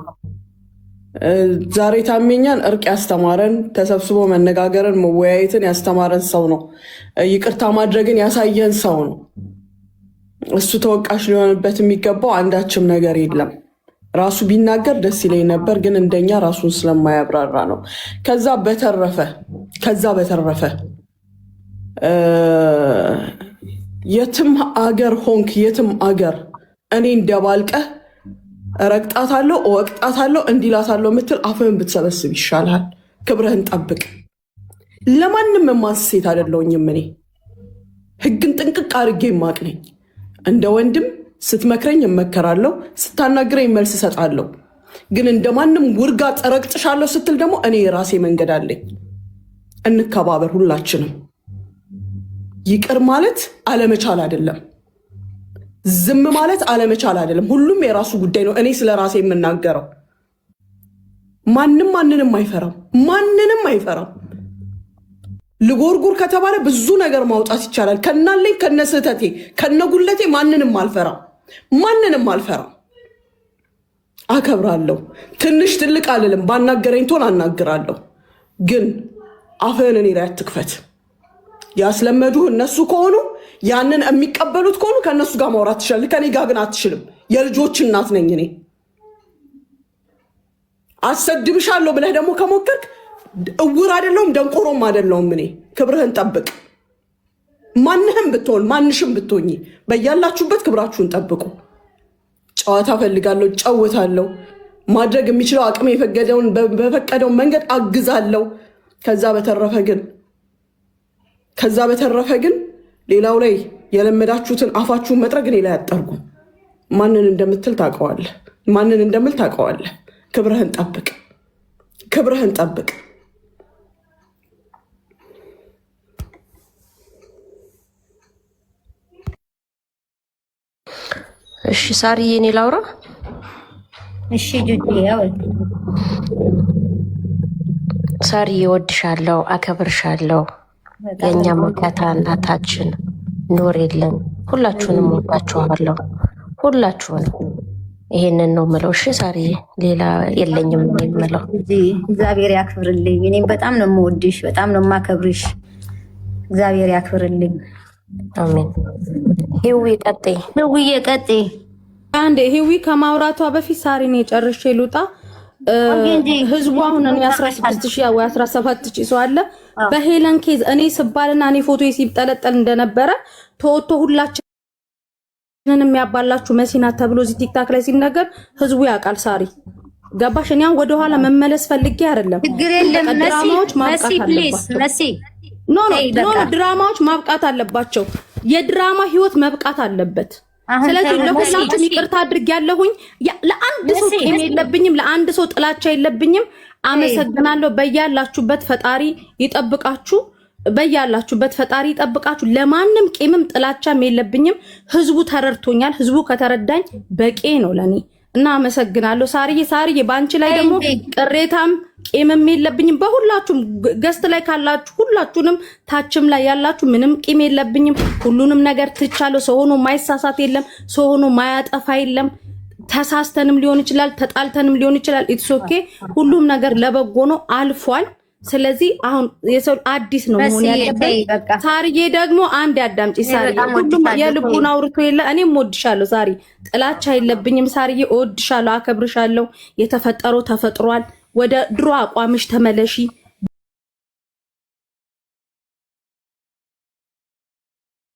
ዛሬ ታሜኛን እርቅ ያስተማረን፣ ተሰብስቦ መነጋገርን መወያየትን ያስተማረን ሰው ነው። ይቅርታ ማድረግን ያሳየን ሰው ነው። እሱ ተወቃሽ ሊሆንበት የሚገባው አንዳችም ነገር የለም። ራሱ ቢናገር ደስ ይለኝ ነበር፣ ግን እንደኛ ራሱን ስለማያብራራ ነው። ከዛ በተረፈ የትም አገር ሆንክ የትም አገር እኔ እንደባልቀህ ረግጣታለሁ፣ እወቅጣታለሁ፣ እንዲላታለሁ ምትል አፍህን ብትሰበስብ ይሻልሃል። ክብርህን ጠብቅ። ለማንም የማንስ ሴት አይደለሁኝም። እኔ ህግን ጥንቅቅ አድርጌ የማቅ ነኝ። እንደ ወንድም ስትመክረኝ እመከራለሁ፣ ስታናግረኝ መልስ እሰጣለሁ። ግን እንደማንም ውርጋ ረግጥሻለሁ ስትል ደግሞ እኔ የራሴ መንገድ አለኝ። እንከባበር ሁላችንም። ይቅር ማለት አለመቻል አይደለም፣ ዝም ማለት አለመቻል አይደለም። ሁሉም የራሱ ጉዳይ ነው። እኔ ስለ ራሴ የምናገረው ማንንም አይፈራም። ልጎርጉር ከተባለ ብዙ ነገር ማውጣት ይቻላል። ከናለኝ ከነስህተቴ ከነጉለቴ ማንንም አልፈራም። አከብራለሁ። ትንሽ ትልቅ አልልም። ባናገረኝ ቶን አናግራለሁ። ግን አፍህን እኔ ላይ አትክፈት። ያስለመዱህ እነሱ ከሆኑ ያንን የሚቀበሉት ከሆኑ ከእነሱ ጋር ማውራት ትችላለህ። ከኔ ጋር ግን አትችልም። የልጆች እናት ነኝ እኔ። አሰድብሻለሁ ብለህ ደግሞ ከሞከርክ እውር አይደለሁም ደንቆሮም አይደለሁም። እኔ ክብርህን ጠብቅ። ማንሽም ብትሆኝ በያላችሁበት ክብራችሁን ጠብቁ። ጨዋታ ፈልጋለሁ፣ ጨውታለሁ። ማድረግ የሚችለው አቅም የፈቀደውን በፈቀደው መንገድ አግዛለሁ። ከዛ በተረፈ ግን ሌላው ላይ የለመዳችሁትን አፋችሁን መጥረግ እኔ ላይ አጠርጉ። ማንን እንደምል ታውቀዋለህ። ክብርህን ጠብቅ። እሺ ሳርዬ፣ እኔ ላውራ። እሺ ጁጂ፣ ያው ሳርዬ፣ እወድሻለሁ፣ አከብርሻለሁ። የኛ መከታ እናታችን ኖር የለን። ሁላችሁንም ወዳችኋለሁ፣ ሁላችሁንም። ይሄንን ነው የምለው። እሺ ሳርዬ፣ ሌላ የለኝም የምለው። እግዚአብሔር ያክብርልኝ። እኔም በጣም ነው የምወድሽ፣ በጣም ነው የማከብርሽ። እግዚአብሔር ያክብርልኝ። አሜን። ሂዊ ቀጥይ። አንዴ ሂዊ ከማውራቷ በፊት ሳሪን የጨርሼ ልውጣ። ህዝቡ አሁን እኔ 16,000 ወይ 17,000 ሰው አለ። በሄለን ኬዝ እኔ ስባልና እኔ ፎቶ ሲጠለጠል እንደነበረ ተወቶ ሁላችንን የሚያባላችሁ መሲናት ተብሎ እዚህ ቲክታክ ላይ ሲነገር ህዝቡ ያውቃል። ሳሪ ገባሽ? እኔ አሁን ወደኋላ መመለስ ፈልጌ አይደለም። ችግር የለም። ድራማዎች ማብቃት አለባቸው። የድራማ ህይወት መብቃት አለበት። ስለዚህ ለሁላችሁም ይቅርታ አድርጌያለሁኝ። ለአንድ ሰው ቂም የለብኝም፣ ለአንድ ሰው ጥላቻ የለብኝም። አመሰግናለሁ። በያላችሁበት ፈጣሪ ይጠብቃችሁ። ለማንም ቂምም ጥላቻም የለብኝም። ህዝቡ ተረድቶኛል። ህዝቡ ከተረዳኝ በቂ ነው ለኔ እና አመሰግናለሁ። ሳርዬ በአንቺ ላይ ደግሞ ቅሬታም ቂምም የለብኝም በሁላችሁም ገስት ላይ ካላችሁ ሁላችሁንም ታችም ላይ ያላችሁ ምንም ቂም የለብኝም። ሁሉንም ነገር ትቻለሁ። ሰው ሆኖ ማይሳሳት የለም። ሰው ሆኖ ማያጠፋ የለም። ተሳስተንም ሊሆን ይችላል፣ ተጣልተንም ሊሆን ይችላል። ኢትስ ኦኬ። ሁሉም ነገር ለበጎ ነው፣ አልፏል። ስለዚህ አሁን የሰው አዲስ ነው መሆን ያለበት። ሳርዬ ደግሞ አንድ ያዳምጪ ሳርዬ፣ ሁሉም የልቡን አውርቶ የለ እኔም እወድሻለሁ ሳሪ፣ ጥላቻ የለብኝም ሳርዬ፣ እወድሻለሁ፣ አከብርሻለሁ። የተፈጠረው ተፈጥሯል። ወደ ድሮ አቋምሽ ተመለሺ።